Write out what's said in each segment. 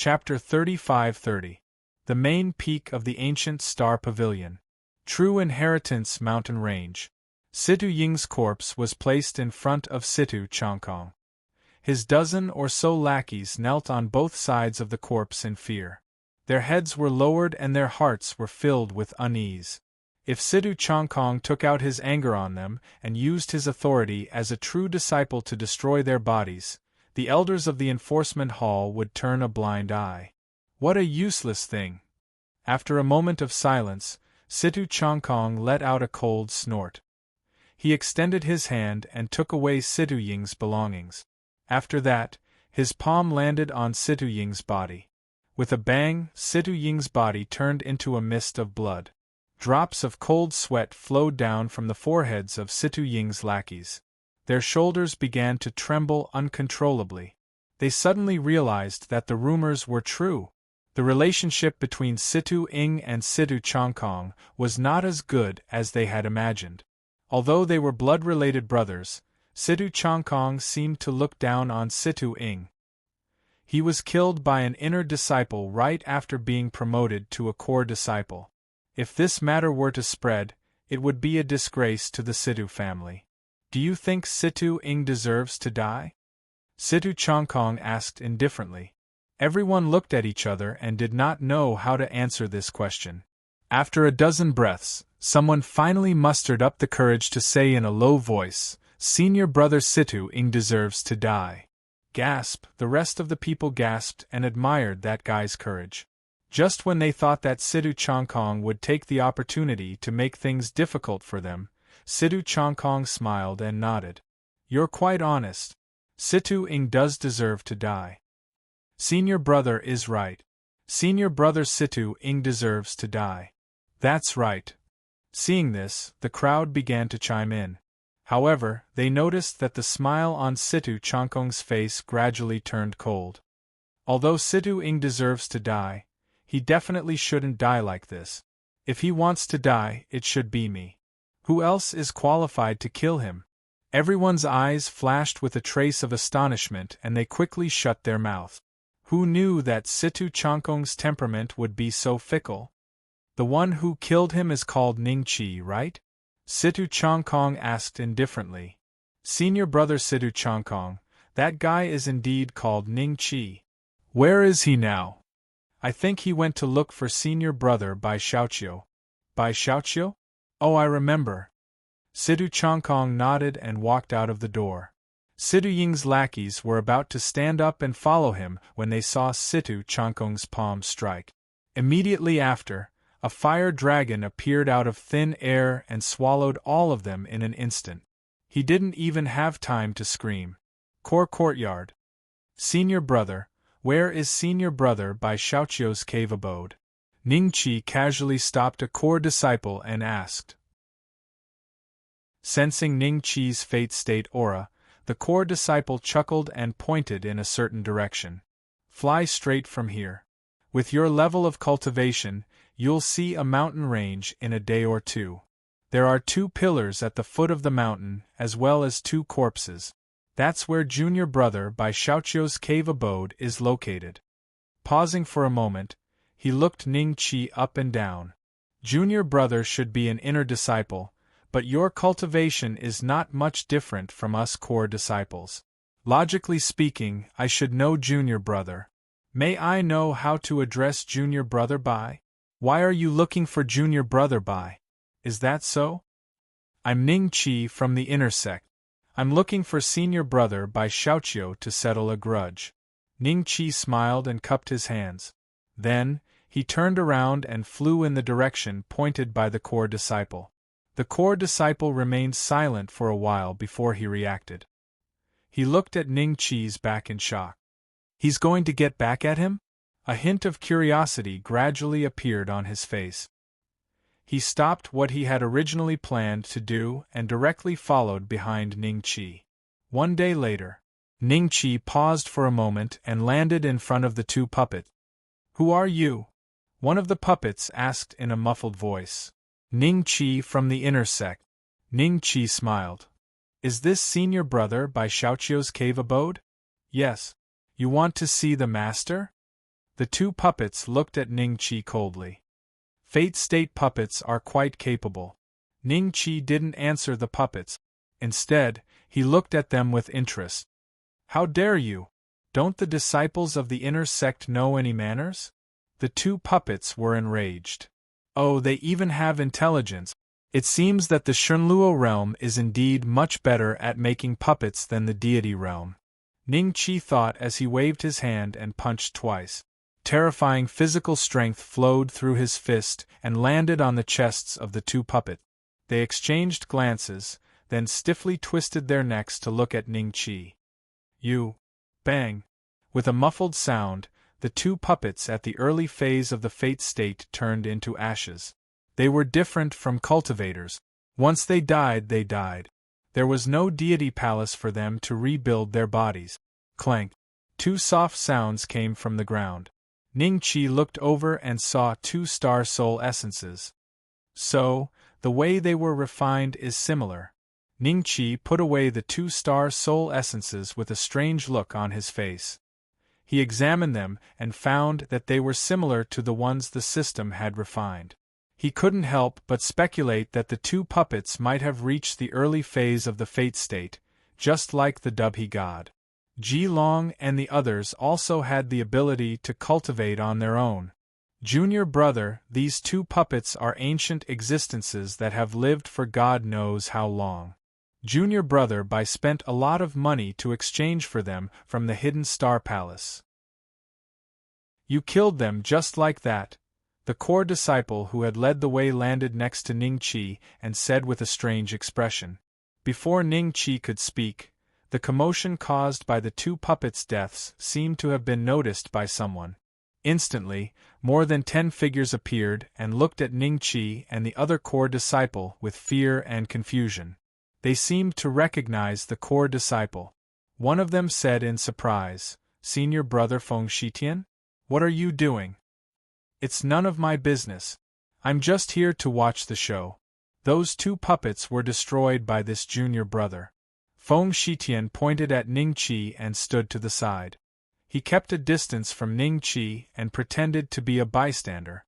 Chapter 35-30. The main peak of the ancient star pavilion. True inheritance mountain range. Situ Ying's corpse was placed in front of Situ Changkong. His dozen or so lackeys knelt on both sides of the corpse in fear. Their heads were lowered and their hearts were filled with unease. If Situ Changkong took out his anger on them and used his authority as a true disciple to destroy their bodies, the elders of the enforcement hall would turn a blind eye. What a useless thing! After a moment of silence, Situ Changkong let out a cold snort. He extended his hand and took away Situ Ying's belongings. After that, his palm landed on Situ Ying's body. With a bang, Situ Ying's body turned into a mist of blood. Drops of cold sweat flowed down from the foreheads of Situ Ying's lackeys. Their shoulders began to tremble uncontrollably. They suddenly realized that the rumors were true. The relationship between Situ Ying and Situ Changkong was not as good as they had imagined. Although they were blood-related brothers, Situ Changkong seemed to look down on Situ Ying. He was killed by an inner disciple right after being promoted to a core disciple. If this matter were to spread, it would be a disgrace to the Situ family. Do you think Situ Ying deserves to die? Situ Changkong asked indifferently. Everyone looked at each other and did not know how to answer this question. After a dozen breaths, someone finally mustered up the courage to say in a low voice, "Senior brother Situ Ying deserves to die." Gasp! The rest of the people gasped and admired that guy's courage. Just when they thought that Situ Changkong would take the opportunity to make things difficult for them, Situ Changkong smiled and nodded. "You're quite honest. Situ Ying does deserve to die. Senior brother is right. Senior brother Situ Ying deserves to die." "That's right." Seeing this, the crowd began to chime in. However, they noticed that the smile on Situ Changkong's face gradually turned cold. Although Situ Ying deserves to die, he definitely shouldn't die like this. If he wants to die, it should be me. Who else is qualified to kill him? Everyone's eyes flashed with a trace of astonishment and they quickly shut their mouth. Who knew that Situ Changkong's temperament would be so fickle? The one who killed him is called Ning Qi, right? Situ Changkong asked indifferently. Senior brother Situ Changkong, that guy is indeed called Ning Qi. Where is he now? I think he went to look for senior brother Bai Xiaoqiu. Bai Xiaoqiu? Oh, I remember. Situ Changkong nodded and walked out of the door. Situ Ying's lackeys were about to stand up and follow him when they saw Situ Changkong's palm strike. Immediately after, a fire dragon appeared out of thin air and swallowed all of them in an instant. He didn't even have time to scream. Courtyard. Senior brother, where is senior brother Bai Xiaoqiu's cave abode? Ning Qi casually stopped a core disciple and asked. Sensing Ning Qi's fate state aura, the core disciple chuckled and pointed in a certain direction. Fly straight from here. With your level of cultivation, you'll see a mountain range in a day or two. There are 2 pillars at the foot of the mountain, as well as 2 corpses. That's where junior brother Bai Xiaoqiu's cave abode is located. Pausing for a moment, he looked Ning Qi up and down. Junior brother should be an inner disciple, but your cultivation is not much different from us core disciples. Logically speaking, I should know junior brother. May I know how to address junior brother Bai? Why are you looking for junior brother Bai? Is that so? I'm Ning Qi from the inner sect. I'm looking for senior brother Bai Xiaoqiu to settle a grudge. Ning Qi smiled and cupped his hands. Then, he turned around and flew in the direction pointed by the core disciple. The core disciple remained silent for a while before he reacted. He looked at Ning Qi's back in shock. He's going to get back at him? A hint of curiosity gradually appeared on his face. He stopped what he had originally planned to do and directly followed behind Ning Qi. One day later, Ning Qi paused for a moment and landed in front of the 2 puppets. Who are you? One of the puppets asked in a muffled voice. Ning Qi from the inner sect. Ning Qi smiled. Is this senior brother Bai Xiaoqiu's cave abode? Yes. You want to see the master? The two puppets looked at Ning-Chi coldly. Fate State puppets are quite capable. Ning-Chi didn't answer the puppets. Instead, he looked at them with interest. How dare you? Don't the disciples of the inner sect know any manners? The two puppets were enraged. Oh, they even have intelligence. It seems that the Shunluo realm is indeed much better at making puppets than the deity realm. Ning-Chi thought as he waved his hand and punched twice. Terrifying physical strength flowed through his fist and landed on the chests of the two puppets. They exchanged glances, then stiffly twisted their necks to look at Ning-Chi. You! Bang! With a muffled sound, the two puppets at the early phase of the Fate State turned into ashes. They were different from cultivators. Once they died, they died. There was no deity palace for them to rebuild their bodies. Clank! Two soft sounds came from the ground. Ning-Chi looked over and saw two star soul essences. So, the way they were refined is similar. Ning-Chi put away the two star soul essences with a strange look on his face. He examined them and found that they were similar to the ones the system had refined. He couldn't help but speculate that the two puppets might have reached the early phase of the Fate State, just like the Dubhe god. Ji Long and the others also had the ability to cultivate on their own. Junior brother, these two puppets are ancient existences that have lived for God knows how long. Junior brother spent a lot of money to exchange for them from the Hidden Star Palace. You killed them just like that. The core disciple who had led the way landed next to Ning-Chi and said with a strange expression. Before Ning-Chi could speak, the commotion caused by the two puppets' deaths seemed to have been noticed by someone. Instantly, more than 10 figures appeared and looked at Ning-Chi and the other core disciple with fear and confusion. They seemed to recognize the core disciple. One of them said in surprise, "Senior brother Feng Shitian? What are you doing?" "It's none of my business. I'm just here to watch the show." Those two puppets were destroyed by this junior brother. Feng Shitian pointed at Ning-Chi and stood to the side. He kept a distance from Ning-Chi and pretended to be a bystander.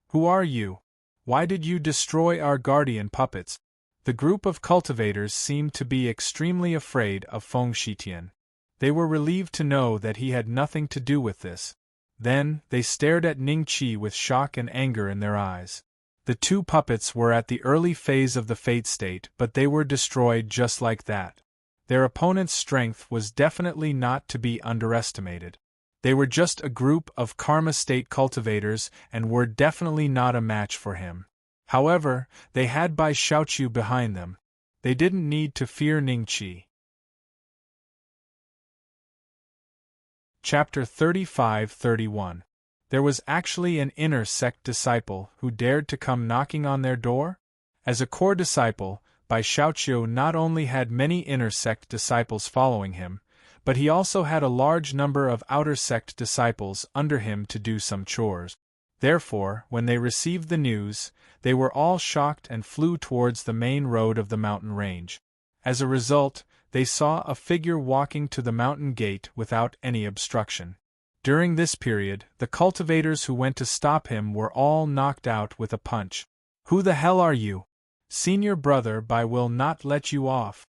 "Who are you? Why did you destroy our guardian puppets?" The group of cultivators seemed to be extremely afraid of Feng Shitian. They were relieved to know that he had nothing to do with this. Then, they stared at Ning-Chi with shock and anger in their eyes. The two puppets were at the early phase of the Fate State, but they were destroyed just like that. Their opponent's strength was definitely not to be underestimated. They were just a group of Karma State cultivators and were definitely not a match for him. However, they had Bai Xiaoqiu behind them. They didn't need to fear Ning-Chi. Chapter 35-31. There was actually an inner sect disciple who dared to come knocking on their door? As a core disciple, Bai Xiaoqiu not only had many inner sect disciples following him, but he also had a large number of outer sect disciples under him to do some chores. Therefore, when they received the news, they were all shocked and flew towards the main road of the mountain range. As a result, they saw a figure walking to the mountain gate without any obstruction. During this period, the cultivators who went to stop him were all knocked out with a punch. "Who the hell are you? Senior brother Bai will not let you off."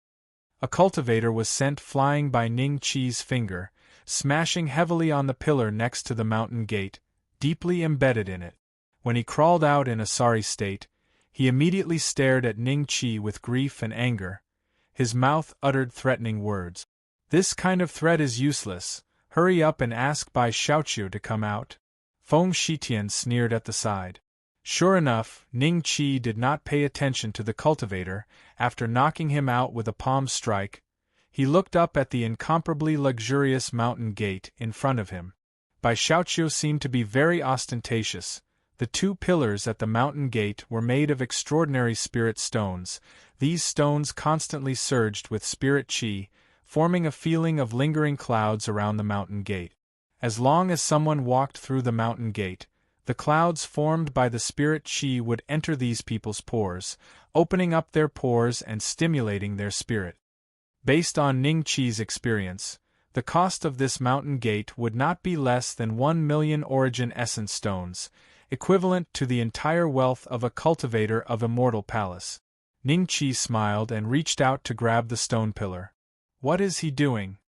A cultivator was sent flying by Ning-Chi's finger, smashing heavily on the pillar next to the mountain gate, deeply embedded in it. When he crawled out in a sorry state, he immediately stared at Ning-Chi with grief and anger. His mouth uttered threatening words. "This kind of threat is useless. Hurry up and ask Bai Xiaoqiu to come out." Feng Shitian sneered at the side. Sure enough, Ning-Chi did not pay attention to the cultivator. After knocking him out with a palm strike, he looked up at the incomparably luxurious mountain gate in front of him. Bai Xiaoqiu seemed to be very ostentatious. The two pillars at the mountain gate were made of extraordinary spirit stones. These stones constantly surged with spirit qi, forming a feeling of lingering clouds around the mountain gate. As long as someone walked through the mountain gate, the clouds formed by the spirit qi would enter these people's pores, opening up their pores and stimulating their spirit. Based on Ning-Chi's experience, The cost of this mountain gate would not be less than 1,000,000 origin essence stones, equivalent to the entire wealth of a cultivator of Immortal Palace. Ningqi smiled and reached out to grab the stone pillar. What is he doing?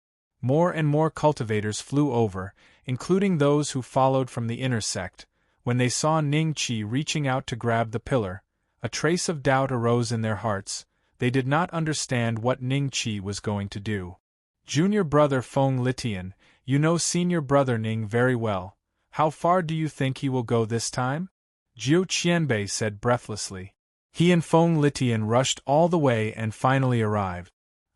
More and more cultivators flew over, including those who followed from the inner sect. When they saw Ningqi reaching out to grab the pillar, a trace of doubt arose in their hearts. They did not understand what Ningqi was going to do. Junior brother Feng Litian, you know senior brother Ning very well. How far do you think he will go this time? Jiu Qianbei said breathlessly. He and Feng Litian rushed all the way and finally arrived.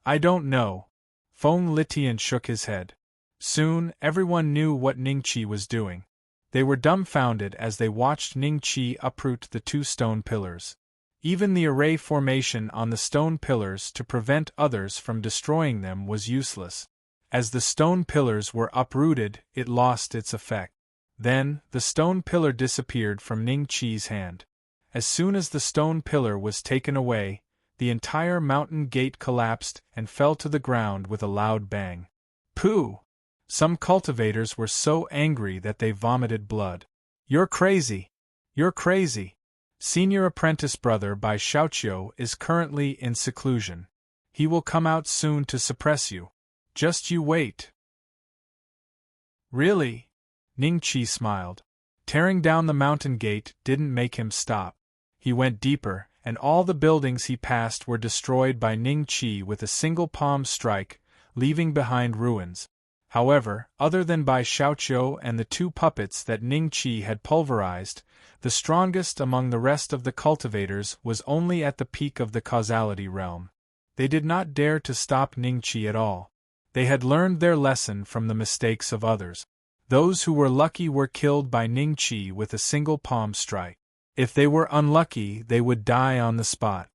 I don't know. Feng Litian shook his head. Soon, everyone knew what Ningqi was doing. They were dumbfounded as they watched Ningqi uproot the 2 stone pillars. Even the array formation on the stone pillars to prevent others from destroying them was useless. As the stone pillars were uprooted, it lost its effect. Then, the stone pillar disappeared from Ningqi's hand. As soon as the stone pillar was taken away, the entire mountain gate collapsed and fell to the ground with a loud bang. Pooh! Some cultivators were so angry that they vomited blood. You're crazy! You're crazy! Senior apprentice brother Bai Xiaoqiu is currently in seclusion. He will come out soon to suppress you. Just you wait. Really? Ningqi smiled. Tearing down the mountain gate didn't make him stop. He went deeper, and all the buildings he passed were destroyed by Ningqi with a single palm strike, leaving behind ruins. However, other than Bai Xiaoqiu and the 2 puppets that Ningqi had pulverized, the strongest among the rest of the cultivators was only at the peak of the causality realm. They did not dare to stop Ningqi at all. They had learned their lesson from the mistakes of others. Those who were lucky were killed by Ningqi with a single palm strike. If they were unlucky, they would die on the spot.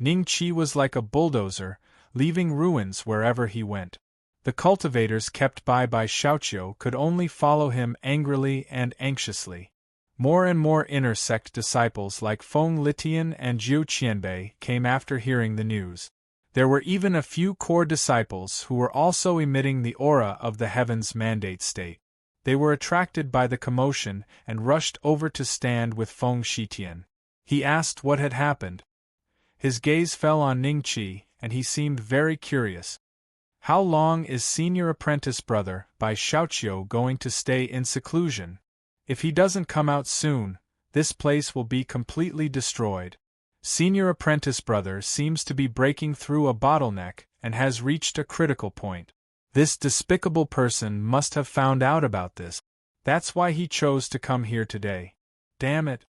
Ningqi was like a bulldozer, leaving ruins wherever he went. The cultivators kept by Xiaoqiu could only follow him angrily and anxiously. More and more inner sect disciples like Feng Litian and Jiu Qianbei came after hearing the news. There were even a few core disciples who were also emitting the aura of the heavens mandate state. They were attracted by the commotion and rushed over to stand with Feng Shitian. He asked what had happened. His gaze fell on Ningqi, and he seemed very curious. How long is senior apprentice brother Bai Xiaoqiu going to stay in seclusion? If he doesn't come out soon, this place will be completely destroyed. Senior apprentice brother seems to be breaking through a bottleneck and has reached a critical point. This despicable person must have found out about this. That's why he chose to come here today. Damn it.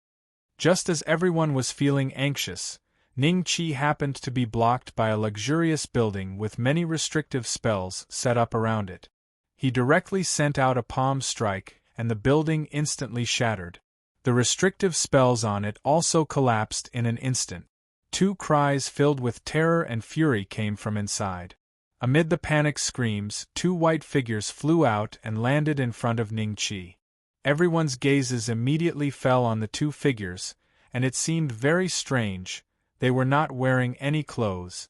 Just as everyone was feeling anxious, Ningqi happened to be blocked by a luxurious building with many restrictive spells set up around it. He directly sent out a palm strike, and the building instantly shattered. The restrictive spells on it also collapsed in an instant. 2 cries filled with terror and fury came from inside. Amid the panic screams, 2 white figures flew out and landed in front of Ningqi. Everyone's gazes immediately fell on the 2 figures, and it seemed very strange. They were not wearing any clothes.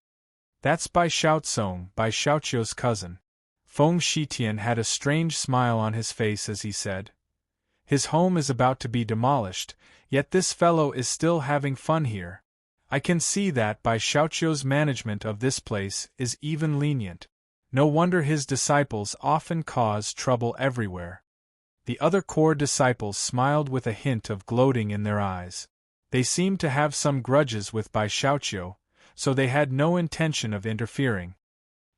That's Bai Xiaotsong, Bai Xiaoqiu's cousin. Feng Shitian had a strange smile on his face as he said, His home is about to be demolished, yet this fellow is still having fun here. I can see that Bai Xiaoqiu's management of this place is even lenient. No wonder his disciples often cause trouble everywhere. The other core disciples smiled with a hint of gloating in their eyes. They seemed to have some grudges with Bai Xiaoqiu, so they had no intention of interfering.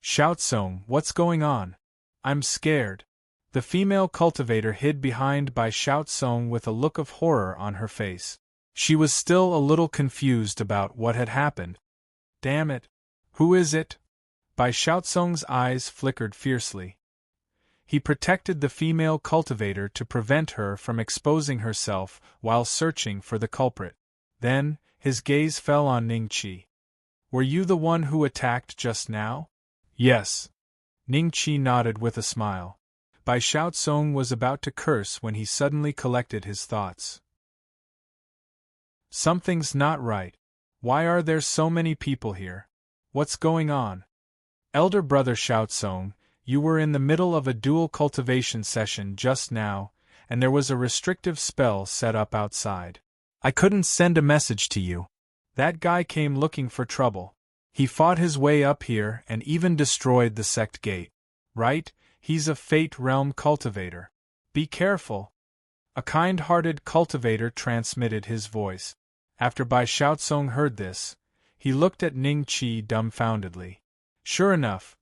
Xiaotsong, what's going on? I'm scared. The female cultivator hid behind Bai Xiaotsong with a look of horror on her face. She was still a little confused about what had happened. Damn it! Who is it? Bai Xiaotsong's eyes flickered fiercely. He protected the female cultivator to prevent her from exposing herself while searching for the culprit. Then, his gaze fell on Ningqi. Were you the one who attacked just now? Yes. Ningqi nodded with a smile. Bai Xiaotsong was about to curse when he suddenly collected his thoughts. Something's not right. Why are there so many people here? What's going on? Elder brother Xiaotsong, You were in the middle of a dual cultivation session just now, and there was a restrictive spell set up outside. I couldn't send a message to you. That guy came looking for trouble. He fought his way up here and even destroyed the sect gate. Right? He's a Fate Realm cultivator. Be careful. A kind-hearted cultivator transmitted his voice. After Bai Xiaozong heard this, he looked at Ning Qi dumbfoundedly. Sure enough,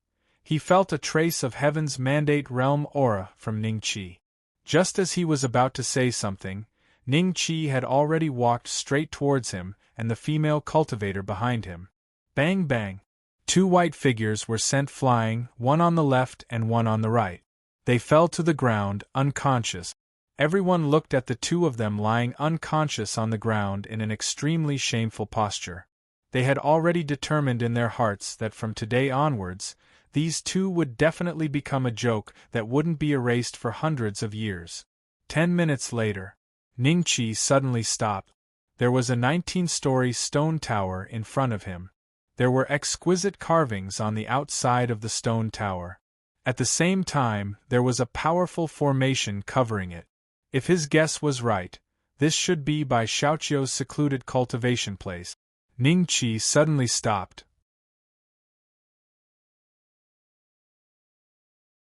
he felt a trace of Heaven's Mandate Realm aura from Ning Qi. Just as he was about to say something, Ning Qi had already walked straight towards him and the female cultivator behind him. Bang bang! 2 white figures were sent flying, one on the left and one on the right. They fell to the ground, unconscious. Everyone looked at the 2 of them lying unconscious on the ground in an extremely shameful posture. They had already determined in their hearts that from today onwards, these 2 would definitely become a joke that wouldn't be erased for hundreds of years. 10 minutes later, Ning Qi suddenly stopped. There was a 19-story stone tower in front of him. There were exquisite carvings on the outside of the stone tower. At the same time, there was a powerful formation covering it. If his guess was right, this should be Bai Xiaoqiu's secluded cultivation place. Ning Qi suddenly stopped.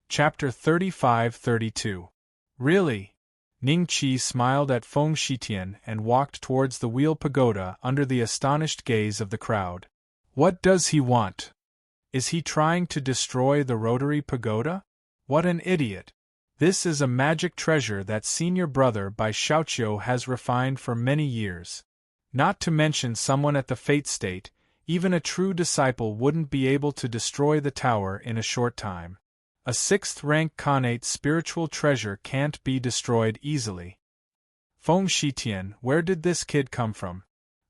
Chapter 35-32. Really? Ning Qi smiled at Feng Shitian and walked towards the wheel pagoda under the astonished gaze of the crowd. What does he want? Is he trying to destroy the rotary pagoda? What an idiot! This is a magic treasure that senior brother Bai Xiaoqiu has refined for many years. Not to mention someone at the Fate State, even a true disciple wouldn't be able to destroy the tower in a short time. A 6th-rank Khanate spiritual treasure can't be destroyed easily. Feng Shitian, where did this kid come from?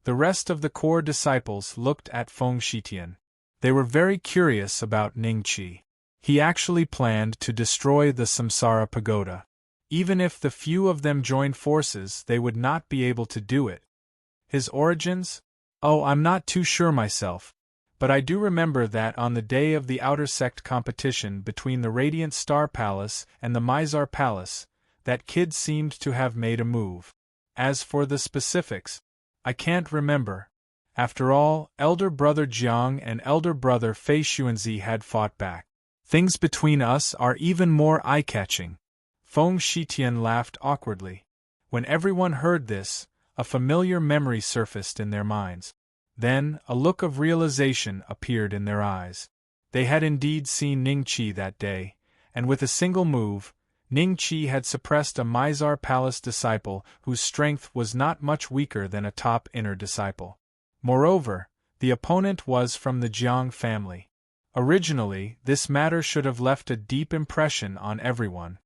The rest of the core disciples looked at Feng Shitian. They were very curious about Ning Qi. He actually planned to destroy the Samsara Pagoda. Even if the few of them joined forces, they would not be able to do it. His origins? Oh, I'm not too sure myself. But I do remember that on the day of the outer sect competition between the Radiant Star Palace and the Mizar Palace, that kid seemed to have made a move. As for the specifics, I can't remember. After all, elder brother Jiang and elder brother Fei Xuanzi had fought back. Things between us are even more eye-catching. Feng Shitian laughed awkwardly. When everyone heard this, a familiar memory surfaced in their minds. Then, a look of realization appeared in their eyes. They had indeed seen Ning Qi that day, and with a single move, Ning Qi had suppressed a Mizar Palace disciple whose strength was not much weaker than a top inner disciple. Moreover, the opponent was from the Jiang family. Originally, this matter should have left a deep impression on everyone.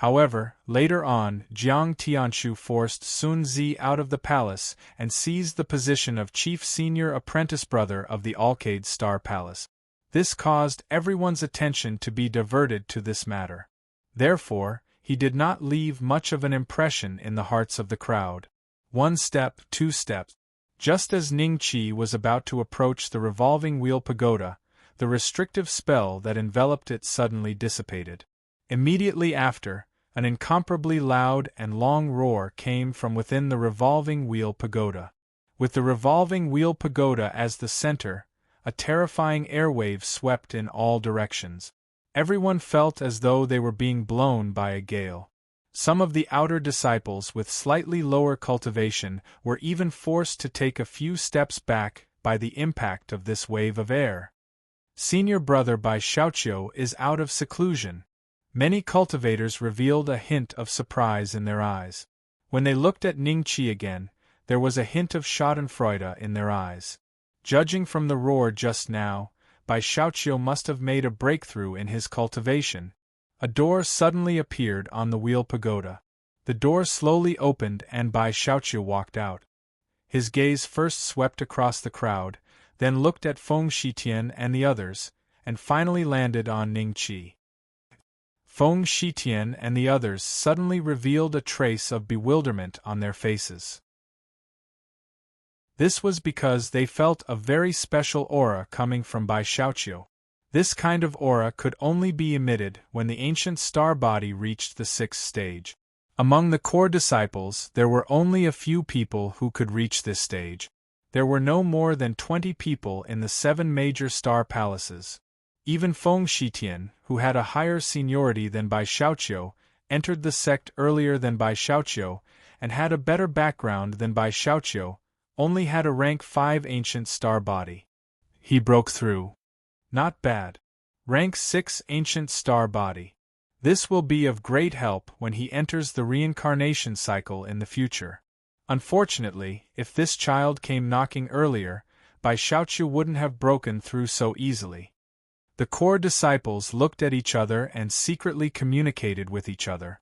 However, later on, Jiang Tianshu forced Sun Zi out of the palace and seized the position of chief senior apprentice brother of the Alcade Star Palace. This caused everyone's attention to be diverted to this matter. Therefore, he did not leave much of an impression in the hearts of the crowd. 1 step, 2 steps. Just as Ning Qi was about to approach the revolving wheel pagoda, the restrictive spell that enveloped it suddenly dissipated. Immediately after, an incomparably loud and long roar came from within the revolving wheel pagoda. With the revolving wheel pagoda as the center, a terrifying airwave swept in all directions. Everyone felt as though they were being blown by a gale. Some of the outer disciples with slightly lower cultivation were even forced to take a few steps back by the impact of this wave of air. Senior brother Bai Xiaoqiu is out of seclusion. Many cultivators revealed a hint of surprise in their eyes. When they looked at Ning Qi again, there was a hint of schadenfreude in their eyes. Judging from the roar just now, Bai Xiaoqiu must have made a breakthrough in his cultivation. A door suddenly appeared on the wheel pagoda. The door slowly opened and Bai Xiaoqiu walked out. His gaze first swept across the crowd, then looked at Feng Shitian and the others, and finally landed on Ning Qi. Feng Shitian and the others suddenly revealed a trace of bewilderment on their faces. This was because they felt a very special aura coming from Bai Xiaoqiu. This kind of aura could only be emitted when the ancient star body reached the 6th stage. Among the core disciples, there were only a few people who could reach this stage. There were no more than 20 people in the 7 major star palaces. Even Feng Shitian, who had a higher seniority than Bai Xiaoqiu, entered the sect earlier than Bai Xiaoqiu, and had a better background than Bai Xiaoqiu, only had a rank 5 ancient star body. He broke through. Not bad. Rank 6 ancient star body. This will be of great help when he enters the reincarnation cycle in the future. Unfortunately, if this child came knocking earlier, Bai Xiaoqiu wouldn't have broken through so easily. The core disciples looked at each other and secretly communicated with each other.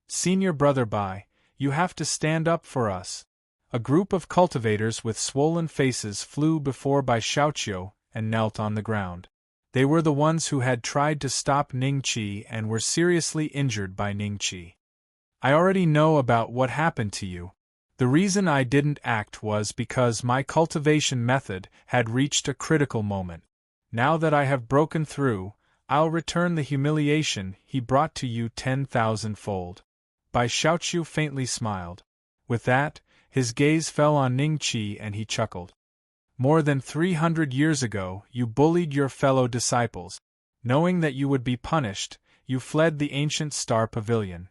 Senior brother Bai, you have to stand up for us. A group of cultivators with swollen faces flew before Bai Xiaoqiu and knelt on the ground. They were the ones who had tried to stop Ning Qi and were seriously injured by Ning Qi. I already know about what happened to you. The reason I didn't act was because my cultivation method had reached a critical moment. Now that I have broken through, I'll return the humiliation he brought to you 10,000-fold. Bai Xiaoqiu faintly smiled. With that, his gaze fell on Ning Qi and he chuckled. More than 300 years ago, you bullied your fellow disciples. Knowing that you would be punished, you fled the ancient star pavilion.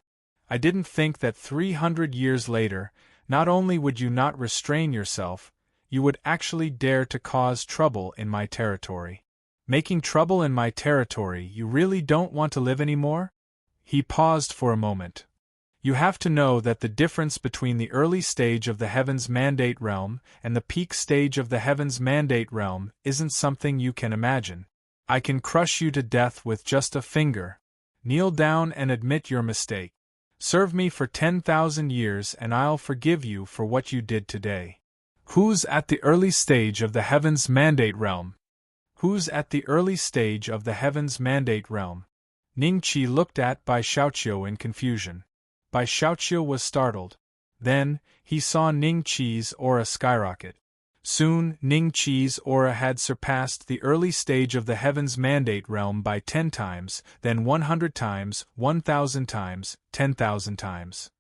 I didn't think that 300 years later, not only would you not restrain yourself, you would actually dare to cause trouble in my territory. Making trouble in my territory, you really don't want to live anymore? He paused for a moment. You have to know that the difference between the early stage of the Heaven's Mandate Realm and the peak stage of the Heaven's Mandate Realm isn't something you can imagine. I can crush you to death with just a finger. Kneel down and admit your mistake. Serve me for 10,000 years and I'll forgive you for what you did today. Who's at the early stage of the Heaven's Mandate Realm? Who's at the early stage of the Heaven's Mandate Realm? Ning Qi looked at Bai Xiaoqiu in confusion. Bai Xiaoqiu was startled. Then, he saw Ning Qi's aura skyrocket. Soon, Ning Qi's aura had surpassed the early stage of the Heaven's Mandate Realm by 10 times, then 100 times, 1,000 times, 10,000 times.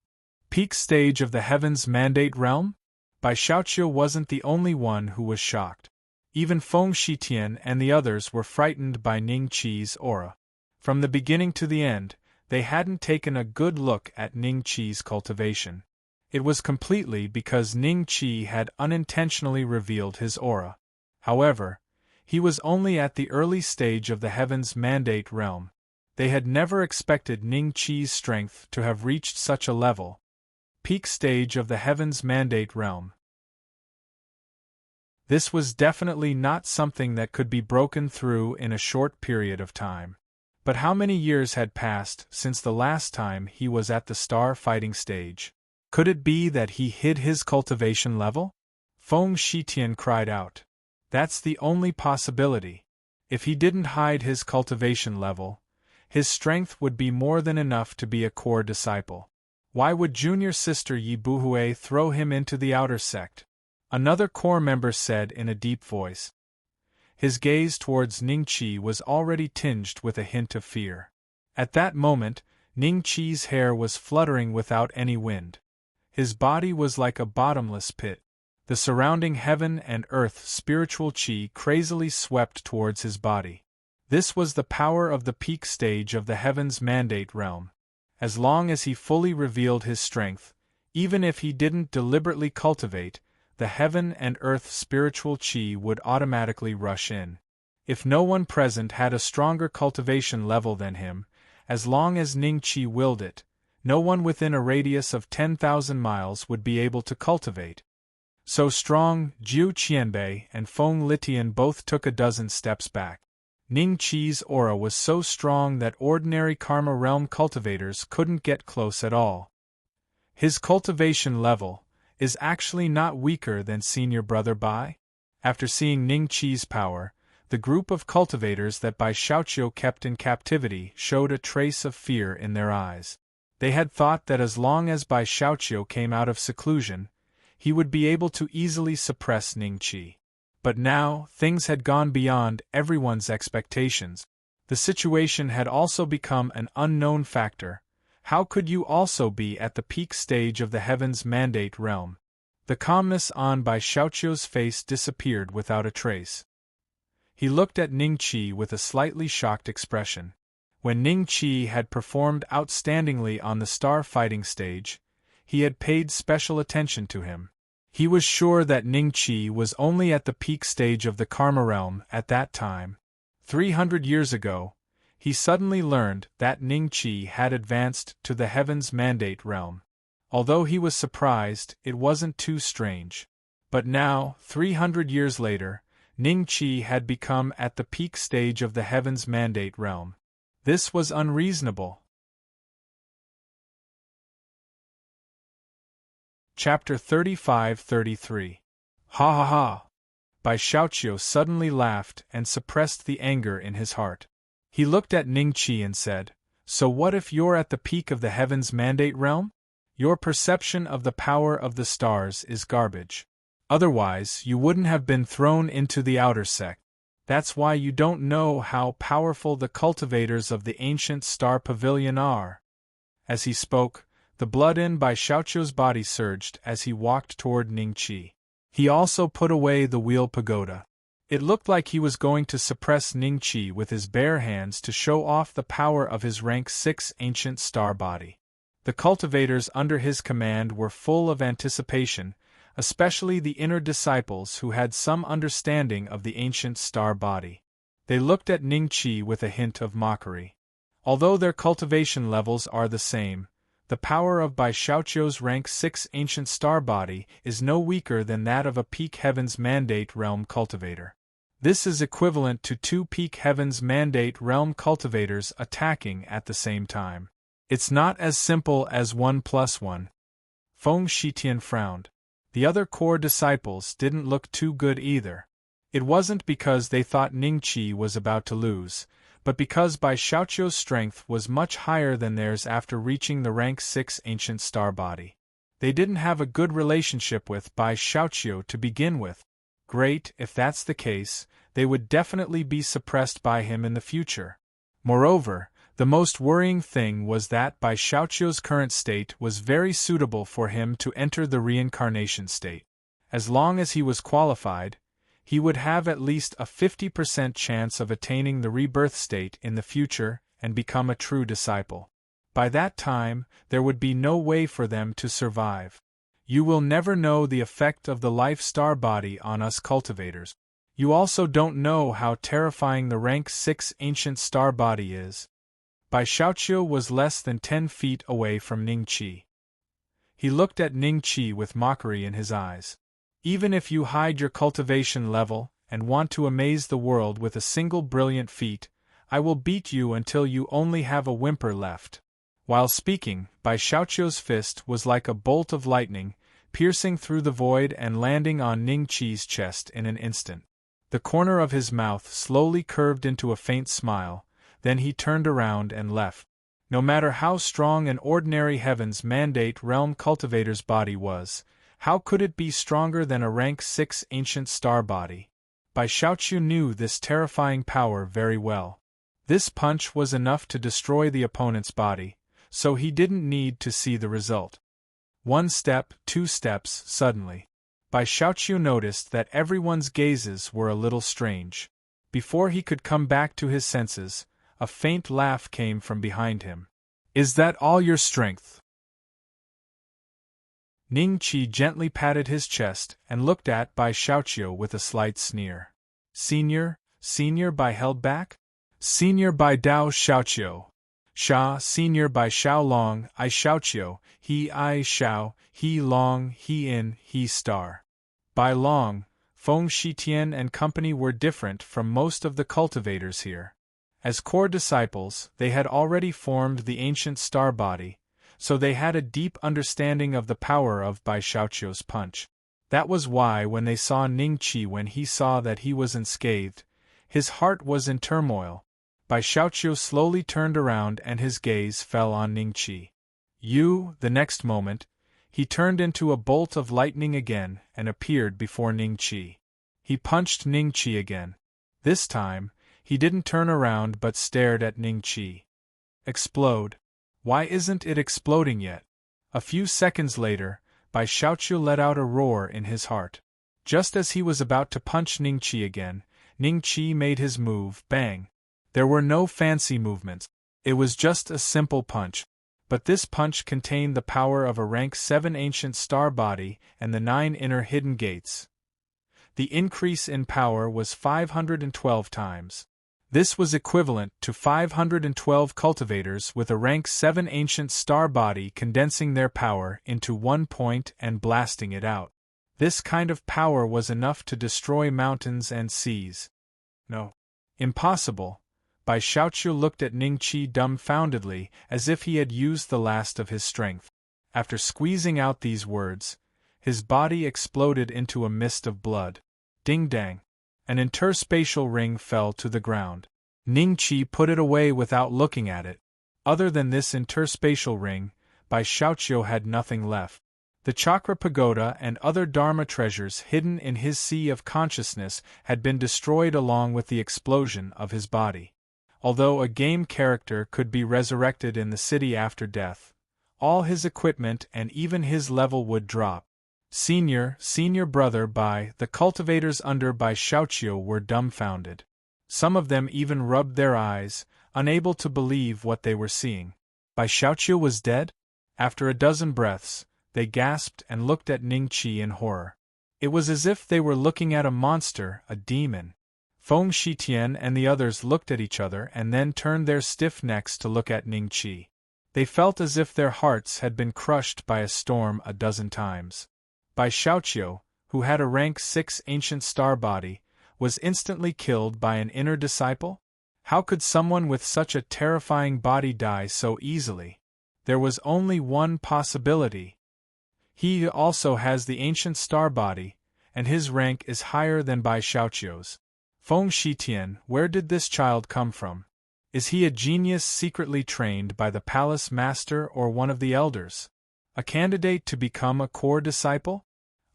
Peak stage of the Heaven's Mandate Realm? Bai Xiaoqiu wasn't the only one who was shocked. Even Feng Shitian and the others were frightened by Ning Qi's aura. From the beginning to the end, they hadn't taken a good look at Ning Qi's cultivation. It was completely because Ning Qi had unintentionally revealed his aura. However, he was only at the early stage of the Heaven's Mandate Realm. They had never expected Ning Qi's strength to have reached such a level. Peak stage of the Heaven's Mandate Realm. This was definitely not something that could be broken through in a short period of time. But how many years had passed since the last time he was at the star fighting stage? Could it be that he hid his cultivation level? Feng Shitian cried out. That's the only possibility. If he didn't hide his cultivation level, his strength would be more than enough to be a core disciple. Why would junior sister Yi Buhui throw him into the outer sect? Another core member said in a deep voice. His gaze towards Ning Qi was already tinged with a hint of fear. At that moment, Ning Qi's hair was fluttering without any wind. His body was like a bottomless pit. The surrounding heaven and earth spiritual qi crazily swept towards his body. This was the power of the peak stage of the Heaven's Mandate Realm. As long as he fully revealed his strength, even if he didn't deliberately cultivate, the heaven and earth spiritual qi would automatically rush in. If no one present had a stronger cultivation level than him, as long as Ning Qi willed it, no one within a radius of 10,000 miles would be able to cultivate. So strong, Jiu Qianbei and Feng Litian both took a dozen steps back. Ning Qi's aura was so strong that ordinary Karma Realm cultivators couldn't get close at all. His cultivation level is actually not weaker than senior brother Bai? After seeing Ning Qi's power, the group of cultivators that Bai Xiaoqiu kept in captivity showed a trace of fear in their eyes. They had thought that as long as Bai Xiaoqiu came out of seclusion, he would be able to easily suppress Ning Qi. But now, things had gone beyond everyone's expectations. The situation had also become an unknown factor. How could you also be at the peak stage of the Heaven's Mandate realm? The calmness on Bai Xiaoqiu's face disappeared without a trace. He looked at Ning Qi with a slightly shocked expression. When Ning Qi had performed outstandingly on the star fighting stage, he had paid special attention to him. He was sure that Ning Qi was only at the peak stage of the Karma realm at that time. 300 years ago, he suddenly learned that Ning Qi had advanced to the Heaven's Mandate realm. Although he was surprised, it wasn't too strange. But now, 300 years later, Ning Qi had become at the peak stage of the Heaven's Mandate realm. This was unreasonable. Chapter 35-33. Ha ha ha! Bai Xiaoqiu suddenly laughed and suppressed the anger in his heart. He looked at Ning Qi and said, "So what if you're at the peak of the Heaven's Mandate realm? Your perception of the power of the stars is garbage. Otherwise, you wouldn't have been thrown into the outer sect. That's why you don't know how powerful the cultivators of the ancient star pavilion are." As he spoke, the blood in Bai Xiaoqiu's body surged as he walked toward Ning Qi. He also put away the wheel pagoda. It looked like he was going to suppress Ning Qi with his bare hands to show off the power of his rank 6 ancient star body. The cultivators under his command were full of anticipation, especially the inner disciples who had some understanding of the ancient star body. They looked at Ning Qi with a hint of mockery. Although their cultivation levels are the same, the power of Bai Xiaoqiu's rank 6 ancient star body is no weaker than that of a peak Heaven's Mandate realm cultivator. This is equivalent to 2 peak Heaven's Mandate realm cultivators attacking at the same time. It's not as simple as 1 plus 1. Feng Shitian frowned. The other core disciples didn't look too good either. It wasn't because they thought Ning Qi was about to lose, but because Bai Xiaoqiu's strength was much higher than theirs after reaching the rank 6 ancient star body. They didn't have a good relationship with Bai Xiaoqiu to begin with. Great, if that's the case, they would definitely be suppressed by him in the future. Moreover, the most worrying thing was that Bai Xiaoqiu's current state was very suitable for him to enter the reincarnation state. As long as he was qualified, he would have at least a 50% chance of attaining the rebirth state in the future and become a true disciple. By that time, there would be no way for them to survive. You will never know the effect of the life star body on us cultivators. You also don't know how terrifying the rank 6 ancient star body is. Bai Xiaoqiu was less than 10 feet away from Ning Qi. He looked at Ning Qi with mockery in his eyes. Even if you hide your cultivation level and want to amaze the world with a single brilliant feat, I will beat you until you only have a whimper left. While speaking, Bai Xiaoqiu's fist was like a bolt of lightning, piercing through the void and landing on Ning Qi's chest in an instant. The corner of his mouth slowly curved into a faint smile, then he turned around and left. No matter how strong an ordinary Heaven's Mandate realm cultivator's body was, how could it be stronger than a rank 6 ancient star body? Bai Xiaoqiu knew this terrifying power very well. This punch was enough to destroy the opponent's body, so he didn't need to see the result. 1 step, 2 steps, suddenly. Bai Xiaoqiu noticed that everyone's gazes were a little strange. Before he could come back to his senses, a faint laugh came from behind him. "Is that all your strength?" Ning Qi gently patted his chest and looked at Bai Xiaoqiu with a slight sneer. Senior Bai held back? Senior Bai Dao Xiaoqiu. Senior Bai Xiao Long, I Xiaoqiu, he I Xiao, he Long, he in, he star. Bai Long, Feng Shitian and company were different from most of the cultivators here. As core disciples, they had already formed the ancient star body, so they had a deep understanding of the power of Bai Xiaoqiu's punch. That was why when they saw Ning Qi, when he saw that he was unscathed, his heart was in turmoil. Bai Xiaoqiu slowly turned around and his gaze fell on Ning Qi. The next moment, he turned into a bolt of lightning again and appeared before Ning Qi. He punched Ning Qi again. This time, he didn't turn around but stared at Ning Qi. Explode. Why isn't it exploding yet? A few seconds later, Bai Xiaoqiu let out a roar in his heart. Just as he was about to punch Ning Qi again, Ning Qi made his move, bang. There were no fancy movements. It was just a simple punch. But this punch contained the power of a rank 7 ancient star body and the 9 inner hidden gates. The increase in power was 512 times. This was equivalent to 512 cultivators with a rank 7 ancient star body condensing their power into one point and blasting it out. This kind of power was enough to destroy mountains and seas. No. Impossible. Bai Xiaoqiu looked at Ning Qi dumbfoundedly, as if he had used the last of his strength. After squeezing out these words, his body exploded into a mist of blood. Ding-dang. An interspatial ring fell to the ground. Ning Qi put it away without looking at it. Other than this interspatial ring, Bai Xiaoqiu had nothing left. The chakra pagoda and other dharma treasures hidden in his sea of consciousness had been destroyed along with the explosion of his body. Although a game character could be resurrected in the city after death, all his equipment and even his level would drop. Senior brother Bai, the cultivators under Bai Xiaoqiu were dumbfounded. Some of them even rubbed their eyes, unable to believe what they were seeing. Bai Xiaoqiu was dead? After a dozen breaths, they gasped and looked at Ning Qi in horror. It was as if they were looking at a monster, a demon. Feng Shitian and the others looked at each other and then turned their stiff necks to look at Ning Qi. They felt as if their hearts had been crushed by a storm a dozen times. Bai Xiaoqiu, who had a rank 6 ancient star body, was instantly killed by an inner disciple? How could someone with such a terrifying body die so easily? There was only one possibility. He also has the ancient star body, and his rank is higher than Bai Xiaoqiu's. Feng Shitian, where did this child come from? Is he a genius secretly trained by the palace master or one of the elders? A candidate to become a core disciple?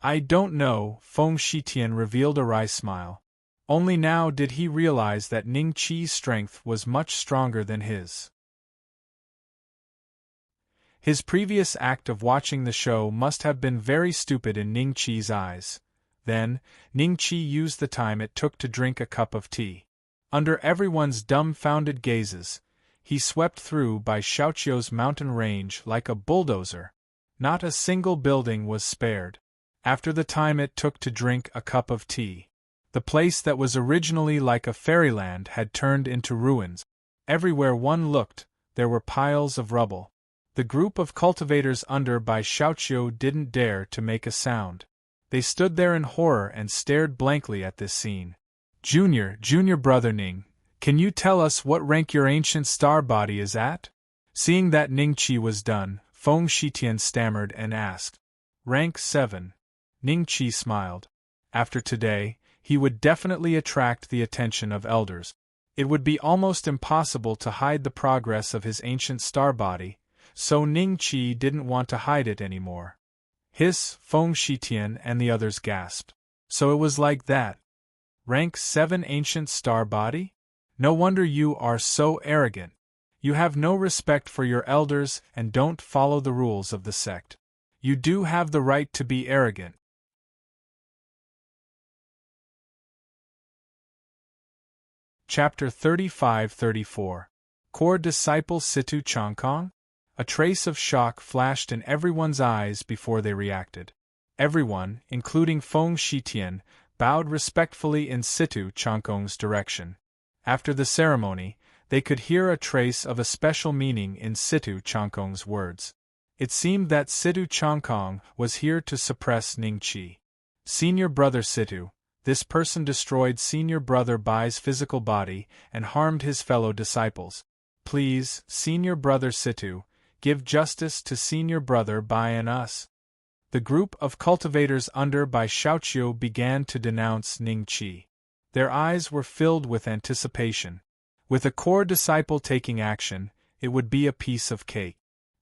I don't know, Feng Shitian revealed a wry smile. Only now did he realize that Ning Qi's strength was much stronger than his. His previous act of watching the show must have been very stupid in Ning Qi's eyes. Then, Ning Qi used the time it took to drink a cup of tea. Under everyone's dumbfounded gazes, he swept through Bai Xiaoqiu's mountain range like a bulldozer. Not a single building was spared. After the time it took to drink a cup of tea, the place that was originally like a fairyland had turned into ruins. Everywhere one looked, there were piles of rubble. The group of cultivators under Bai Xiaoqiu didn't dare to make a sound. They stood there in horror and stared blankly at this scene. Junior brother Ning, can you tell us what rank your ancient star body is at? Seeing that Ning Qi was done, Feng Shitian stammered and asked. Rank 7. Ning Qi smiled. After today, he would definitely attract the attention of elders. It would be almost impossible to hide the progress of his ancient star body, so Ning Qi didn't want to hide it anymore. Hiss, Feng Shitian and the others gasped. So it was like that. Rank 7 ancient star body? No wonder you are so arrogant. You have no respect for your elders and don't follow the rules of the sect. You do have the right to be arrogant. Chapter 35-34. Core Disciple Situ Changkong? A trace of shock flashed in everyone's eyes before they reacted. Everyone, including Feng Shitian, bowed respectfully in Situ Changkong's direction. After the ceremony, they could hear a trace of a special meaning in Situ Changkong's words. It seemed that Situ Changkong was here to suppress Ning Qi. Senior brother Situ, this person destroyed senior brother Bai's physical body and harmed his fellow disciples. Please, senior brother Situ, give justice to senior brother Bai and us. The group of cultivators under Bai Xiaoqiu began to denounce Ning Qi. Their eyes were filled with anticipation. With a core disciple taking action, it would be a piece of cake.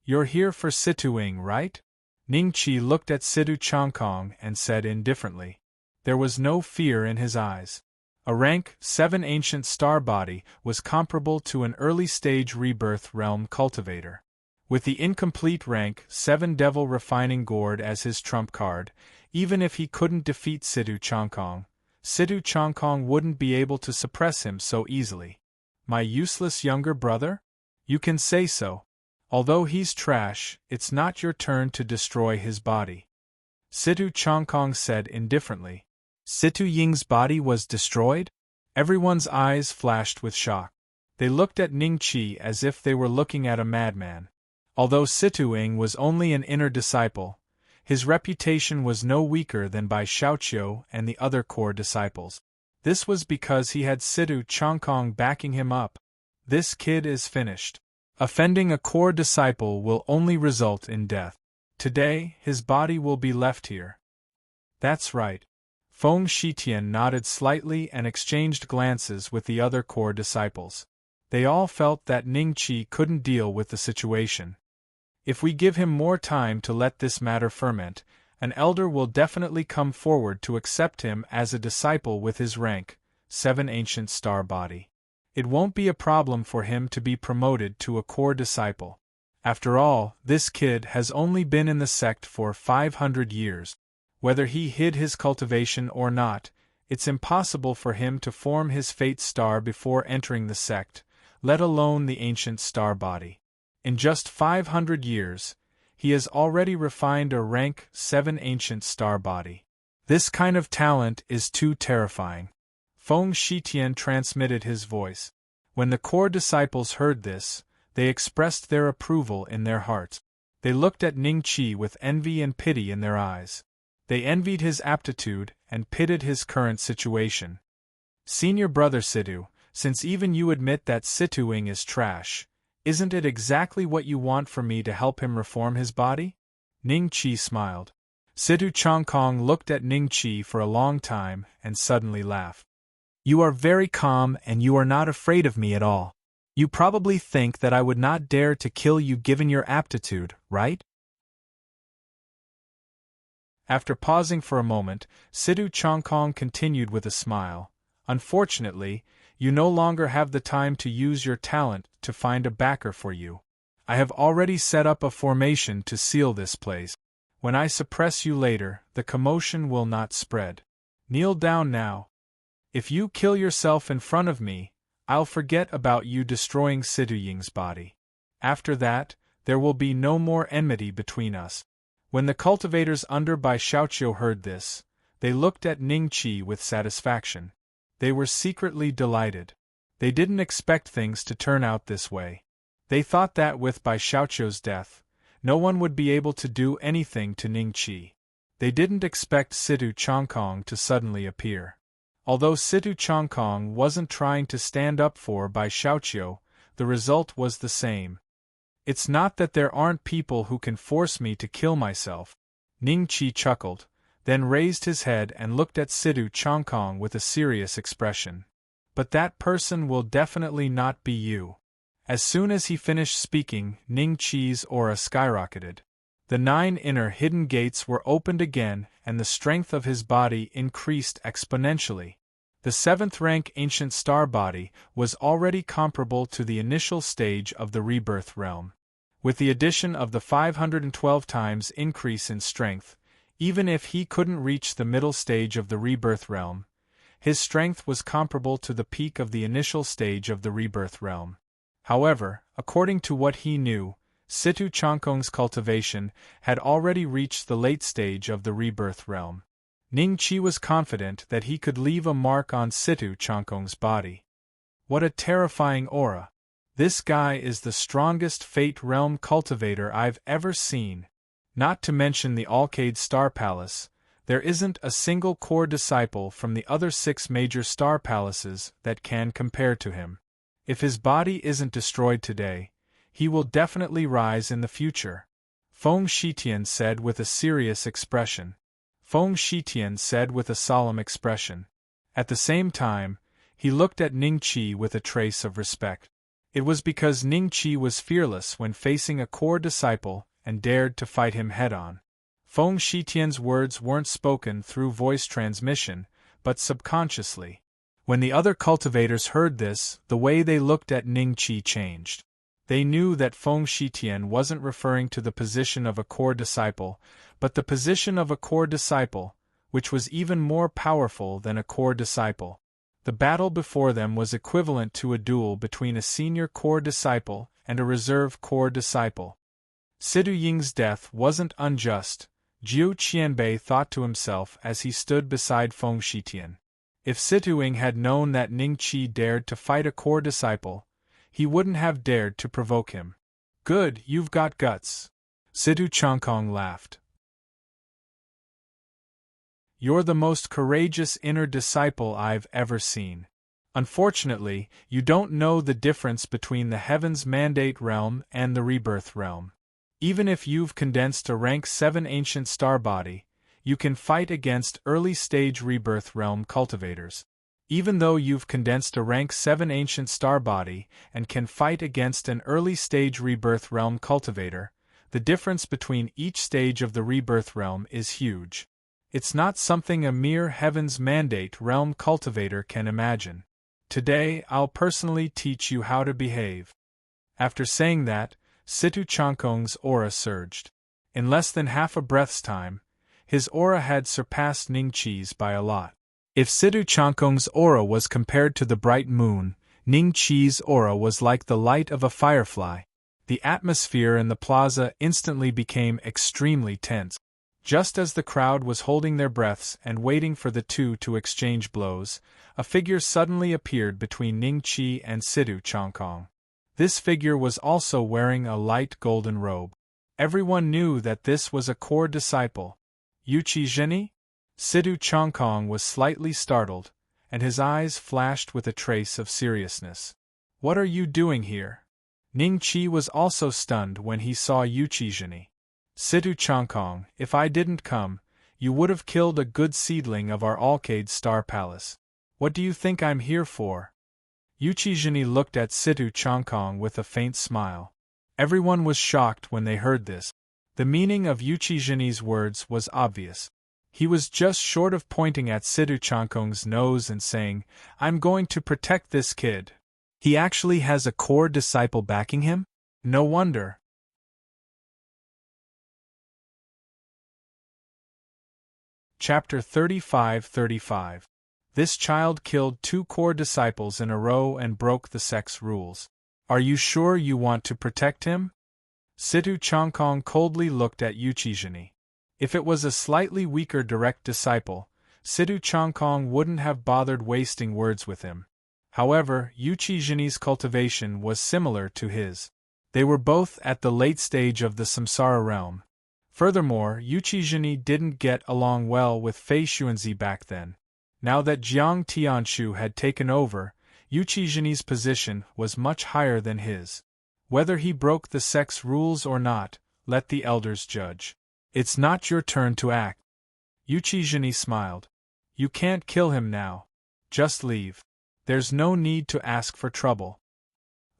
You're here for Situing, right? Ning Qi looked at Situ Changkong and said indifferently. There was no fear in his eyes. A rank 7 ancient star body was comparable to an early-stage rebirth realm cultivator. With the incomplete rank 7 devil refining gourd as his trump card, even if he couldn't defeat Situ Changkong wouldn't be able to suppress him so easily. My useless younger brother? You can say so. Although he's trash, it's not your turn to destroy his body. Situ Changkong said indifferently. Situ Ying's body was destroyed? Everyone's eyes flashed with shock. They looked at Ning Qi as if they were looking at a madman. Although Situ Ying was only an inner disciple, his reputation was no weaker than by Xiaoqiu and the other core disciples. This was because he had Situ Changkong backing him up. This kid is finished. Offending a core disciple will only result in death. Today, his body will be left here. That's right. Feng Shitian nodded slightly and exchanged glances with the other core disciples. They all felt that Ning Qi couldn't deal with the situation. If we give him more time to let this matter ferment, an elder will definitely come forward to accept him as a disciple with his rank, 7 ancient star body. It won't be a problem for him to be promoted to a core disciple. After all, this kid has only been in the sect for 500 years. Whether he hid his cultivation or not, it's impossible for him to form his fate star before entering the sect, let alone the ancient star body. In just 500 years, he has already refined a rank 7 ancient star body. This kind of talent is too terrifying. Feng Shitian transmitted his voice. When the core disciples heard this, they expressed their approval in their hearts. They looked at Ning Qi with envy and pity in their eyes. They envied his aptitude and pitied his current situation. Senior brother Situ, since even you admit that Situ Ying is trash, isn't it exactly what you want for me to help him reform his body? Ning Qi smiled. Situ Changkong looked at Ning Qi for a long time and suddenly laughed. You are very calm and you are not afraid of me at all. You probably think that I would not dare to kill you given your aptitude, right? After pausing for a moment, Situ Changkong continued with a smile. Unfortunately, you no longer have the time to use your talent to find a backer for you. I have already set up a formation to seal this place. When I suppress you later, the commotion will not spread. Kneel down now. If you kill yourself in front of me, I'll forget about you destroying Situ Ying's body. After that, there will be no more enmity between us. When the cultivators under by Xiaoqiu heard this, they looked at Ning Qi with satisfaction. They were secretly delighted. They didn't expect things to turn out this way. They thought that with Bai Xiaoqiu's death, no one would be able to do anything to Ning Qi. They didn't expect Situ Changkong to suddenly appear. Although Situ Changkong wasn't trying to stand up for Bai Xiaoqiu, the result was the same. It's not that there aren't people who can force me to kill myself. Ning Qi chuckled, then raised his head and looked at Situ Changkong with a serious expression. But that person will definitely not be you. As soon as he finished speaking, Ning Qi's aura skyrocketed. The 9 inner hidden gates were opened again and the strength of his body increased exponentially. The 7th rank ancient star body was already comparable to the initial stage of the rebirth realm. With the addition of the 512 times increase in strength, even if he couldn't reach the middle stage of the rebirth realm, his strength was comparable to the peak of the initial stage of the rebirth realm. However, according to what he knew, Situ Changkong's cultivation had already reached the late stage of the rebirth realm. Ning Qi was confident that he could leave a mark on Situ Changkong's body. What a terrifying aura! This guy is the strongest Fate Realm cultivator I've ever seen. Not to mention the Alcade Star Palace, there isn't a single core disciple from the other 6 major star palaces that can compare to him. If his body isn't destroyed today, he will definitely rise in the future. Feng Shitian said with a serious expression. Feng Shitian said with a solemn expression. At the same time, he looked at Ning Qi with a trace of respect. It was because Ning Qi was fearless when facing a core disciple and dared to fight him head-on. Feng Shitian's words weren't spoken through voice transmission, but subconsciously. When the other cultivators heard this, the way they looked at Ning Qi changed. They knew that Feng Shitian wasn't referring to the position of a core disciple, but the position of a core disciple, which was even more powerful than a core disciple. The battle before them was equivalent to a duel between a senior core disciple and a reserve core disciple. Sidu Ying's death wasn't unjust, Jiu Qianbei thought to himself as he stood beside Feng Shitian. If Sidu Ying had known that Ning Qi dared to fight a core disciple, he wouldn't have dared to provoke him. Good, you've got guts. Sidu Changkong laughed. You're the most courageous inner disciple I've ever seen. Unfortunately, you don't know the difference between the Heaven's Mandate realm and the Rebirth realm. Even if you've condensed a rank 7 ancient star body, you can fight against early-stage Rebirth realm cultivators. Even though you've condensed a rank 7 ancient star body and can fight against an early-stage Rebirth realm cultivator, the difference between each stage of the Rebirth realm is huge. It's not something a mere Heaven's Mandate realm cultivator can imagine. Today, I'll personally teach you how to behave. After saying that, Situ Changkong's aura surged. In less than half a breath's time, his aura had surpassed Ning Qi's by a lot. If Situ Changkong's aura was compared to the bright moon, Ning Qi's aura was like the light of a firefly. The atmosphere in the plaza instantly became extremely tense. Just as the crowd was holding their breaths and waiting for the two to exchange blows, a figure suddenly appeared between Ning Qi and Situ Changkong. This figure was also wearing a light golden robe. Everyone knew that this was a core disciple. Yuqi Zheni? Situ Changkong was slightly startled, and his eyes flashed with a trace of seriousness. What are you doing here? Ning Qi was also stunned when he saw Yuqi Zheni. Situ Changkong, if I didn't come, you would have killed a good seedling of our Alcade Star Palace. What do you think I'm here for? Yuqi Zheni looked at Situ Changkong with a faint smile. Everyone was shocked when they heard this. The meaning of Yuqi Zheni's words was obvious. He was just short of pointing at Situ Changkong's nose and saying, I'm going to protect this kid. He actually has a core disciple backing him? No wonder. Chapter 35-35. This child killed 2 core disciples in a row and broke the sex rules. Are you sure you want to protect him? Situ Changkong coldly looked at Yuqi Zheni. If it was a slightly weaker direct disciple, Situ Changkong wouldn't have bothered wasting words with him. However, Yuqi Zheni's cultivation was similar to his. They were both at the late stage of the samsara realm. Furthermore, Yuqi Zheni didn't get along well with Fei Xuanzi back then. Now that Jiang Tianshu had taken over, Yuqi Zheni's position was much higher than his. Whether he broke the sex rules or not, let the elders judge. It's not your turn to act. Yuqi Zheni smiled. You can't kill him now. Just leave. There's no need to ask for trouble.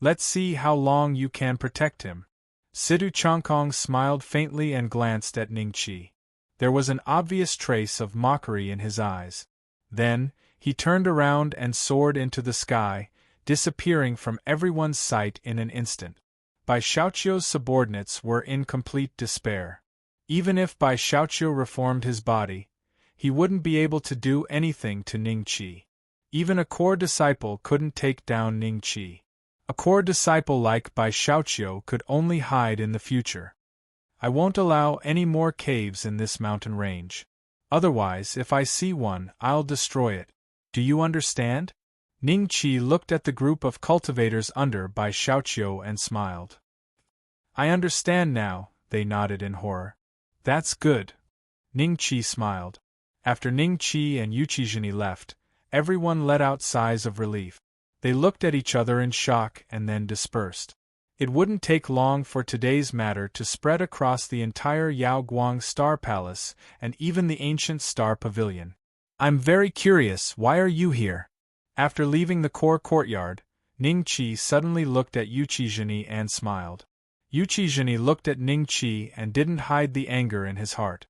Let's see how long you can protect him. Situ Changkong smiled faintly and glanced at Ning Qi. There was an obvious trace of mockery in his eyes. Then, he turned around and soared into the sky, disappearing from everyone's sight in an instant. Bai Xiaoqiu's subordinates were in complete despair. Even if Bai Xiaoqiu reformed his body, he wouldn't be able to do anything to Ning Qi. Even a core disciple couldn't take down Ning Qi. A core disciple like Bai Xiaoqiu could only hide in the future. I won't allow any more caves in this mountain range. Otherwise, if I see one, I'll destroy it. Do you understand? Ning Qi looked at the group of cultivators under Bai Xiaoqiu and smiled. I understand now, they nodded in horror. That's good. Ning Qi smiled. After Ning Qi and Yuqi Zheni left, everyone let out sighs of relief. They looked at each other in shock and then dispersed. It wouldn't take long for today's matter to spread across the entire Yao Guang Star Palace and even the ancient Star Pavilion. I'm very curious, why are you here? After leaving the core courtyard, Ning Qi suddenly looked at Yuqi Zheni and smiled. Yuqi Zheni looked at Ning Qi and didn't hide the anger in his heart.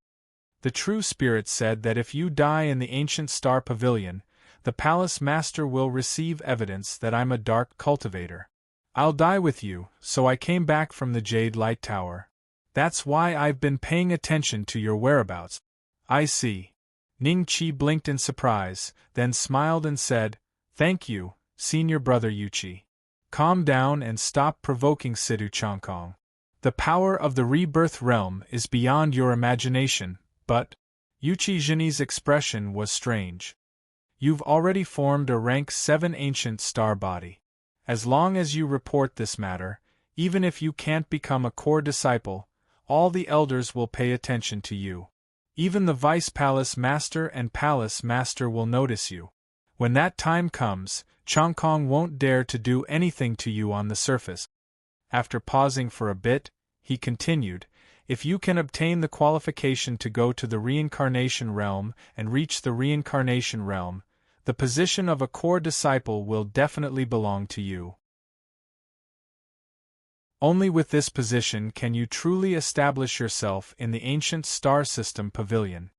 The true spirit said that if you die in the ancient star pavilion, the palace master will receive evidence that I'm a dark cultivator. I'll die with you, so I came back from the Jade Light Tower. That's why I've been paying attention to your whereabouts. I see. Ning Qi blinked in surprise, then smiled and said, "Thank you, senior brother Yuqi. Calm down and stop provoking Situ Changkong. The power of the rebirth realm is beyond your imagination, but..." Yuqi Zhenyi's expression was strange. "You've already formed a rank 7 ancient star body. As long as you report this matter, even if you can't become a core disciple, all the elders will pay attention to you. Even the Vice Palace Master and Palace Master will notice you. When that time comes, Changkong won't dare to do anything to you on the surface." After pausing for a bit, he continued, "If you can obtain the qualification to go to the reincarnation realm and reach the reincarnation realm, the position of a core disciple will definitely belong to you. Only with this position can you truly establish yourself in the ancient star system pavilion.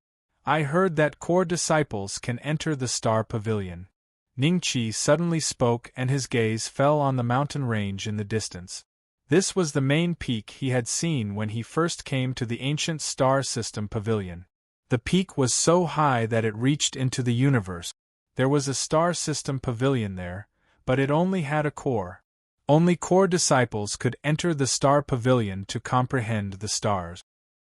I heard that core disciples can enter the star pavilion." Ning Qi suddenly spoke and his gaze fell on the mountain range in the distance. This was the main peak he had seen when he first came to the ancient star system pavilion. The peak was so high that it reached into the universe. There was a star system pavilion there, but it only had a core. Only core disciples could enter the star pavilion to comprehend the stars.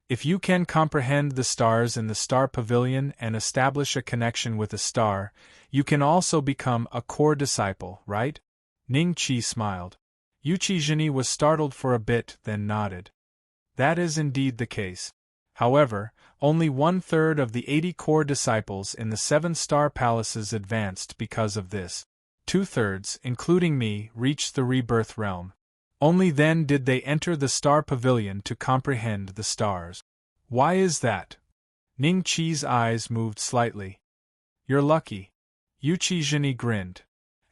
If you can comprehend the stars in the star pavilion and establish a connection with a star, you can also become a core disciple, right? Ning Qi smiled. Yuqi Zhenyi was startled for a bit, then nodded. That is indeed the case. However, only 1/3 of the 80 core disciples in the 7 star palaces advanced because of this. 2/3, including me, reached the rebirth realm. Only then did they enter the star pavilion to comprehend the stars. Why is that? Ning Qi's eyes moved slightly. You're lucky. Yuqi Zhenyi grinned.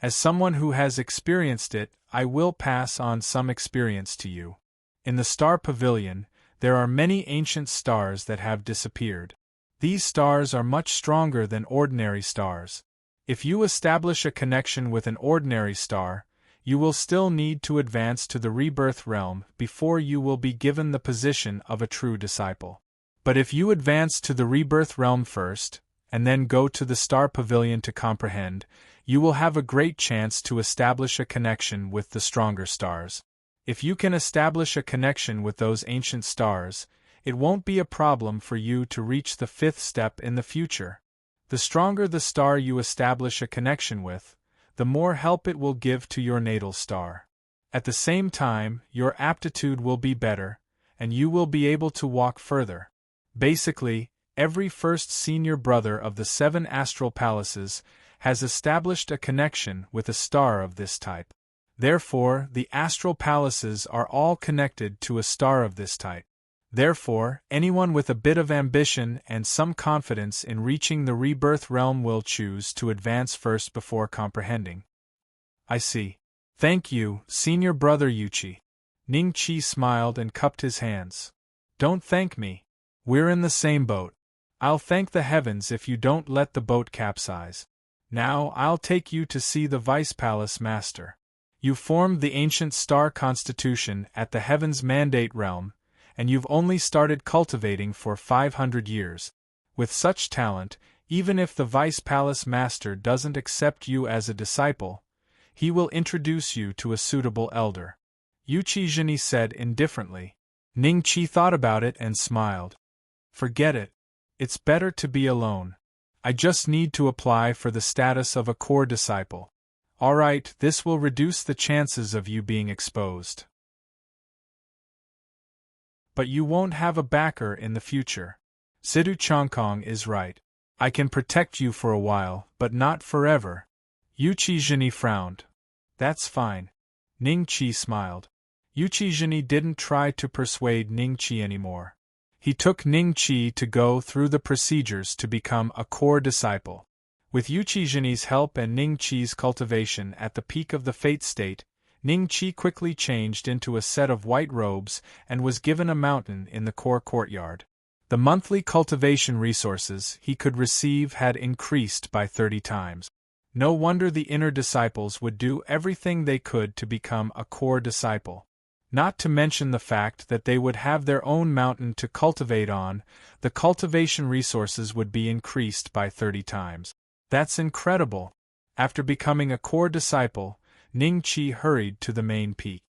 As someone who has experienced it, I will pass on some experience to you. In the star pavilion, there are many ancient stars that have disappeared. These stars are much stronger than ordinary stars. If you establish a connection with an ordinary star, you will still need to advance to the rebirth realm before you will be given the position of a true disciple. But if you advance to the rebirth realm first, and then go to the star pavilion to comprehend, you will have a great chance to establish a connection with the stronger stars. If you can establish a connection with those ancient stars, it won't be a problem for you to reach the 5th step in the future. The stronger the star you establish a connection with, the more help it will give to your natal star. At the same time, your aptitude will be better, and you will be able to walk further. Basically, every first senior brother of the 7 astral palaces has established a connection with a star of this type. Therefore, the astral palaces are all connected to a star of this type. Therefore, anyone with a bit of ambition and some confidence in reaching the rebirth realm will choose to advance first before comprehending. I see. Thank you, senior brother Yuqi. Ning Qi smiled and cupped his hands. Don't thank me. We're in the same boat. I'll thank the heavens if you don't let the boat capsize. Now I'll take you to see the Vice Palace Master. You formed the ancient star constitution at the Heaven's Mandate realm, and you've only started cultivating for 500 years. With such talent, even if the Vice Palace Master doesn't accept you as a disciple, he will introduce you to a suitable elder. Yuqi Zhenyi said indifferently. Ning Qi thought about it and smiled. Forget it. It's better to be alone. I just need to apply for the status of a core disciple. Alright, this will reduce the chances of you being exposed. But you won't have a backer in the future. Situ Changkong is right. I can protect you for a while, but not forever. Yuqi Zhenyi frowned. That's fine. Ning Qi smiled. Yuqi Zhenyi didn't try to persuade Ning Qi anymore. He took Ning Qi to go through the procedures to become a core disciple. With Yuqi Zhenyi's help and Ning Qi's cultivation at the peak of the fate state, Ning Qi quickly changed into a set of white robes and was given a mountain in the core courtyard. The monthly cultivation resources he could receive had increased by 30 times. No wonder the inner disciples would do everything they could to become a core disciple. Not to mention the fact that they would have their own mountain to cultivate on, the cultivation resources would be increased by 30 times. That's incredible. After becoming a core disciple, Ningqi hurried to the main peak.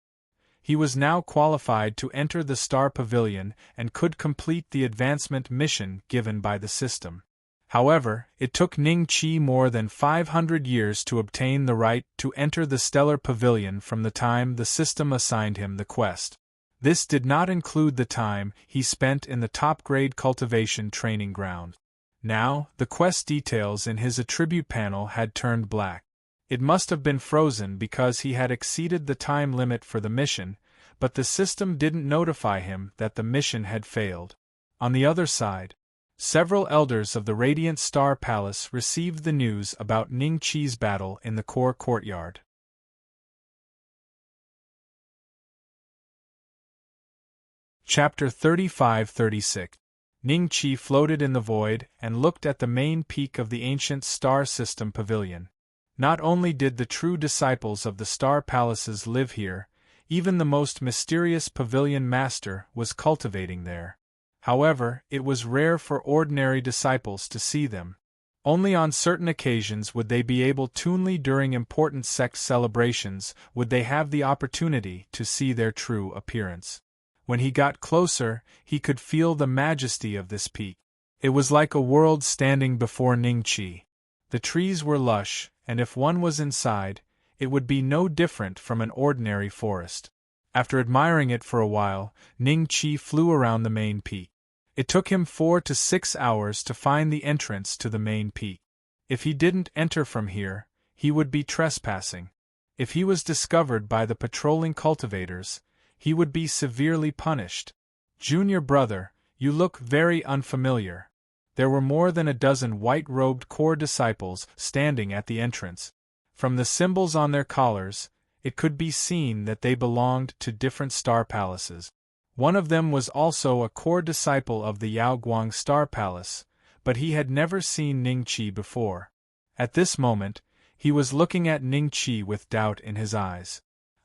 He was now qualified to enter the Star Pavilion and could complete the advancement mission given by the system. However, it took Ningqi more than 500 years to obtain the right to enter the Stellar Pavilion from the time the system assigned him the quest. This did not include the time he spent in the top-grade cultivation training ground. Now, the quest details in his attribute panel had turned black. It must have been frozen because he had exceeded the time limit for the mission, but the system didn't notify him that the mission had failed. On the other side, several elders of the Radiant Star Palace received the news about Ningqi's battle in the core courtyard. Chapter 35-36. Ningqi floated in the void and looked at the main peak of the ancient star system pavilion. Not only did the true disciples of the star palaces live here, even the most mysterious pavilion master was cultivating there. However, it was rare for ordinary disciples to see them. Only on certain occasions would they be able to, only during important sect celebrations would they have the opportunity to see their true appearance. When he got closer, he could feel the majesty of this peak. It was like a world standing before Ningqi. The trees were lush, and if one was inside, it would be no different from an ordinary forest. After admiring it for a while, Ningqi flew around the main peak. It took him 4 to 6 hours to find the entrance to the main peak. If he didn't enter from here, he would be trespassing. If he was discovered by the patrolling cultivators, he would be severely punished. Junior brother, you look very unfamiliar. There were more than a dozen white-robed core disciples standing at the entrance. From the symbols on their collars, it could be seen that they belonged to different star palaces. One of them was also a core disciple of the Yaoguang Star Palace, but he had never seen Ningqi before. At this moment, he was looking at Ningqi with doubt in his eyes.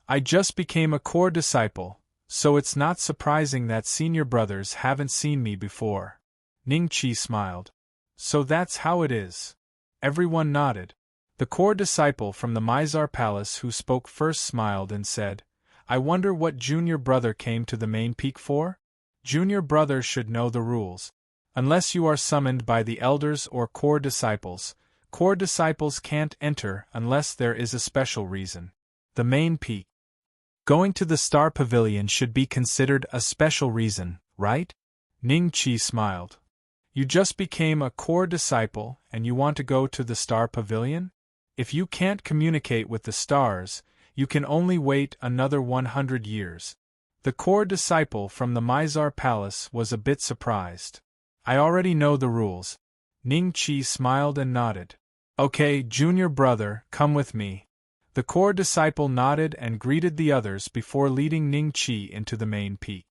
I just became a core disciple, so it's not surprising that senior brothers haven't seen me before. Ningqi smiled. So that's how it is. Everyone nodded. The core disciple from the Mizar Palace who spoke first smiled and said, I wonder what junior brother came to the main peak for? Junior brother should know the rules. Unless you are summoned by the elders or core disciples can't enter unless there is a special reason. The main peak. Going to the Star Pavilion should be considered a special reason, right? Ningqi smiled. You just became a core disciple and you want to go to the Star Pavilion? If you can't communicate with the stars, you can only wait another 100 years. The core disciple from the Mizar Palace was a bit surprised. I already know the rules. Ningqi smiled and nodded. Okay, junior brother, come with me. The core disciple nodded and greeted the others before leading Ningqi into the main peak.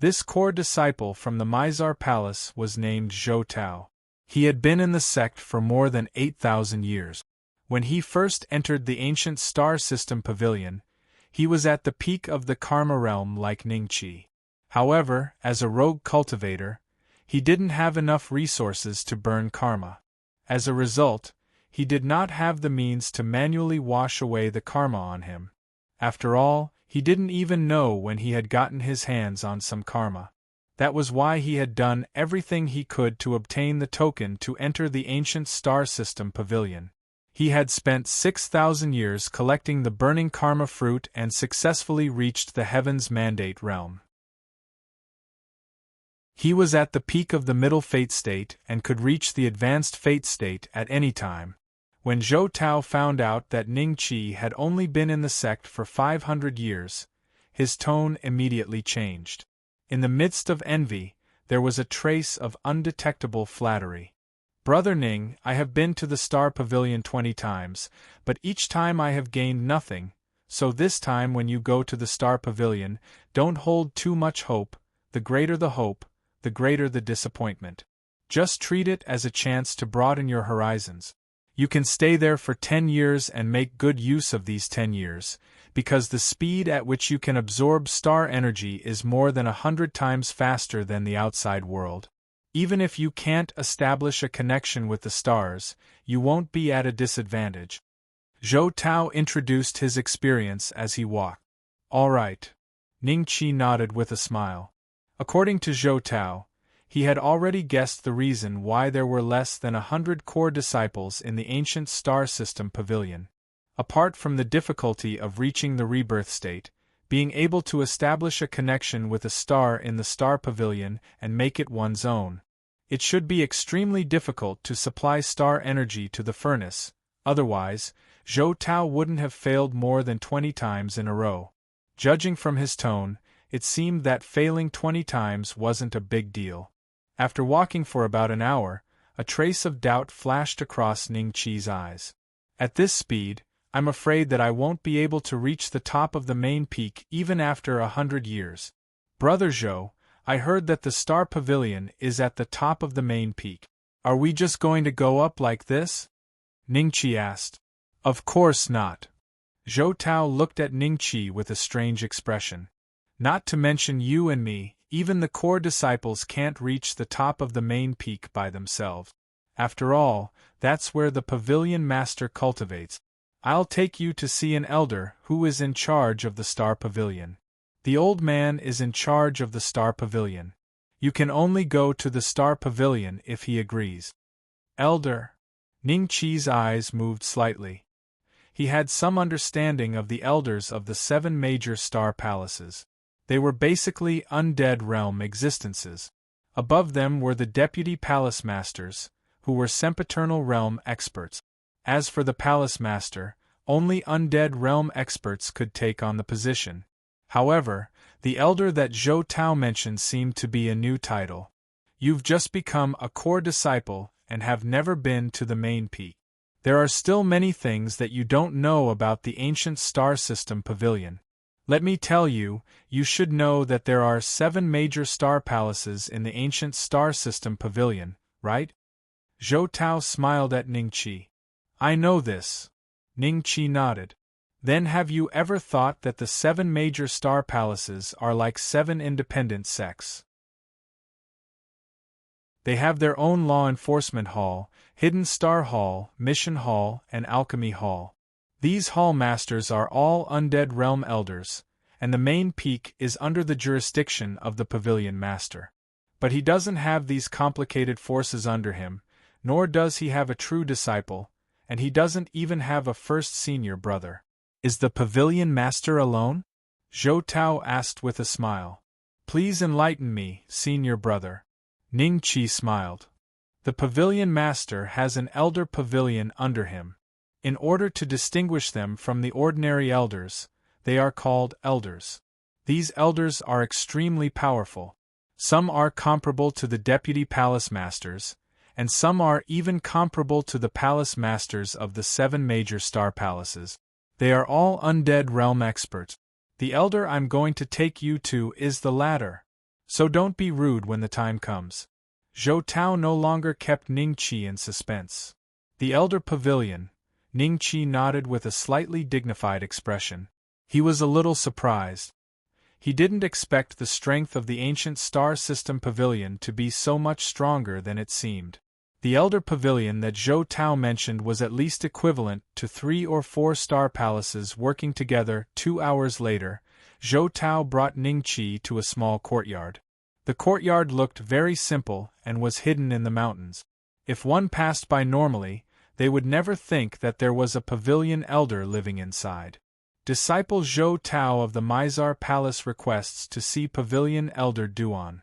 This core disciple from the Mizar Palace was named Zhou Tao. He had been in the sect for more than 8,000 years. When he first entered the ancient star system pavilion, he was at the peak of the Karma realm like Ningqi. However, as a rogue cultivator, he didn't have enough resources to burn karma. As a result, he did not have the means to manually wash away the karma on him. After all, he didn't even know when he had gotten his hands on some karma. That was why he had done everything he could to obtain the token to enter the ancient star system pavilion. He had spent 6,000 years collecting the burning karma fruit and successfully reached the Heaven's Mandate realm. He was at the peak of the middle fate state and could reach the advanced fate state at any time. When Zhou Tao found out that Ningqi had only been in the sect for 500 years, his tone immediately changed. In the midst of envy, there was a trace of undetectable flattery. Brother Ning, I have been to the Star Pavilion 20 times, but each time I have gained nothing, so this time when you go to the Star Pavilion, don't hold too much hope. The greater the hope, the greater the disappointment. Just treat it as a chance to broaden your horizons. You can stay there for 10 years and make good use of these 10 years, because the speed at which you can absorb star energy is more than 100 times faster than the outside world. Even if you can't establish a connection with the stars, you won't be at a disadvantage. Zhou Tao introduced his experience as he walked. All right. Ning Qi nodded with a smile. According to Zhou Tao, he had already guessed the reason why there were less than 100 core disciples in the ancient star system pavilion. Apart from the difficulty of reaching the rebirth state, being able to establish a connection with a star in the star pavilion and make it one's own, it should be extremely difficult to supply star energy to the furnace, otherwise, Zhou Tao wouldn't have failed more than 20 times in a row. Judging from his tone, it seemed that failing 20 times wasn't a big deal. After walking for about an hour, a trace of doubt flashed across Ning Qi's eyes. At this speed, I'm afraid that I won't be able to reach the top of the main peak even after 100 years. Brother Zhou, I heard that the star pavilion is at the top of the main peak. Are we just going to go up like this? Ning Qi asked. Of course not. Zhou Tao looked at Ning Qi with a strange expression. Not to mention you and me, even the core disciples can't reach the top of the main peak by themselves. After all, that's where the pavilion master cultivates. I'll take you to see an elder who is in charge of the star pavilion. The old man is in charge of the star pavilion. You can only go to the star pavilion if he agrees. Elder? Ning Qi's eyes moved slightly. He had some understanding of the elders of the 7 major star palaces. They were basically undead realm existences. Above them were the deputy palace masters, who were sempiternal realm experts. As for the palace master, only undead realm experts could take on the position. However, the elder that Zhou Tao mentioned seemed to be a new title. You've just become a core disciple and have never been to the main peak. There are still many things that you don't know about the ancient star system pavilion. Let me tell you, you should know that there are 7 major star palaces in the ancient star system pavilion, right? Zhou Tao smiled at Ning Qi. I know this. Ning Qi nodded. Then have you ever thought that the 7 major star palaces are like 7 independent sects? They have their own law enforcement hall, hidden star hall, mission hall, and alchemy hall. These hall masters are all undead realm elders, and the main peak is under the jurisdiction of the pavilion master. But he doesn't have these complicated forces under him, nor does he have a true disciple, and he doesn't even have a first senior brother. Is the pavilion master alone? Zhou Tao asked with a smile. Please enlighten me, senior brother. Ning Qi smiled. The pavilion master has an elder pavilion under him. In order to distinguish them from the ordinary elders, they are called elders. These elders are extremely powerful. Some are comparable to the deputy palace masters, and some are even comparable to the palace masters of the 7 major star palaces. They are all undead realm experts. The elder I'm going to take you to is the latter. So don't be rude when the time comes. Zhou Tao no longer kept Ning Qi in suspense. The elder pavilion. Ning Qi nodded with a slightly dignified expression. He was a little surprised. He didn't expect the strength of the ancient star system pavilion to be so much stronger than it seemed. The elder pavilion that Zhou Tao mentioned was at least equivalent to 3 or 4 star palaces working together. 2 hours later, Zhou Tao brought Ning Qi to a small courtyard. The courtyard looked very simple and was hidden in the mountains. If one passed by normally, they would never think that there was a pavilion elder living inside. Disciple Zhou Tao of the Mizar Palace requests to see pavilion elder Duan.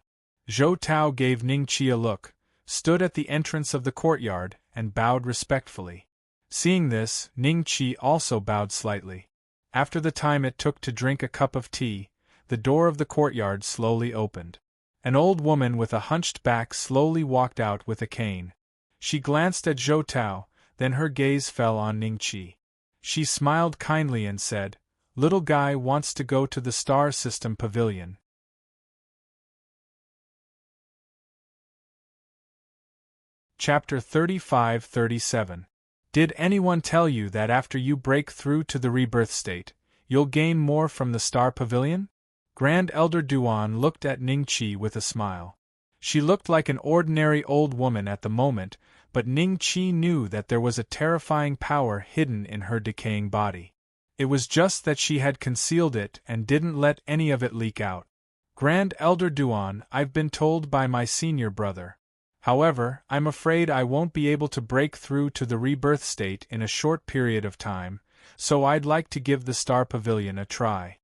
Zhou Tao gave Ning Qi a look, stood at the entrance of the courtyard, and bowed respectfully. Seeing this, Ning Qi also bowed slightly. After the time it took to drink a cup of tea, the door of the courtyard slowly opened. An old woman with a hunched back slowly walked out with a cane. She glanced at Zhou Tao, then her gaze fell on Ning Qi. She smiled kindly and said, "Little guy wants to go to the star system pavilion." Chapter 35-37. Did anyone tell you that after you break through to the rebirth state, you'll gain more from the Star Pavilion? Grand Elder Duan looked at Ningqi with a smile. She looked like an ordinary old woman at the moment, but Ningqi knew that there was a terrifying power hidden in her decaying body. It was just that she had concealed it and didn't let any of it leak out. Grand Elder Duan, I've been told by my senior brother. However, I'm afraid I won't be able to break through to the rebirth state in a short period of time, so I'd like to give the Star Pavilion a try.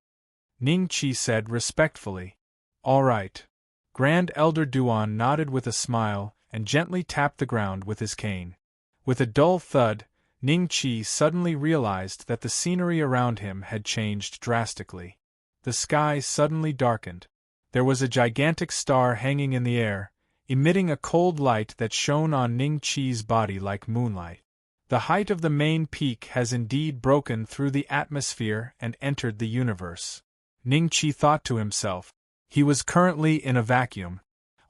Ningqi said respectfully. All right. Grand Elder Duan nodded with a smile and gently tapped the ground with his cane. With a dull thud, Ningqi suddenly realized that the scenery around him had changed drastically. The sky suddenly darkened. There was a gigantic star hanging in the air, emitting a cold light that shone on Ningqi's body like moonlight. The height of the main peak has indeed broken through the atmosphere and entered the universe. Ningqi thought to himself. He was currently in a vacuum.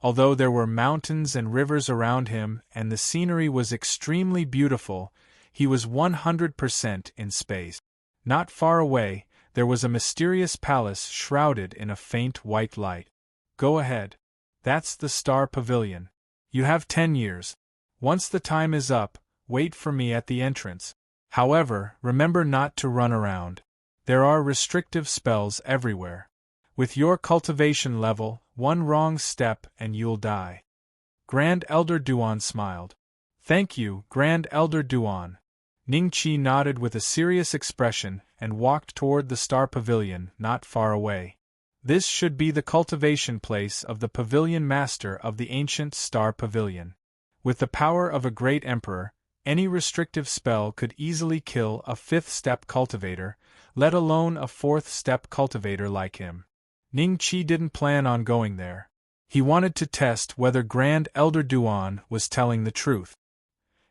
Although there were mountains and rivers around him and the scenery was extremely beautiful, he was 100% in space. Not far away, there was a mysterious palace shrouded in a faint white light. Go ahead. That's the Star Pavilion. You have 10 years. Once the time is up, wait for me at the entrance. However, remember not to run around. There are restrictive spells everywhere. With your cultivation level, one wrong step and you'll die. Grand Elder Duan smiled. Thank you, Grand Elder Duan. Ningqi nodded with a serious expression and walked toward the Star Pavilion not far away. This should be the cultivation place of the Pavilion Master of the ancient Star Pavilion. With the power of a great emperor, any restrictive spell could easily kill a 5th-step cultivator, let alone a 4th-step cultivator like him. Ningqi didn't plan on going there. He wanted to test whether Grand Elder Duan was telling the truth.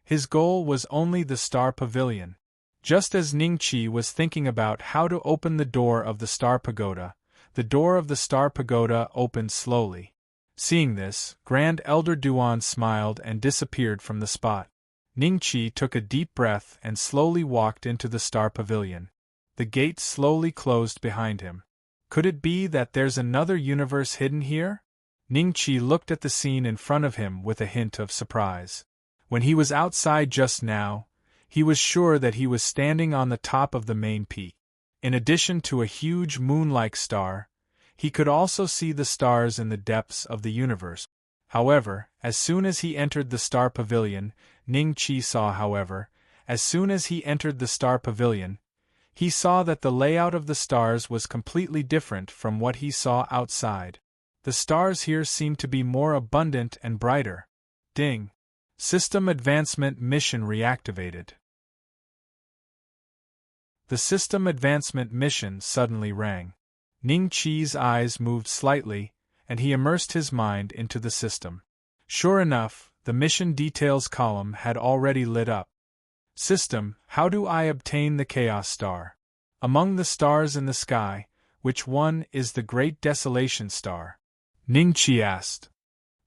His goal was only the Star Pavilion. Just as Ningqi was thinking about how to open the door of the Star Pagoda, the door of the Star Pagoda opened slowly. Seeing this, Grand Elder Duan smiled and disappeared from the spot. Ningqi took a deep breath and slowly walked into the Star Pavilion. The gate slowly closed behind him. Could it be that there's another universe hidden here? Ningqi looked at the scene in front of him with a hint of surprise. When he was outside just now, he was sure that he was standing on the top of the main peak. In addition to a huge moon-like star, he could also see the stars in the depths of the universe. However, as soon as he entered the Star Pavilion, Ningqi saw, he saw that the layout of the stars was completely different from what he saw outside. The stars here seemed to be more abundant and brighter. Ding! System Advancement Mission reactivated. The System Advancement Mission suddenly rang. Ningqi's eyes moved slightly, and he immersed his mind into the system. Sure enough, the mission details column had already lit up. System, how do I obtain the Chaos Star? Among the stars in the sky, which one is the Great Desolation Star? Ningqi asked.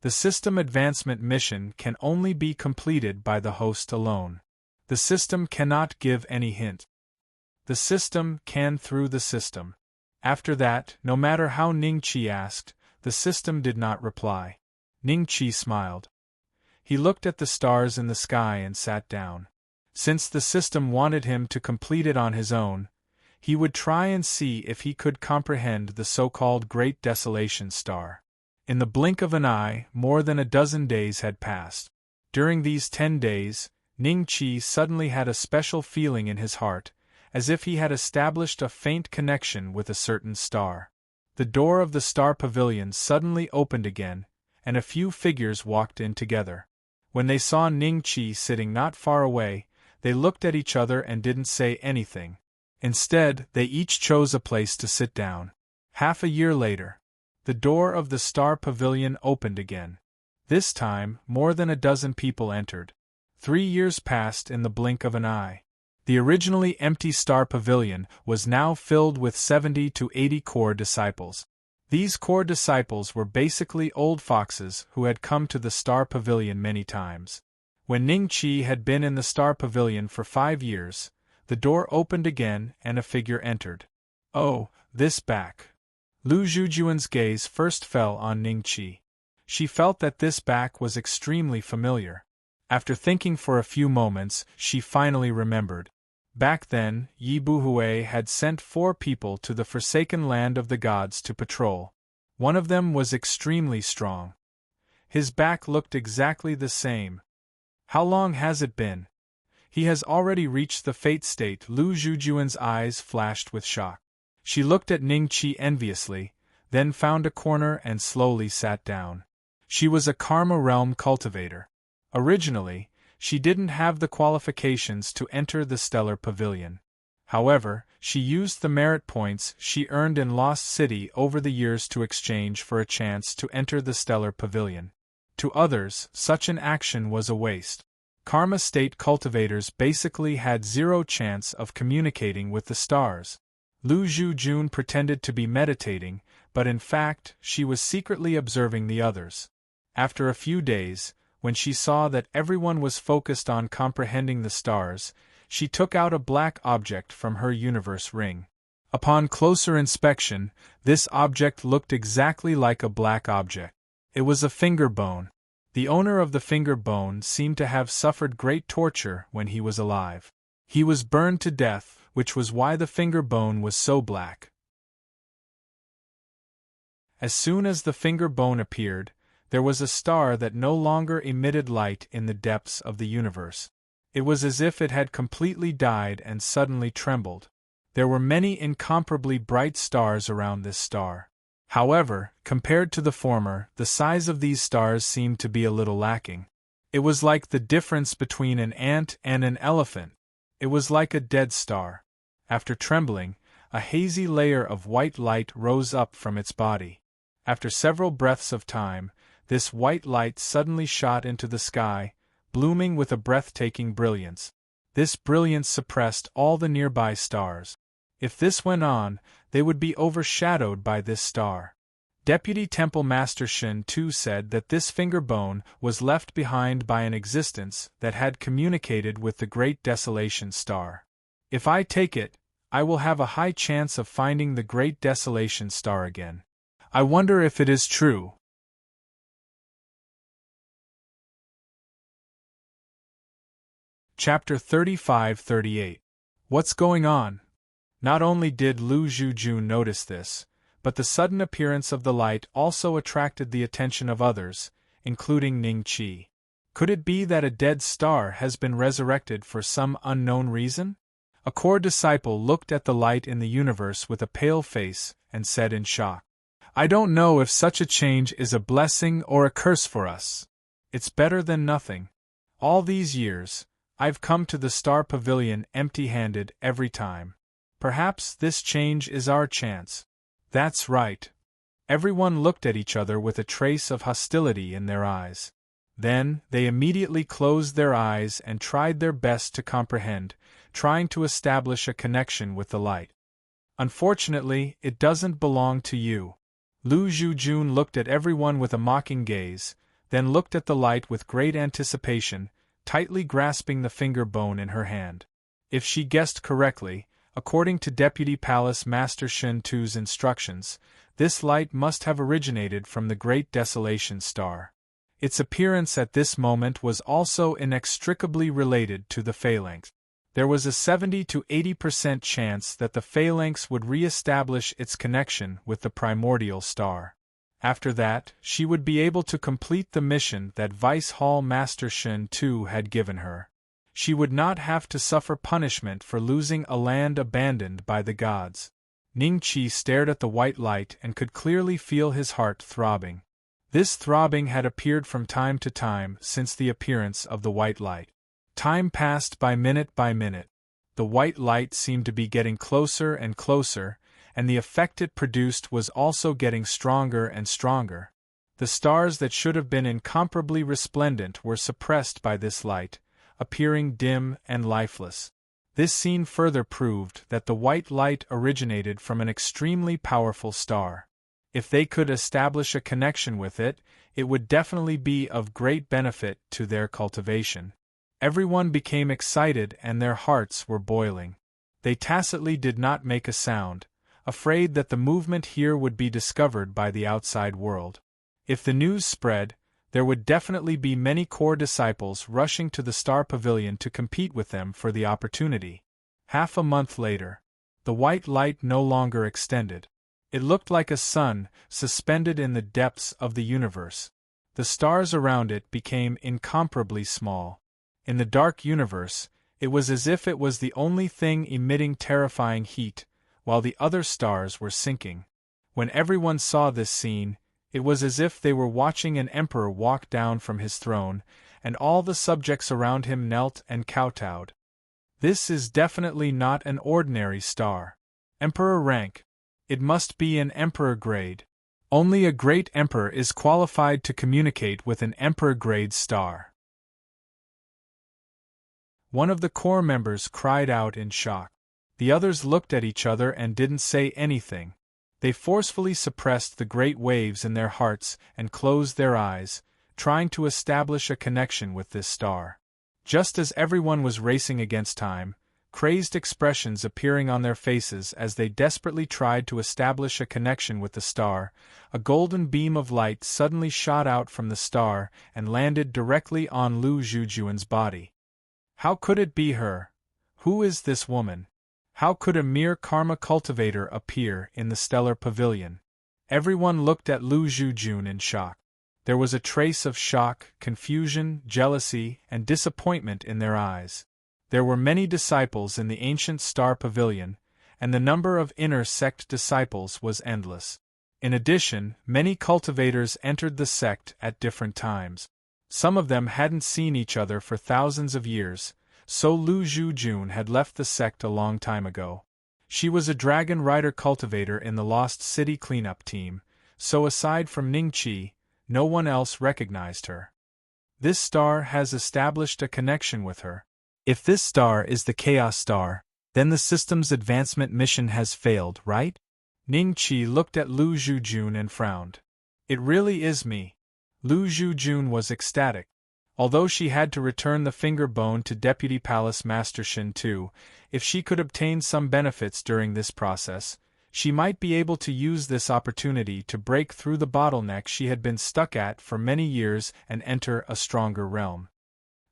The System Advancement Mission can only be completed by the host alone. The system cannot give any hint. The system can through the system. After that, no matter how Ningqi asked, the system did not reply. Ningqi smiled. He looked at the stars in the sky and sat down. Since the system wanted him to complete it on his own, he would try and see if he could comprehend the so-called Great Desolation Star. In the blink of an eye, more than a dozen days had passed. During these 10 days, Ningqi suddenly had a special feeling in his heart, as if he had established a faint connection with a certain star. The door of the Star Pavilion suddenly opened again, and a few figures walked in together. When they saw Ningqi sitting not far away, they looked at each other and didn't say anything. Instead, they each chose a place to sit down. Half a year later, the door of the Star Pavilion opened again. This time, more than a dozen people entered. 3 years passed in the blink of an eye. The originally empty Star Pavilion was now filled with 70 to 80 core disciples. These core disciples were basically old foxes who had come to the Star Pavilion many times. When Ning Qi had been in the Star Pavilion for 5 years, the door opened again and a figure entered. Oh, this back. Lu Zhujuan's gaze first fell on Ning Qi. She felt that this back was extremely familiar. After thinking for a few moments, she finally remembered. Back then, Yi Buhui had sent 4 people to the forsaken land of the gods to patrol. One of them was extremely strong. His back looked exactly the same. How long has it been? He has already reached the fate state. Lu Zhujuan's eyes flashed with shock. She looked at Ning Qi enviously, then found a corner and slowly sat down. She was a Karma Realm cultivator. Originally, she didn't have the qualifications to enter the Stellar Pavilion. However, she used the merit points she earned in Lost City over the years to exchange for a chance to enter the Stellar Pavilion. To others, such an action was a waste. Karma state cultivators basically had 0 chance of communicating with the stars. Lu Zhujun pretended to be meditating, but in fact, she was secretly observing the others. After a few days, when she saw that everyone was focused on comprehending the stars, she took out a black object from her universe ring. Upon closer inspection, this object looked exactly like a black object. It was a finger bone. The owner of the finger bone seemed to have suffered great torture when he was alive. He was burned to death, which was why the finger bone was so black. As soon as the finger bone appeared, there was a star that no longer emitted light in the depths of the universe. It was as if it had completely died and suddenly trembled. There were many incomparably bright stars around this star. However, compared to the former, the size of these stars seemed to be a little lacking. It was like the difference between an ant and an elephant. It was like a dead star. After trembling, a hazy layer of white light rose up from its body. After several breaths of time, this white light suddenly shot into the sky, blooming with a breathtaking brilliance. This brilliance suppressed all the nearby stars. If this went on, they would be overshadowed by this star. Deputy Temple Master Shen Tu said that this finger bone was left behind by an existence that had communicated with the Great Desolation Star. If I take it, I will have a high chance of finding the Great Desolation Star again. I wonder if it is true. Chapter 35-38. What's going on? Not only did Lu Zhujun notice this, but the sudden appearance of the light also attracted the attention of others, including Ning Qi. Could it be that a dead star has been resurrected for some unknown reason? A core disciple looked at the light in the universe with a pale face and said in shock, "I don't know if such a change is a blessing or a curse for us. It's better than nothing. All these years, I've come to the Star Pavilion empty-handed every time. Perhaps this change is our chance." That's right. Everyone looked at each other with a trace of hostility in their eyes. Then, they immediately closed their eyes and tried their best to comprehend, trying to establish a connection with the light. Unfortunately, it doesn't belong to you. Lu Zhujun looked at everyone with a mocking gaze, then looked at the light with great anticipation, tightly grasping the finger bone in her hand. If she guessed correctly, according to Deputy Palace Master Shen Tu's instructions, this light must have originated from the Great Desolation Star. Its appearance at this moment was also inextricably related to the phalanx. There was a 70 to 80% chance that the phalanx would re-establish its connection with the primordial star. After that, she would be able to complete the mission that Vice Hall Master Shen Tu had given her. She would not have to suffer punishment for losing a land abandoned by the gods. Ning Qi stared at the white light and could clearly feel his heart throbbing. This throbbing had appeared from time to time since the appearance of the white light. Time passed by minute. The white light seemed to be getting closer and closer, and the effect it produced was also getting stronger and stronger. The stars that should have been incomparably resplendent were suppressed by this light, appearing dim and lifeless. This scene further proved that the white light originated from an extremely powerful star. If they could establish a connection with it, it would definitely be of great benefit to their cultivation. Everyone became excited and their hearts were boiling. They tacitly did not make a sound, afraid that the movement here would be discovered by the outside world. If the news spread, there would definitely be many core disciples rushing to the Star Pavilion to compete with them for the opportunity. Half a month later, the white light no longer extended. It looked like a sun suspended in the depths of the universe. The stars around it became incomparably small. In the dark universe, it was as if it was the only thing emitting terrifying heat, while the other stars were sinking. When everyone saw this scene, it was as if they were watching an emperor walk down from his throne, and all the subjects around him knelt and kowtowed. This is definitely not an ordinary star. Emperor rank. It must be an emperor grade. Only a great emperor is qualified to communicate with an emperor grade star. One of the corps members cried out in shock. The others looked at each other and didn't say anything. They forcefully suppressed the great waves in their hearts and closed their eyes, trying to establish a connection with this star. Just as everyone was racing against time, crazed expressions appearing on their faces as they desperately tried to establish a connection with the star, a golden beam of light suddenly shot out from the star and landed directly on Lu Zhujuan's body. How could it be her? Who is this woman? How could a mere karma cultivator appear in the stellar pavilion? Everyone looked at Lu Zhujun in shock. There was a trace of shock, confusion, jealousy, and disappointment in their eyes. There were many disciples in the ancient star pavilion, and the number of inner sect disciples was endless. In addition, many cultivators entered the sect at different times. Some of them hadn't seen each other for thousands of years, so Lu Zhujun had left the sect a long time ago. She was a dragon rider cultivator in the Lost City cleanup team, so aside from Ningqi, no one else recognized her. This star has established a connection with her. If this star is the Chaos Star, then the system's advancement mission has failed, right? Ningqi looked at Lu Zhujun and frowned. It really is me. Lu Zhujun was ecstatic. Although she had to return the finger bone to Deputy Palace Master Shin Tu, if she could obtain some benefits during this process, she might be able to use this opportunity to break through the bottleneck she had been stuck at for many years and enter a stronger realm.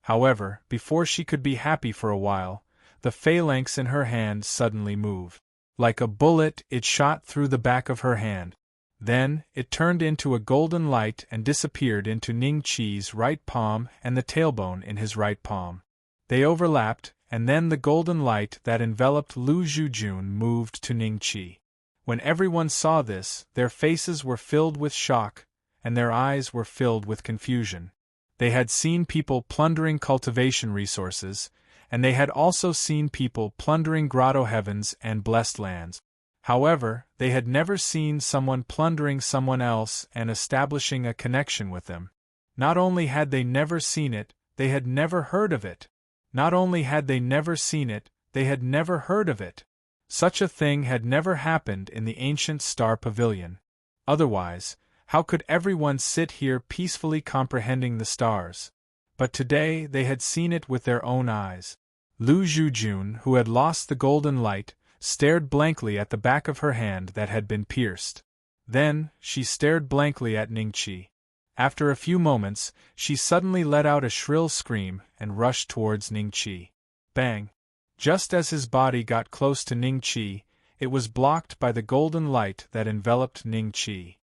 However, before she could be happy for a while, the phalanx in her hand suddenly moved. Like a bullet, it shot through the back of her hand. Then, it turned into a golden light and disappeared into Ningqi's right palm and the tailbone in his right palm. They overlapped, and then the golden light that enveloped Lu Zhujun moved to Ningqi. When everyone saw this, their faces were filled with shock, and their eyes were filled with confusion. They had seen people plundering cultivation resources, and they had also seen people plundering grotto heavens and blessed lands. However, they had never seen someone plundering someone else and establishing a connection with them. Not only had they never seen it, they had never heard of it. Not only had they never seen it, they had never heard of it. Such a thing had never happened in the ancient Star Pavilion. Otherwise, how could everyone sit here peacefully comprehending the stars? But today they had seen it with their own eyes. Lu Zhujun, who had lost the golden light, stared blankly at the back of her hand that had been pierced. Then, she stared blankly at Ningqi. After a few moments, she suddenly let out a shrill scream and rushed towards Ningqi. Bang! Just as his body got close to Ningqi, it was blocked by the golden light that enveloped Ningqi.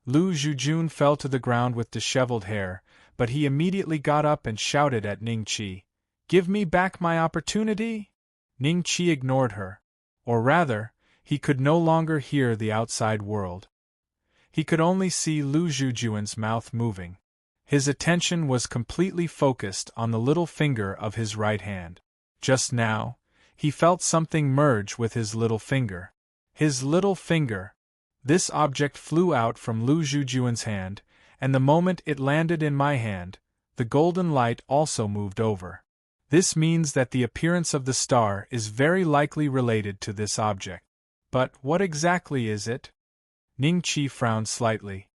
Lu Zhujun fell to the ground with disheveled hair, but he immediately got up and shouted at Ningqi, "Give me back my opportunity!" Ningqi ignored her. Or rather, he could no longer hear the outside world. He could only see Lu Zhujuan's mouth moving. His attention was completely focused on the little finger of his right hand. Just now, he felt something merge with his little finger. His little finger! This object flew out from Lu Zhujuan's hand, and the moment it landed in my hand, the golden light also moved over. This means that the appearance of the star is very likely related to this object. But what exactly is it? Ningqi frowned slightly.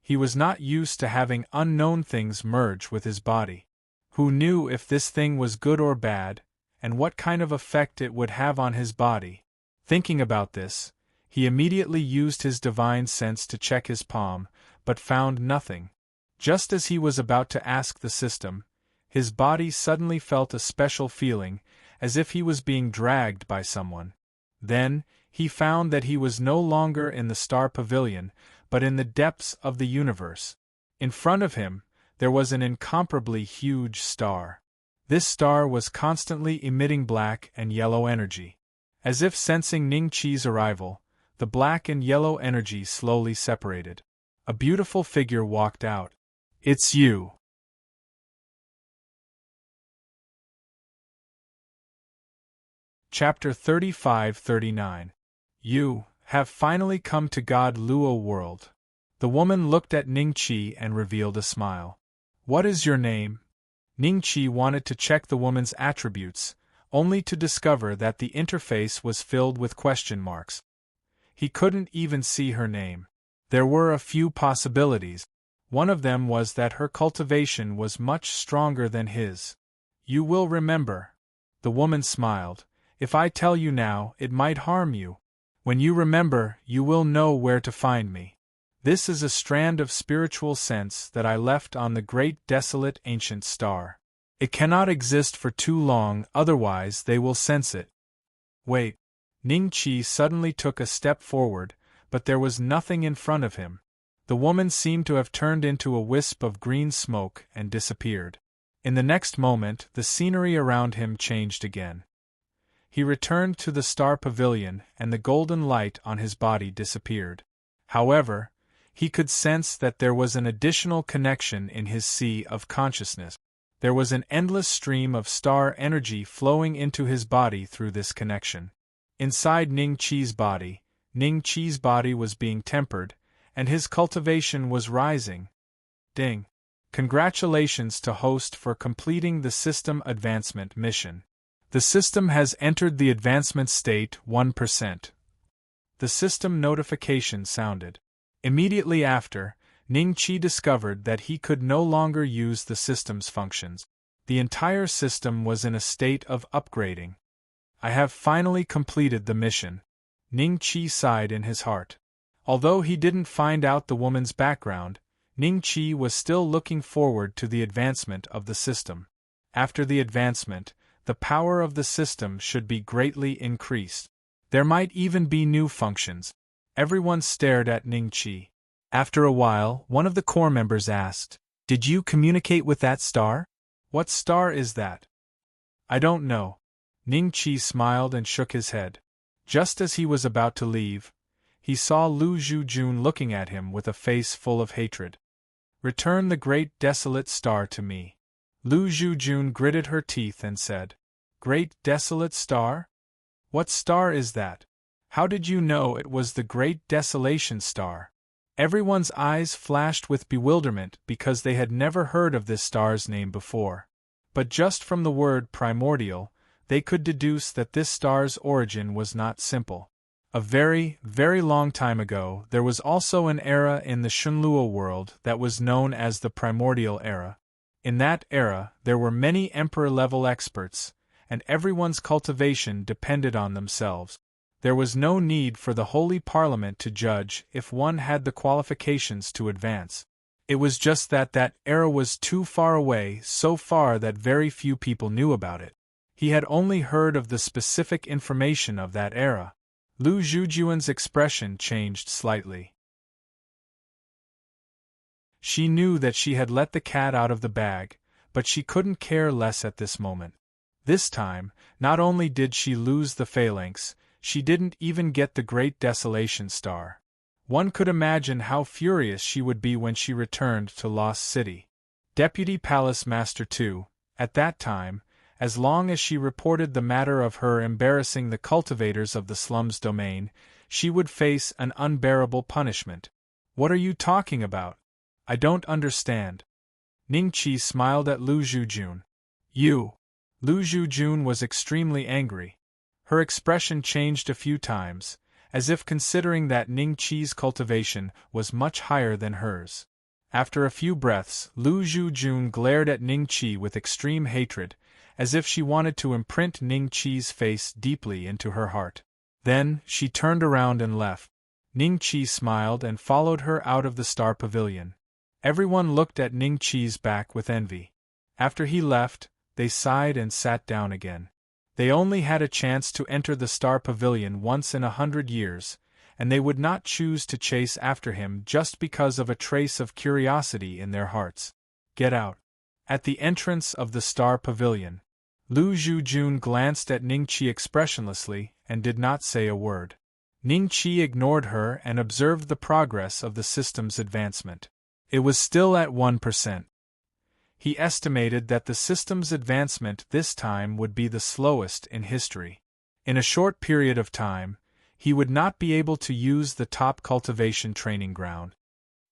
He was not used to having unknown things merge with his body. Who knew if this thing was good or bad, and what kind of effect it would have on his body? Thinking about this, he immediately used his divine sense to check his palm, but found nothing. Just as he was about to ask the system, his body suddenly felt a special feeling, as if he was being dragged by someone. Then, he found that he was no longer in the star pavilion, but in the depths of the universe. In front of him, there was an incomparably huge star. This star was constantly emitting black and yellow energy. As if sensing Ning Qi's arrival, the black and yellow energy slowly separated. A beautiful figure walked out. "It's you." Chapter 35-39. You have finally come to God Luo world. The woman looked at Ning Qi and revealed a smile. "What is your name?" Ning Qi wanted to check the woman's attributes, only to discover that the interface was filled with question marks. He couldn't even see her name. There were a few possibilities. One of them was that her cultivation was much stronger than his. "You will remember." The woman smiled. "If I tell you now, it might harm you. When you remember, you will know where to find me. This is a strand of spiritual sense that I left on the great desolate ancient star. It cannot exist for too long, otherwise they will sense it." "Wait." Ning Qi suddenly took a step forward, but there was nothing in front of him. The woman seemed to have turned into a wisp of green smoke and disappeared. In the next moment, the scenery around him changed again. He returned to the star pavilion, and the golden light on his body disappeared. However, he could sense that there was an additional connection in his sea of consciousness. There was an endless stream of star energy flowing into his body through this connection. Inside Ning Qi's body was being tempered, and his cultivation was rising. Ding! Congratulations to host for completing the system advancement mission. The system has entered the advancement state 1%. The system notification sounded. Immediately after, Ning Qi discovered that he could no longer use the system's functions. The entire system was in a state of upgrading. "I have finally completed the mission." Ning Qi sighed in his heart. Although he didn't find out the woman's background, Ning Qi was still looking forward to the advancement of the system. After the advancement, the power of the system should be greatly increased. There might even be new functions. Everyone stared at Ning Qi. After a while, one of the core members asked, "Did you communicate with that star?" "What star is that?" "I don't know." Ning Qi smiled and shook his head. Just as he was about to leave, he saw Lu Zhujun looking at him with a face full of hatred. "Return the great desolate star to me." Lu Zhujun gritted her teeth and said, "Great desolate star? What star is that? How did you know it was the great desolation star?" Everyone's eyes flashed with bewilderment because they had never heard of this star's name before. But just from the word primordial, they could deduce that this star's origin was not simple. A very, very long time ago, there was also an era in the Shunluo world that was known as the Primordial Era. In that era, there were many emperor-level experts, and everyone's cultivation depended on themselves. There was no need for the Holy Parliament to judge if one had the qualifications to advance. It was just that that era was too far away, so far that very few people knew about it. He had only heard of the specific information of that era. Lu Zhujuan's expression changed slightly. She knew that she had let the cat out of the bag, but she couldn't care less at this moment. This time, not only did she lose the phalanx, she didn't even get the Great Desolation Star. One could imagine how furious she would be when she returned to Lost City. Deputy Palace Master 2, at that time, as long as she reported the matter of her embarrassing the cultivators of the slums domain, she would face an unbearable punishment. "What are you talking about? I don't understand." Ning Qi smiled at Lu Zhujun. "You." Lu Zhujun was extremely angry. Her expression changed a few times, as if considering that Ning Qi's cultivation was much higher than hers. After a few breaths, Lu Zhujun glared at Ning Qi with extreme hatred, as if she wanted to imprint Ning Qi's face deeply into her heart. Then, she turned around and left. Ning Qi smiled and followed her out of the Star Pavilion. Everyone looked at Ning Qi's back with envy. After he left, they sighed and sat down again. They only had a chance to enter the Star Pavilion once in 100 years, and they would not choose to chase after him just because of a trace of curiosity in their hearts. Get out. At the entrance of the Star Pavilion, Lu Zhujun glanced at Ning Qi expressionlessly and did not say a word. Ning Qi ignored her and observed the progress of the system's advancement. It was still at 1%. He estimated that the system's advancement this time would be the slowest in history. In a short period of time, he would not be able to use the top cultivation training ground.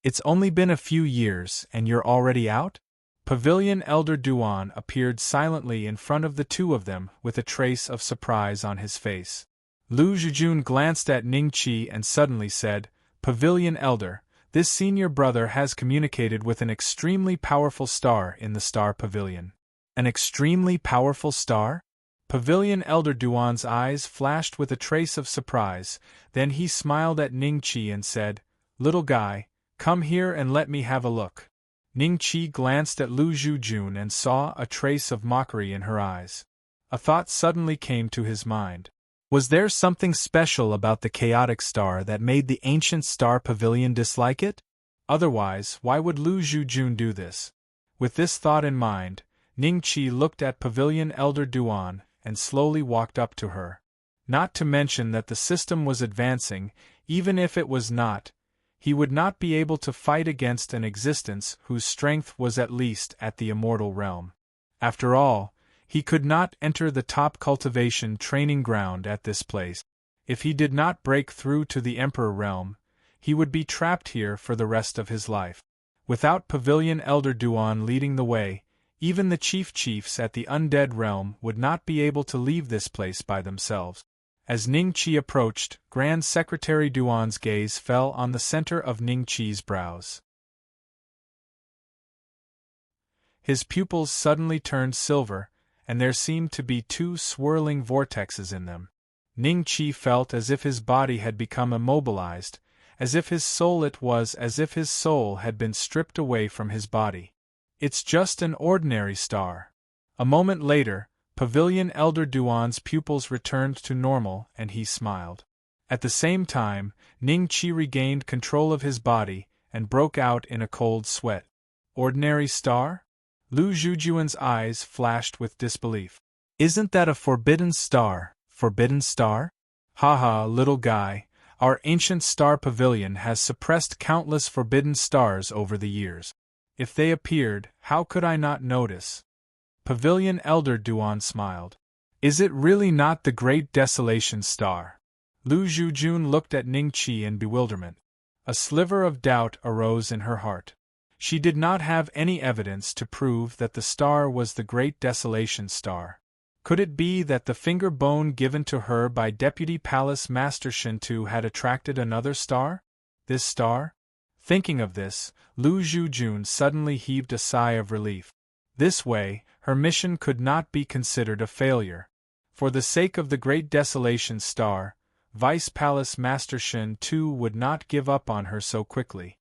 It's only been a few years and you're already out? Pavilion Elder Duan appeared silently in front of the two of them with a trace of surprise on his face. Lu Zhujun glanced at Ning Qi and suddenly said, "Pavilion Elder, this senior brother has communicated with an extremely powerful star in the Star Pavilion." An extremely powerful star? Pavilion Elder Duan's eyes flashed with a trace of surprise, then he smiled at Ning Qi and said, "Little guy, come here and let me have a look." Ning Qi glanced at Lu Zhujun and saw a trace of mockery in her eyes. A thought suddenly came to his mind. Was there something special about the chaotic star that made the ancient Star Pavilion dislike it? Otherwise, why would Lu Zhujun do this? With this thought in mind, Ning Qi looked at Pavilion Elder Duan and slowly walked up to her. Not to mention that the system was advancing, even if it was not, he would not be able to fight against an existence whose strength was at least at the immortal realm. After all, he could not enter the top cultivation training ground at this place. If he did not break through to the Emperor realm, he would be trapped here for the rest of his life. Without Pavilion Elder Duan leading the way, even the chiefs at the undead realm would not be able to leave this place by themselves. As Ning Qi approached, Grand Secretary Duan's gaze fell on the center of Ning Qi's brows. His pupils suddenly turned silver, and there seemed to be two swirling vortexes in them. Ning Qi felt as if his body had become immobilized, as if his soul had been stripped away from his body. It's just an ordinary star. A moment later, Pavilion Elder Duan's pupils returned to normal and he smiled. At the same time, Ning Qi regained control of his body and broke out in a cold sweat. Ordinary star? Lu Zhujun's eyes flashed with disbelief. Isn't that a forbidden star? Forbidden star? Haha, little guy, our ancient Star Pavilion has suppressed countless forbidden stars over the years. If they appeared, how could I not notice? Pavilion Elder Duan smiled. Is it really not the Great Desolation Star? Lu Zhujun looked at Ning Qi in bewilderment. A sliver of doubt arose in her heart. She did not have any evidence to prove that the star was the Great Desolation Star. Could it be that the finger bone given to her by Deputy Palace Master Shintu had attracted another star? This star? Thinking of this, Lu Zhujun suddenly heaved a sigh of relief. This way, her mission could not be considered a failure. For the sake of the Great Desolation Star, Vice Palace Master Shintu would not give up on her so quickly.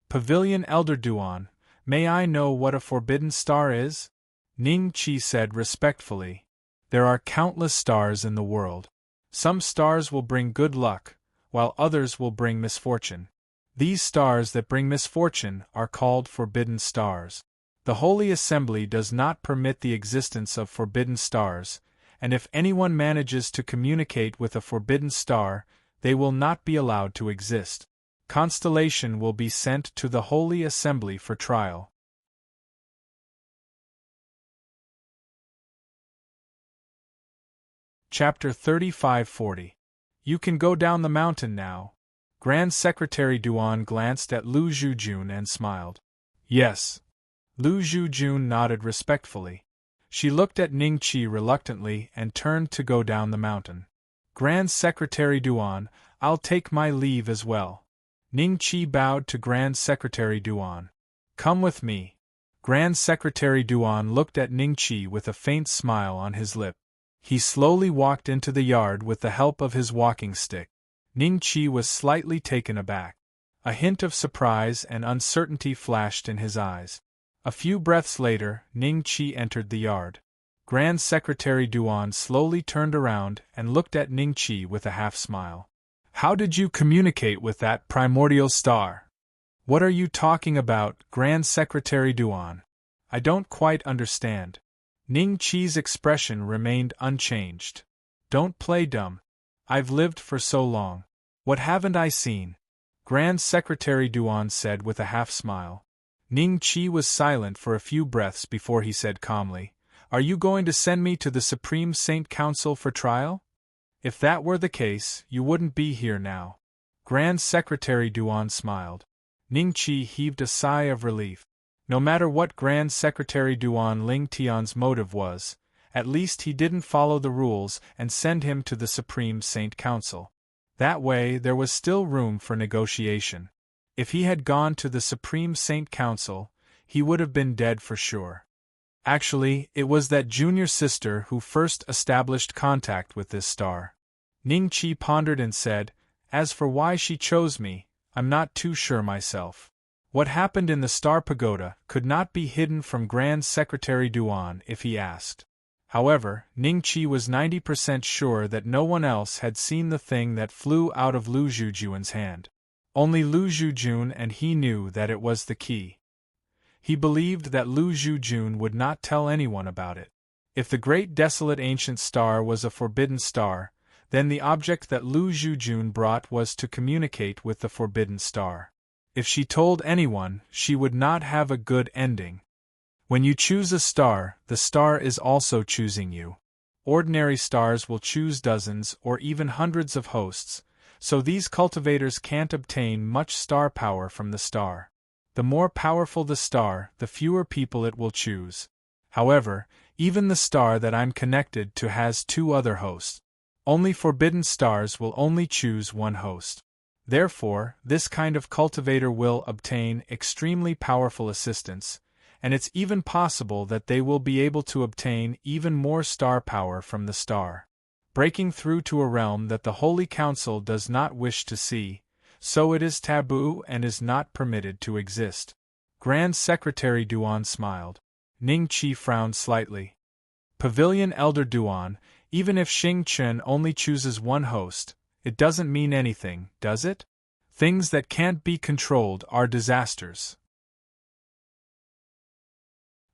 Pavilion Elder Duan, may I know what a forbidden star is? Ning Qi said respectfully. There are countless stars in the world. Some stars will bring good luck, while others will bring misfortune. These stars that bring misfortune are called forbidden stars. The Holy Assembly does not permit the existence of forbidden stars, and if anyone manages to communicate with a forbidden star, they will not be allowed to exist. Constellation will be sent to the Holy Assembly for trial. Chapter 35-40. You can go down the mountain now. Grand Secretary Duan glanced at Lu Zhujun and smiled. Yes. Lu Zhujun nodded respectfully. She looked at Ning Qi reluctantly and turned to go down the mountain. Grand Secretary Duan, I'll take my leave as well. Ning Qi bowed to Grand Secretary Duan. Come with me. Grand Secretary Duan looked at Ningqi with a faint smile on his lip. He slowly walked into the yard with the help of his walking stick. Ningqi was slightly taken aback. A hint of surprise and uncertainty flashed in his eyes. A few breaths later, Ningqi entered the yard. Grand Secretary Duan slowly turned around and looked at Ningqi with a half-smile. How did you communicate with that primordial star? What are you talking about, Grand Secretary Duan? I don't quite understand. Ningqi's expression remained unchanged. Don't play dumb. I've lived for so long. What haven't I seen? Grand Secretary Duan said with a half-smile. Ningqi was silent for a few breaths before he said calmly, Are you going to send me to the Supreme Saint Council for trial? If that were the case, you wouldn't be here now. Grand Secretary Duan smiled. Ningqi heaved a sigh of relief. No matter what Grand Secretary Duan Ling Tian's motive was, at least he didn't follow the rules and send him to the Supreme Saint Council. That way there was still room for negotiation. If he had gone to the Supreme Saint Council, he would have been dead for sure. Actually, it was that junior sister who first established contact with this star. Ningqi pondered and said, As for why she chose me, I'm not too sure myself. What happened in the Star Pagoda could not be hidden from Grand Secretary Duan if he asked. However, Ningqi was 90% sure that no one else had seen the thing that flew out of Lu Zhujuan's hand. Only Lu Zhujun, and he knew that it was the key. He believed that Lu Zhujun would not tell anyone about it. If the great desolate ancient star was a forbidden star, then the object that Lu Zhujun brought was to communicate with the forbidden star. If she told anyone, she would not have a good ending. When you choose a star, the star is also choosing you. Ordinary stars will choose dozens or even hundreds of hosts, so these cultivators can't obtain much star power from the star. The more powerful the star, the fewer people it will choose. However, even the star that I'm connected to has 2 other hosts. Only forbidden stars will only choose one host. Therefore, this kind of cultivator will obtain extremely powerful assistance, and it's even possible that they will be able to obtain even more star power from the star. Breaking through to a realm that the Holy Council does not wish to see, so it is taboo and is not permitted to exist. Grand Secretary Duan smiled. Ningqi frowned slightly. Pavilion Elder Duan, even if Xing Chen only chooses one host, it doesn't mean anything, does it? Things that can't be controlled are disasters.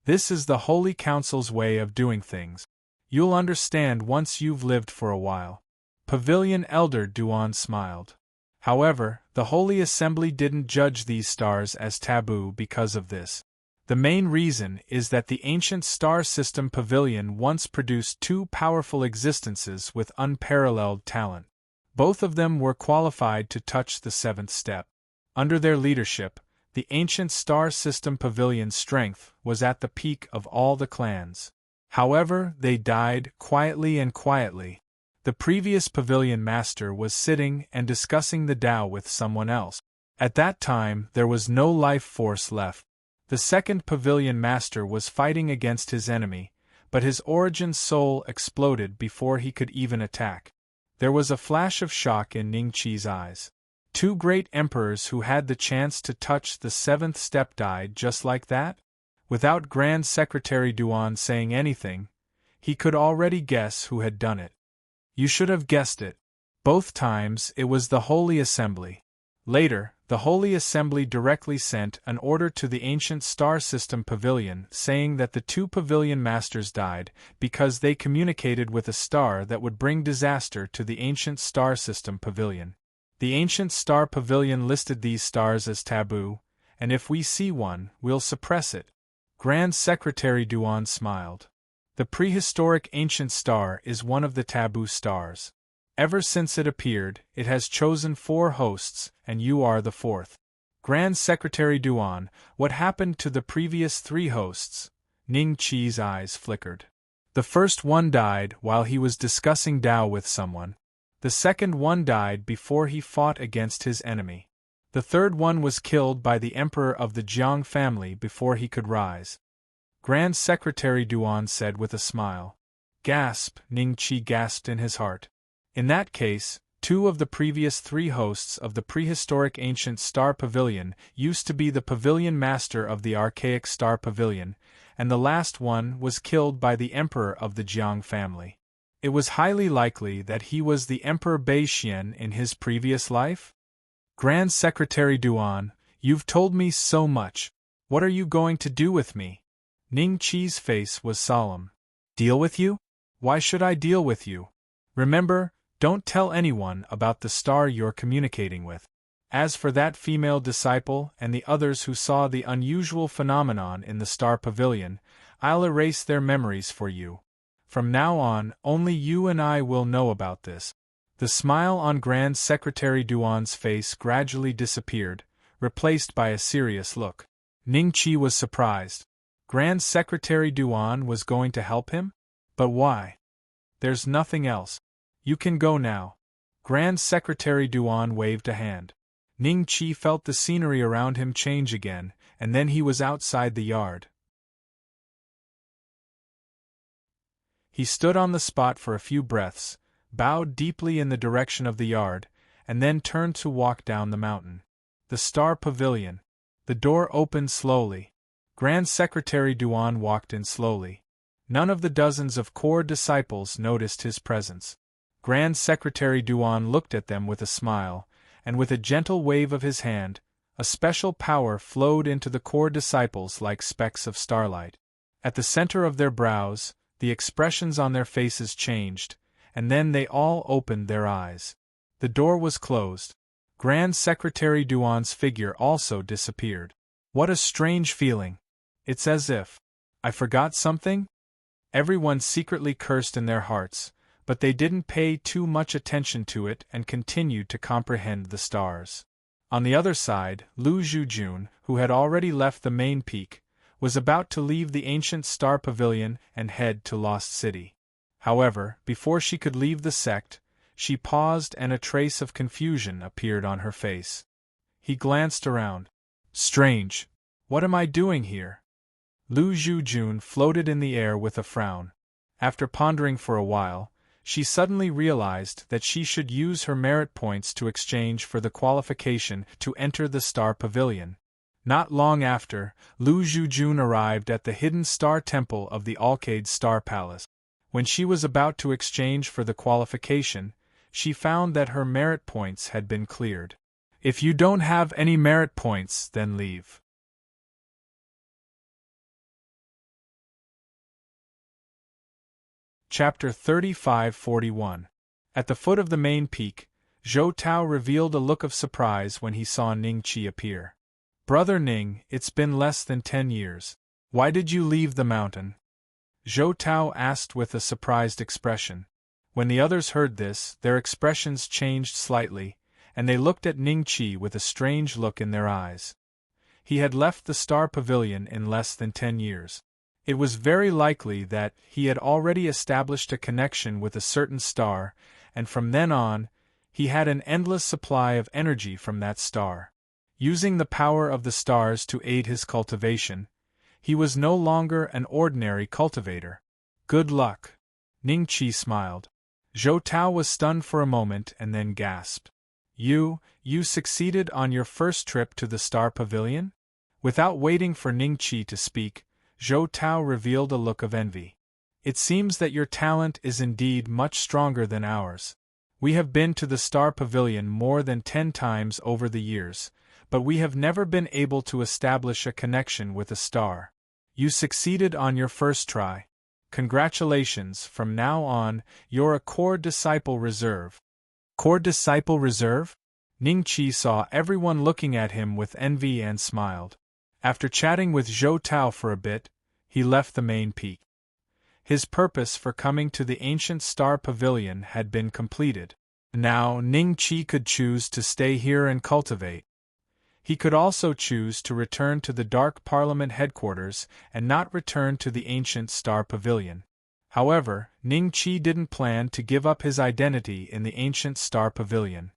This is the Holy Council's way of doing things. You'll understand once you've lived for a while. Pavilion Elder Duan smiled. However, the Holy Assembly didn't judge these stars as taboo because of this. The main reason is that the ancient star system Pavilion once produced 2 powerful existences with unparalleled talent. Both of them were qualified to touch the 7th step. Under their leadership, the ancient star system Pavilion's strength was at the peak of all the clans. However, they died quietly. The previous Pavilion Master was sitting and discussing the Tao with someone else. At that time, there was no life force left. The second Pavilion Master was fighting against his enemy, but his origin soul exploded before he could even attack. There was a flash of shock in Ningqi's eyes. 2 great emperors who had the chance to touch the 7th step died just like that? Without Grand Secretary Duan saying anything, he could already guess who had done it. You should have guessed it. Both times it was the Holy Assembly. Later, the Holy Assembly directly sent an order to the ancient star system Pavilion saying that the 2 Pavilion Masters died because they communicated with a star that would bring disaster to the ancient star system Pavilion. The ancient star Pavilion listed these stars as taboo, and if we see one, we'll suppress it. Grand Secretary Duan smiled. The prehistoric ancient star is one of the taboo stars. Ever since it appeared, it has chosen 4 hosts, and you are the 4th. Grand Secretary Duan, what happened to the previous 3 hosts? Ningqi's eyes flickered. The first one died while he was discussing Tao with someone. The second one died before he fought against his enemy. The third one was killed by the emperor of the Jiang family before he could rise. Grand Secretary Duan said with a smile. Gasp, Ning Qi gasped in his heart. In that case, 2 of the previous 3 hosts of the prehistoric ancient Star Pavilion used to be the pavilion master of the archaic Star Pavilion, and the last one was killed by the emperor of the Jiang family. It was highly likely that he was the Emperor Beixian in his previous life? Grand Secretary Duan, you've told me so much. What are you going to do with me? Ning Qi's face was solemn. Deal with you? Why should I deal with you? Remember, don't tell anyone about the star you're communicating with. As for that female disciple and the others who saw the unusual phenomenon in the Star Pavilion, I'll erase their memories for you. From now on, only you and I will know about this. The smile on Grand Secretary Duan's face gradually disappeared, replaced by a serious look. Ning Qi was surprised. Grand Secretary Duan was going to help him? But why? There's nothing else. You can go now. Grand Secretary Duan waved a hand. Ning Qi felt the scenery around him change again, and then he was outside the yard. He stood on the spot for a few breaths, bowed deeply in the direction of the yard, and then turned to walk down the mountain. The Star Pavilion. The door opened slowly. Grand Secretary Duan walked in slowly. None of the dozens of core disciples noticed his presence. Grand Secretary Duan looked at them with a smile, and with a gentle wave of his hand, a special power flowed into the core disciples like specks of starlight. At the center of their brows, the expressions on their faces changed, and then they all opened their eyes. The door was closed. Grand Secretary Duan's figure also disappeared. What a strange feeling! It's as if I forgot something? Everyone secretly cursed in their hearts, but they didn't pay too much attention to it and continued to comprehend the stars. On the other side, Lu Zhujun, who had already left the main peak, was about to leave the ancient Star Pavilion and head to Lost City. However, before she could leave the sect, she paused and a trace of confusion appeared on her face. He glanced around. Strange. What am I doing here? Lu Zhujun floated in the air with a frown. After pondering for a while, she suddenly realized that she should use her merit points to exchange for the qualification to enter the Star Pavilion. Not long after, Lu Zhujun arrived at the hidden star temple of the Alcade Star Palace. When she was about to exchange for the qualification, she found that her merit points had been cleared. If you don't have any merit points, then leave. Chapter 35-41. At the foot of the main peak, Zhou Tao revealed a look of surprise when he saw Ning Qi appear. Brother Ning, it's been less than 10 years. Why did you leave the mountain? Zhou Tao asked with a surprised expression. When the others heard this, their expressions changed slightly, and they looked at Ning Qi with a strange look in their eyes. He had left the Star Pavilion in less than 10 years. It was very likely that he had already established a connection with a certain star, and from then on, he had an endless supply of energy from that star. Using the power of the stars to aid his cultivation, he was no longer an ordinary cultivator. Good luck. Ning Qi smiled. Zhou Tao was stunned for a moment and then gasped. You succeeded on your first trip to the Star Pavilion? Without waiting for Ning Qi to speak, Zhou Tao revealed a look of envy. It seems that your talent is indeed much stronger than ours. We have been to the Star Pavilion more than 10 times over the years, but we have never been able to establish a connection with a star. You succeeded on your first try. Congratulations, from now on, you're a core disciple reserve. Core disciple reserve? Ning Qi saw everyone looking at him with envy and smiled. After chatting with Zhou Tao for a bit, he left the main peak. His purpose for coming to the ancient Star Pavilion had been completed. Now Ning Qi could choose to stay here and cultivate. He could also choose to return to the Dark Parliament headquarters and not return to the ancient Star Pavilion. However, Ning Qi didn't plan to give up his identity in the ancient Star Pavilion.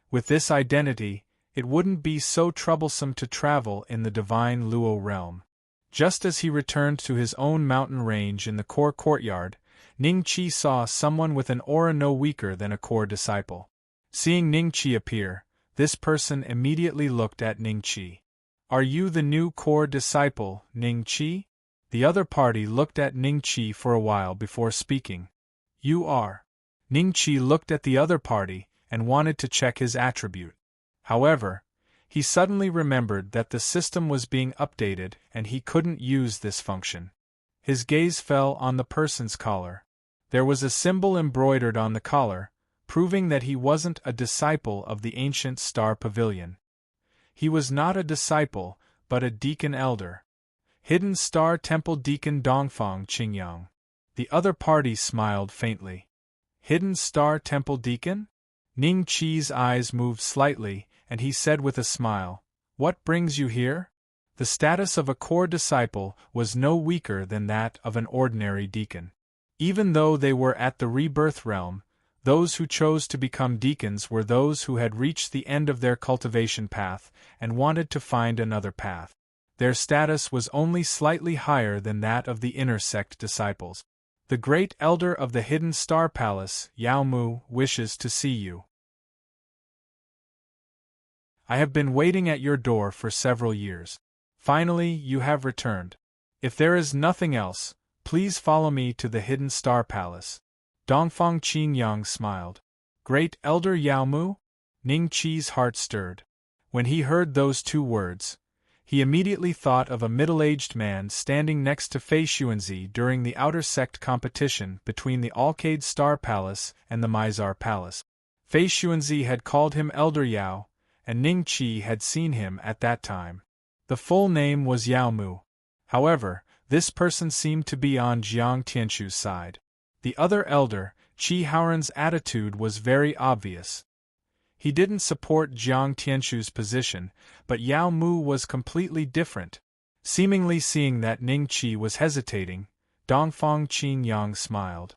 With this identity, It wouldn't be so troublesome to travel in the divine Luo realm. Just as he returned to his own mountain range in the core courtyard, Ning Qi saw someone with an aura no weaker than a core disciple. Seeing Ning Qi appear, this person immediately looked at Ning Qi. "Are you the new core disciple, Ning Qi?" The other party looked at Ning Qi for a while before speaking. "You are." Ning Qi looked at the other party and wanted to check his attribute. However, he suddenly remembered that the system was being updated and he couldn't use this function. His gaze fell on the person's collar. There was a symbol embroidered on the collar, proving that he wasn't a disciple of the ancient Star Pavilion. He was not a disciple, but a deacon elder. Hidden Star Temple Deacon Dongfang Qingyang. The other party smiled faintly. Hidden Star Temple Deacon? Ning Qi's eyes moved slightly, and he said with a smile, "What brings you here?" The status of a core disciple was no weaker than that of an ordinary deacon. Even though they were at the rebirth realm, those who chose to become deacons were those who had reached the end of their cultivation path and wanted to find another path. Their status was only slightly higher than that of the inner sect disciples. "The great elder of the Hidden Star Palace, Yao Mu, wishes to see you. I have been waiting at your door for several years. Finally, you have returned. If there is nothing else, please follow me to the Hidden Star Palace." Dongfang Qingyang smiled. "Great Elder Yao Mu?" Ning Qi's heart stirred. When he heard those two words, he immediately thought of a middle-aged man standing next to Fei Xuanzi during the outer sect competition between the Alcade Star Palace and the Mizar Palace. Fei Xuanzi had called him Elder Yao, and Ning Qi had seen him at that time. The full name was Yao Mu. However, this person seemed to be on Jiang Tianchu's side. The other elder, Qi Haoran's attitude was very obvious. He didn't support Jiang Tianchu's position, but Yao Mu was completely different. Seemingly seeing that Ning Qi was hesitating, Dongfang Qingyang smiled.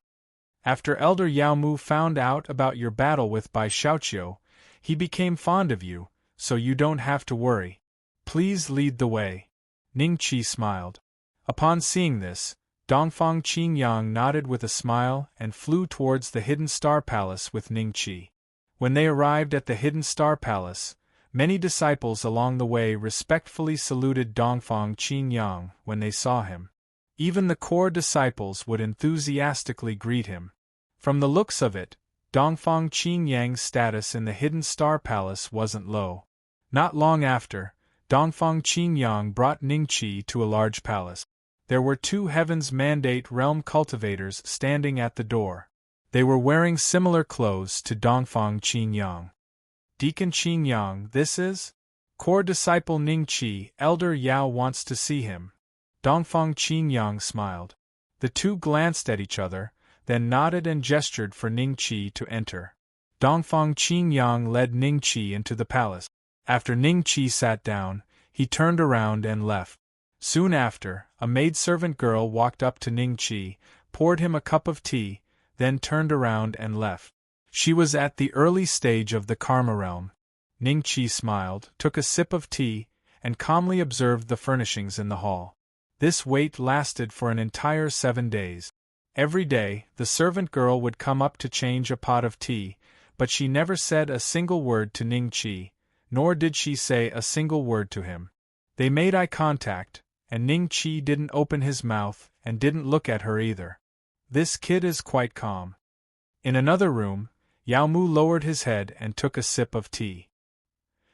"After Elder Yao Mu found out about your battle with Bai Xiaoqiu, he became fond of you, so you don't have to worry. Please lead the way." Ning Qi smiled. Upon seeing this, Dongfang Qingyang nodded with a smile and flew towards the Hidden Star Palace with Ning Qi. When they arrived at the Hidden Star Palace, many disciples along the way respectfully saluted Dongfang Qingyang when they saw him. Even the core disciples would enthusiastically greet him. From the looks of it, Dongfang Qingyang's status in the Hidden Star Palace wasn't low. Not long after, Dongfang Qingyang brought Ning Qi to a large palace. There were two Heaven's Mandate realm cultivators standing at the door. They were wearing similar clothes to Dongfang Qingyang. "Deacon Qingyang, this is? Core disciple Ning Qi, Elder Yao wants to see him." Dongfang Qingyang smiled. The two glanced at each other, then nodded and gestured for Ning Qi to enter. Dongfang Qingyang led Ning Qi into the palace. After Ning Qi sat down, he turned around and left. Soon after, a maidservant girl walked up to Ning Qi, poured him a cup of tea, then turned around and left. She was at the early stage of the Karma realm. Ning Qi smiled, took a sip of tea, and calmly observed the furnishings in the hall. This wait lasted for an entire 7 days. Every day, the servant girl would come up to change a pot of tea, but she never said a single word to Ning Qi, nor did she say a single word to him. They made eye contact, and Ning Qi didn't open his mouth and didn't look at her either. This kid is quite calm. In another room, Yao Mu lowered his head and took a sip of tea.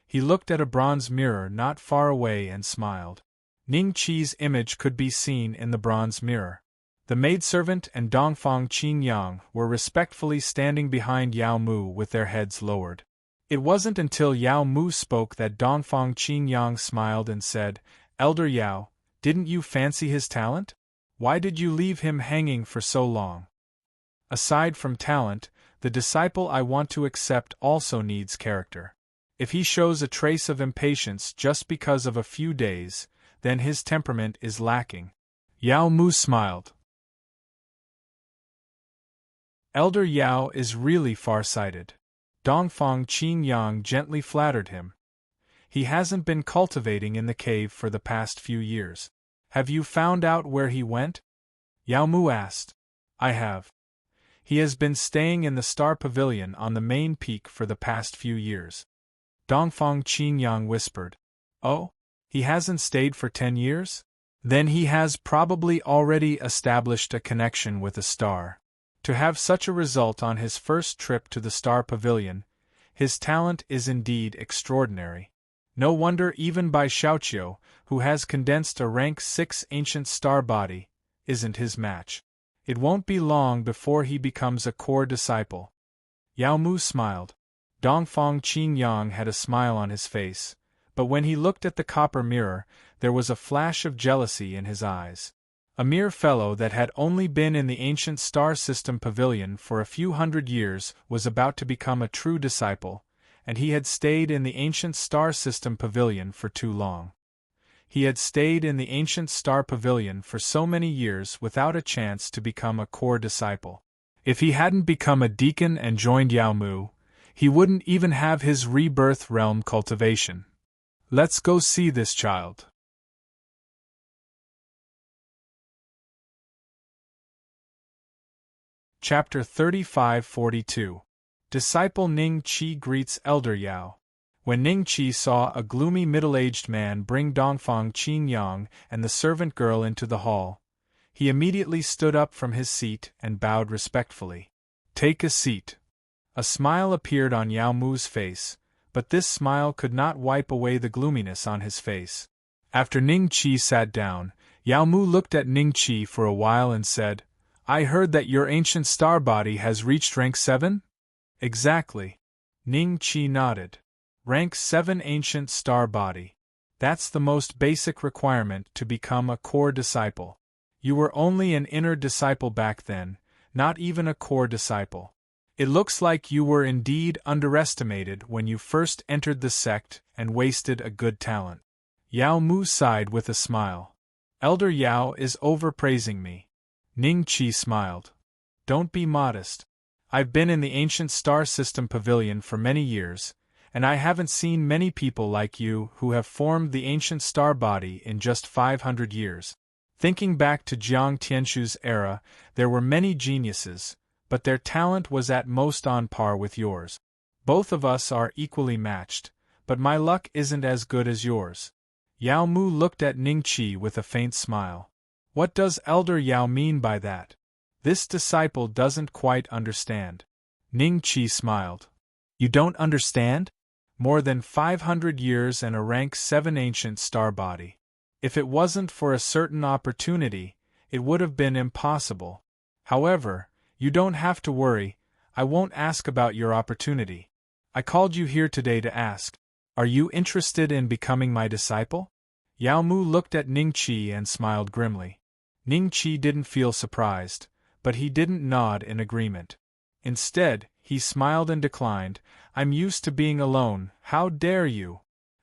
He looked at a bronze mirror not far away and smiled. Ning Qi's image could be seen in the bronze mirror. The maidservant and Dongfang Qingyang were respectfully standing behind Yao Mu with their heads lowered. It wasn't until Yao Mu spoke that Dongfang Qingyang smiled and said, "Elder Yao, didn't you fancy his talent? Why did you leave him hanging for so long?" "Aside from talent, the disciple I want to accept also needs character. If he shows a trace of impatience just because of a few days, then his temperament is lacking." Yao Mu smiled. Elder Yao is really far-sighted. Dongfang Qingyang gently flattered him. He hasn't been cultivating in the cave for the past few years. Have you found out where he went? Yao Mu asked. I have. He has been staying in the Star Pavilion on the main peak for the past few years. Dongfang Qingyang whispered. Oh? He hasn't stayed for 10 years? Then he has probably already established a connection with a star. To have such a result on his first trip to the Star Pavilion, his talent is indeed extraordinary. No wonder even Bai Xiaoqiu, who has condensed a rank 6 ancient star body, isn't his match. It won't be long before he becomes a core disciple. Yao Mu smiled. Dongfang Qingyang had a smile on his face, but when he looked at the copper mirror, there was a flash of jealousy in his eyes. A mere fellow that had only been in the ancient star system pavilion for a few hundred years was about to become a true disciple, and he had stayed in the ancient star system pavilion for too long. He had stayed in the ancient star pavilion for so many years without a chance to become a core disciple. If he hadn't become a deacon and joined Yao Mu, he wouldn't even have his rebirth realm cultivation. Let's go see this child. Chapter 35-42. Disciple Ning Qi greets Elder Yao. When Ning Qi saw a gloomy middle-aged man bring Dongfang Qingyang and the servant girl into the hall, he immediately stood up from his seat and bowed respectfully. Take a seat. A smile appeared on Yao Mu's face, but this smile could not wipe away the gloominess on his face. After Ning Qi sat down, Yao Mu looked at Ning Qi for a while and said, I heard that your ancient star body has reached rank 7? Exactly. Ning Qi nodded. Rank 7 ancient star body. That's the most basic requirement to become a core disciple. You were only an inner disciple back then, not even a core disciple. It looks like you were indeed underestimated when you first entered the sect and wasted a good talent. Yao Mu sighed with a smile. Elder Yao is overpraising me. Ning Qi smiled. Don't be modest. I've been in the ancient star system pavilion for many years, and I haven't seen many people like you who have formed the ancient star body in just 500 years. Thinking back to Jiang Tianshu's era, there were many geniuses, but their talent was at most on par with yours. Both of us are equally matched, but my luck isn't as good as yours. Yao Mu looked at Ning Qi with a faint smile. What does Elder Yao mean by that? This disciple doesn't quite understand. Ning Qi smiled. You don't understand? More than 500 years and a rank 7 ancient star body. If it wasn't for a certain opportunity, it would have been impossible. However, you don't have to worry, I won't ask about your opportunity. I called you here today to ask, are you interested in becoming my disciple? Yao Mu looked at Ning Qi and smiled grimly. Ning Qi didn't feel surprised, but he didn't nod in agreement. Instead, he smiled and declined, I'm used to being alone, how dare you?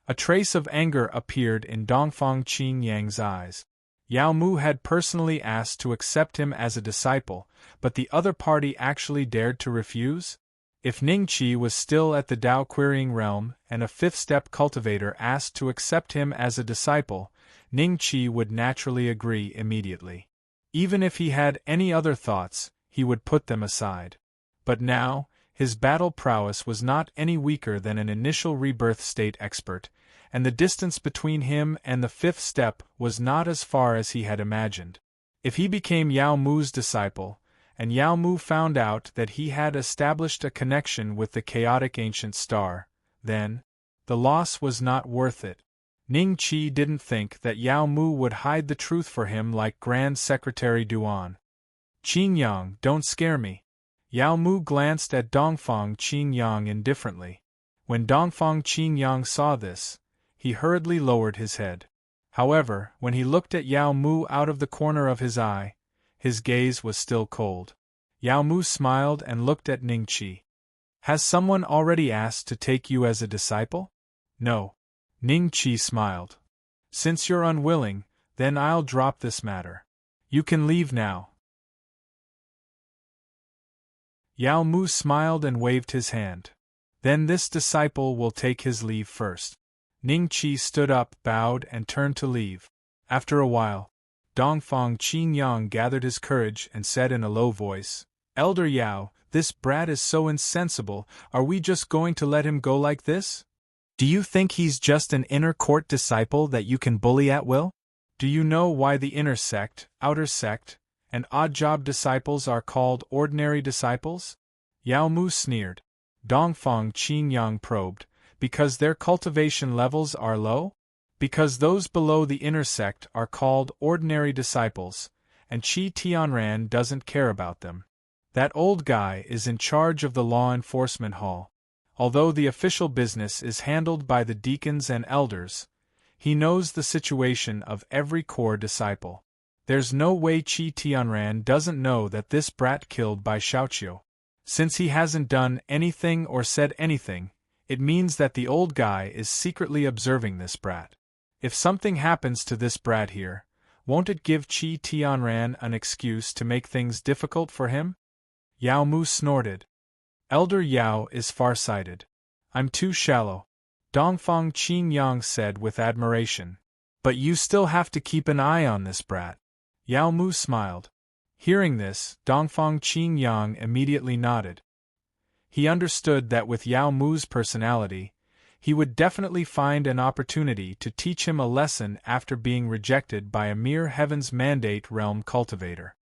A trace of anger appeared in Dongfang Qingyang's eyes. Yao Mu had personally asked to accept him as a disciple, but the other party actually dared to refuse? If Ning Qi was still at the Dao Querying Realm and a fifth-step cultivator asked to accept him as a disciple, Ning Qi would naturally agree immediately. Even if he had any other thoughts, he would put them aside. But now, his battle prowess was not any weaker than an initial rebirth state expert, and the distance between him and the fifth step was not as far as he had imagined. If he became Yao Mu's disciple, and Yao Mu found out that he had established a connection with the chaotic ancient star, then, the loss was not worth it. Ning Qi didn't think that Yao Mu would hide the truth for him like Grand Secretary Duan. Qingyang, don't scare me. Yao Mu glanced at Dongfang Qingyang indifferently. When Dongfang Qingyang saw this, he hurriedly lowered his head. However, when he looked at Yao Mu out of the corner of his eye, his gaze was still cold. Yao Mu smiled and looked at Ning Qi. Has someone already asked to take you as a disciple? No. Ning Qi smiled. Since you're unwilling, then I'll drop this matter. You can leave now. Yao Mu smiled and waved his hand. Then this disciple will take his leave first. Ning Qi stood up, bowed, and turned to leave. After a while, Dongfang Qingyang gathered his courage and said in a low voice, "Elder Yao, this brat is so insensible, are we just going to let him go like this? Do you think he's just an inner court disciple that you can bully at will? Do you know why the inner sect, outer sect, and odd job disciples are called ordinary disciples?" Yao Mu sneered. Dongfang Qingyang probed, "Because their cultivation levels are low? Because those below the inner sect are called ordinary disciples, and Qi Tianran doesn't care about them. That old guy is in charge of the law enforcement hall. Although the official business is handled by the deacons and elders, he knows the situation of every core disciple. There's no way Qi Tianran doesn't know that this brat killed Bai Xiaoqiu. Since he hasn't done anything or said anything, it means that the old guy is secretly observing this brat. If something happens to this brat here, won't it give Qi Tianran an excuse to make things difficult for him?" Yao Mu snorted. "Elder Yao is far-sighted. I'm too shallow," Dongfang Qingyang said with admiration. "But you still have to keep an eye on this brat." Yao Mu smiled. Hearing this, Dongfang Qingyang immediately nodded. He understood that with Yao Mu's personality, he would definitely find an opportunity to teach him a lesson after being rejected by a mere Heaven's Mandate realm cultivator.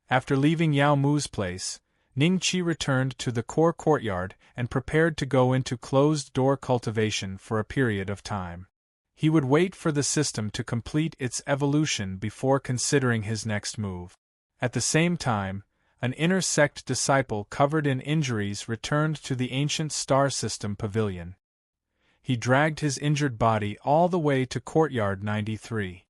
After leaving Yao Mu's place, Ning Qi returned to the core courtyard and prepared to go into closed-door cultivation for a period of time. He would wait for the system to complete its evolution before considering his next move. At the same time, an inner sect disciple covered in injuries returned to the ancient star system pavilion. He dragged his injured body all the way to courtyard 93.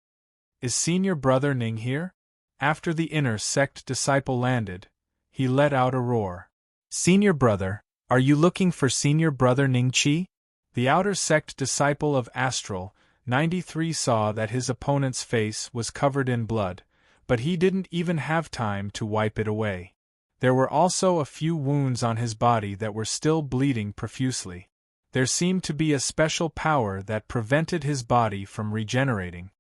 "Is Senior Brother Ning here?" After the inner sect disciple landed, he let out a roar. "Senior Brother, are you looking for Senior Brother Ning Qi?" The outer sect disciple of Astral 93 saw that his opponent's face was covered in blood, but he didn't even have time to wipe it away. There were also a few wounds on his body that were still bleeding profusely. There seemed to be a special power that prevented his body from regenerating.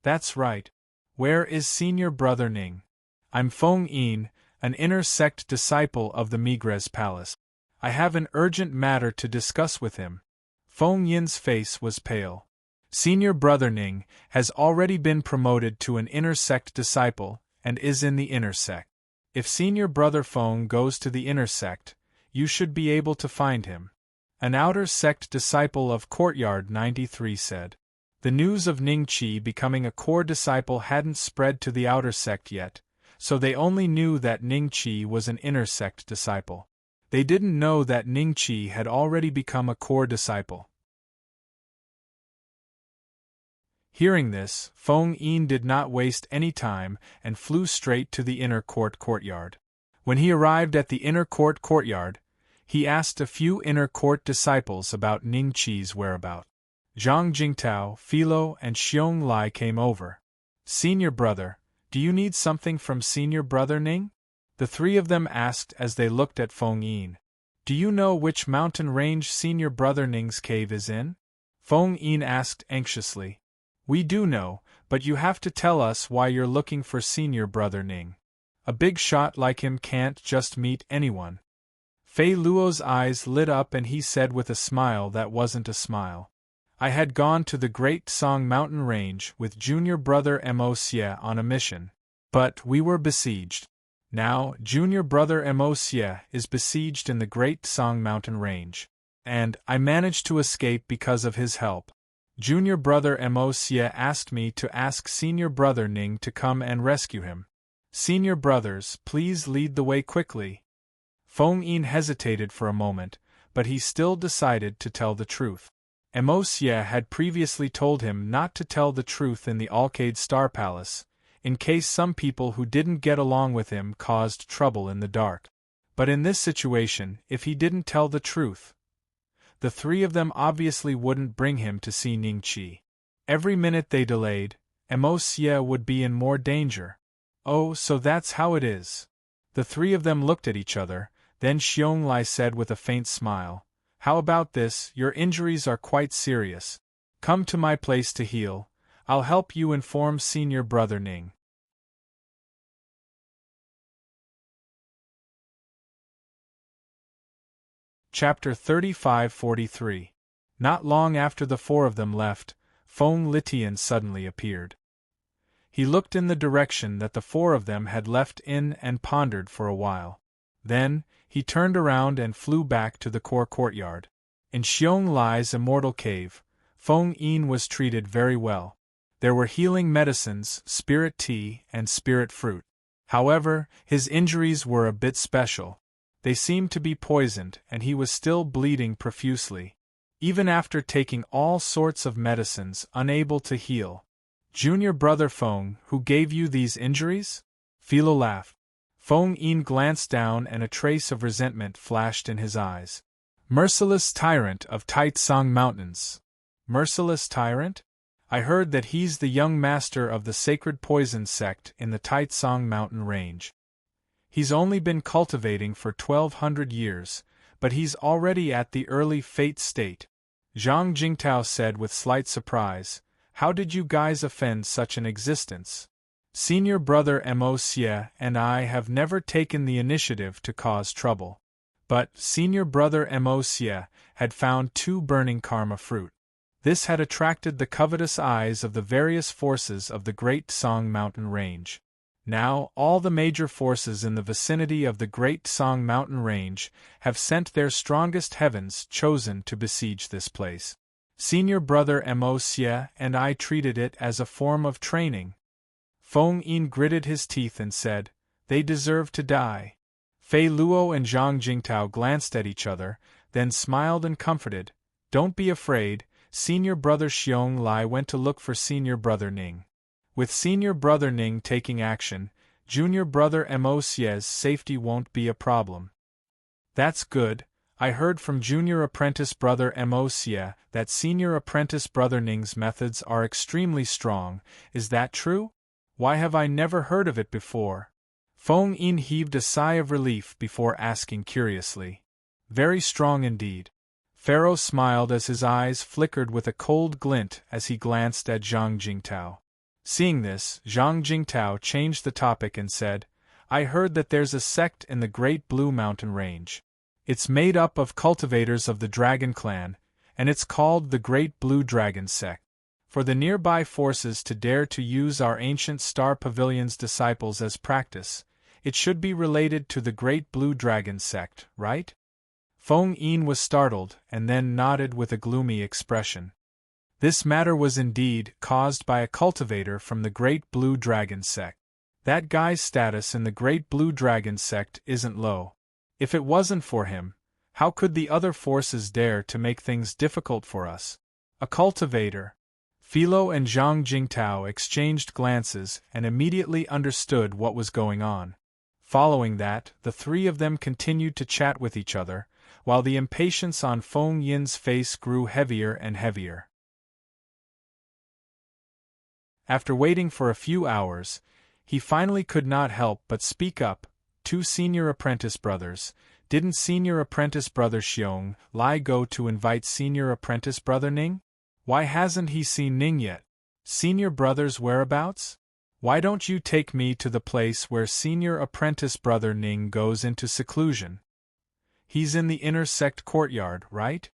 "That's right. Where is Senior Brother Ning?" "I'm Feng Yin, an inner sect disciple of the Migres Palace. I have an urgent matter to discuss with him." Feng Yin's face was pale. "Senior Brother Ning has already been promoted to an inner sect disciple and is in the inner sect. If Senior Brother Feng goes to the inner sect, you should be able to find him," an outer sect disciple of Courtyard 93 said. The news of Ning Qi becoming a core disciple hadn't spread to the outer sect yet, so they only knew that Ning Qi was an inner sect disciple. They didn't know that Ning Qi had already become a core disciple. Hearing this, Feng Yin did not waste any time and flew straight to the inner courtyard. When he arrived at the inner courtyard, he asked a few inner court disciples about Ning Qi's whereabouts. Zhang Jingtao, Philo, and Xiong Lai came over. "Senior Brother, do you need something from Senior Brother Ning?" the three of them asked as they looked at Feng Yin. "Do you know which mountain range Senior Brother Ning's cave is in?" Feng Yin asked anxiously. "We do know, but you have to tell us why you're looking for Senior Brother Ning. A big shot like him can't just meet anyone." Fei Luo's eyes lit up and he said with a smile that wasn't a smile, "I had gone to the Great Song Mountain Range with Junior Brother Mo Xie on a mission, but we were besieged. Now, Junior Brother Mo Xie is besieged in the Great Song Mountain Range, and I managed to escape because of his help. Junior Brother Mo Xie asked me to ask Senior Brother Ning to come and rescue him. Senior Brothers, please lead the way quickly." Feng Yin hesitated for a moment, but he still decided to tell the truth. Mo Xie had previously told him not to tell the truth in the Alcade Star Palace, in case some people who didn't get along with him caused trouble in the dark. But in this situation, if he didn't tell the truth, the three of them obviously wouldn't bring him to see Ning Qi. Every minute they delayed, Mo Xie would be in more danger. "Oh, so that's how it is." The three of them looked at each other, then Xiong Lai said with a faint smile, "How about this, your injuries are quite serious. Come to my place to heal. I'll help you inform Senior Brother Ning. Chapter 35-43. Not long after the four of them left, Feng Litian suddenly appeared. He looked in the direction that the four of them had left in and pondered for a while. Then, he turned around and flew back to the core courtyard. In Xiong Lai's immortal cave, Feng Yin was treated very well. There were healing medicines, spirit tea, and spirit fruit. However, his injuries were a bit special. They seemed to be poisoned, and he was still bleeding profusely. Even after taking all sorts of medicines, unable to heal. Junior Brother Feng, who gave you these injuries? Philo laughed. Feng Yin glanced down and a trace of resentment flashed in his eyes. Merciless tyrant of Taitsong Mountains. Merciless tyrant? I heard that he's the young master of the sacred poison sect in the Taitsong mountain range. He's only been cultivating for 1200 years, but he's already at the early fate state. Zhang Jingtao said with slight surprise, How did you guys offend such an existence? Senior Brother Mo Xie and I have never taken the initiative to cause trouble. But Senior Brother Mo Xie had found 2 burning karma fruit. This had attracted the covetous eyes of the various forces of the Great Song Mountain Range. Now, all the major forces in the vicinity of the Great Song Mountain Range have sent their strongest heavens chosen to besiege this place. Senior Brother Mo Xie and I treated it as a form of training. Feng Yin gritted his teeth and said, They deserve to die. Fei Luo and Zhang Jingtao glanced at each other, then smiled and comforted. Don't be afraid, Senior Brother Xiong Lai went to look for Senior Brother Ning. With Senior Brother Ning taking action, Junior Brother Mo Xie's safety won't be a problem. That's good. I heard from Junior Apprentice Brother Mo Xie that Senior Apprentice Brother Ning's methods are extremely strong. Is that true? Why have I never heard of it before? Feng Yin heaved a sigh of relief before asking curiously. Very strong indeed. Pharaoh smiled as his eyes flickered with a cold glint as he glanced at Zhang Jingtao. Seeing this, Zhang Jingtao changed the topic and said, I heard that there's a sect in the Great Blue Mountain Range. It's made up of cultivators of the Dragon Clan, and it's called the Great Blue Dragon Sect. For the nearby forces to dare to use our ancient Star Pavilion's disciples as practice, it should be related to the Great Blue Dragon Sect, right? Feng Yin was startled and then nodded with a gloomy expression. This matter was indeed caused by a cultivator from the Great Blue Dragon Sect. That guy's status in the Great Blue Dragon Sect isn't low. If it wasn't for him, how could the other forces dare to make things difficult for us? A cultivator. Philo and Zhang Jingtao exchanged glances and immediately understood what was going on. Following that, the 3 of them continued to chat with each other, while the impatience on Feng Yin's face grew heavier and heavier. After waiting for a few hours, he finally could not help but speak up. 2 senior apprentice brothers. Didn't Senior Apprentice Brother Xiong Lai go to invite Senior Apprentice Brother Ning? Why hasn't he seen Ning yet? Senior Brother's whereabouts? Why don't you take me to the place where Senior Apprentice Brother Ning goes into seclusion? He's in the inner sect courtyard, right?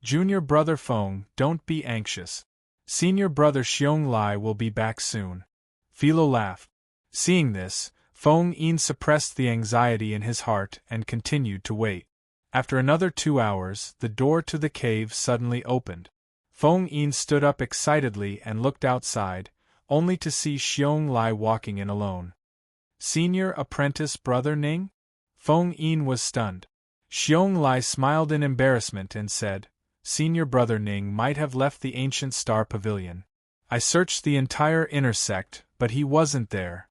Junior Brother Feng, don't be anxious. Senior Brother Xiong Lai will be back soon. Philo laughed. Seeing this, Feng Yin suppressed the anxiety in his heart and continued to wait. After another 2 hours, the door to the cave suddenly opened. Feng Yin stood up excitedly and looked outside, only to see Xiong Lai walking in alone. Senior Apprentice Brother Ning? Feng Yin was stunned. Xiong Lai smiled in embarrassment and said, Senior Brother Ning might have left the ancient Star Pavilion. I searched the entire inner sect, but he wasn't there.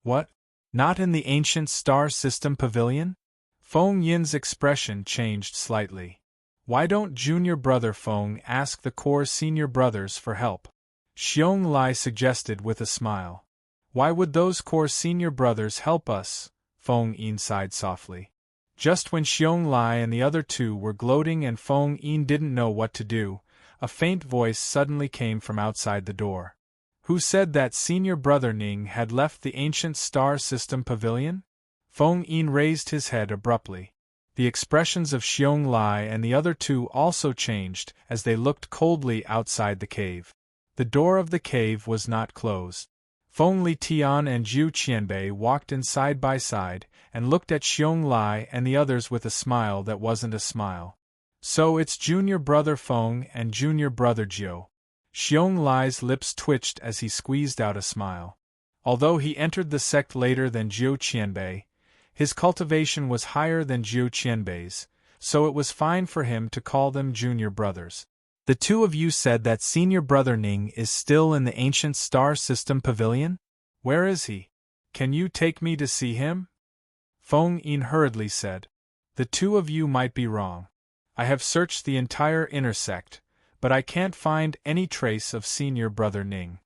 What? Not in the ancient Star System Pavilion? Feng Yin's expression changed slightly. Why don't Junior Brother Feng ask the core senior brothers for help? Xiong Lai suggested with a smile. Why would those core senior brothers help us? Feng Yin sighed softly. Just when Xiong Lai and the other 2 were gloating and Feng Yin didn't know what to do, A faint voice suddenly came from outside the door. Who said that senior brother Ning had left the ancient star system pavilion? Feng Yin raised his head abruptly. The expressions of Xiong Lai and the other two also changed as they looked coldly outside the cave. The door of the cave was not closed. Feng Li Tian and Zhu Qianbei walked in side by side and looked at Xiong Lai and the others with a smile that wasn't a smile. So it's junior brother Feng and junior brother Jiu. Xiong Lai's lips twitched as he squeezed out a smile. Although he entered the sect later than Zhu Qianbei, his cultivation was higher than Zhu Qianbei's, so it was fine for him to call them junior brothers. The two of you said that senior brother Ning is still in the ancient star system pavilion? Where is he? Can you take me to see him? Feng Yin hurriedly said. The two of you might be wrong. I have searched the entire inner sect, but I can't find any trace of senior brother Ning.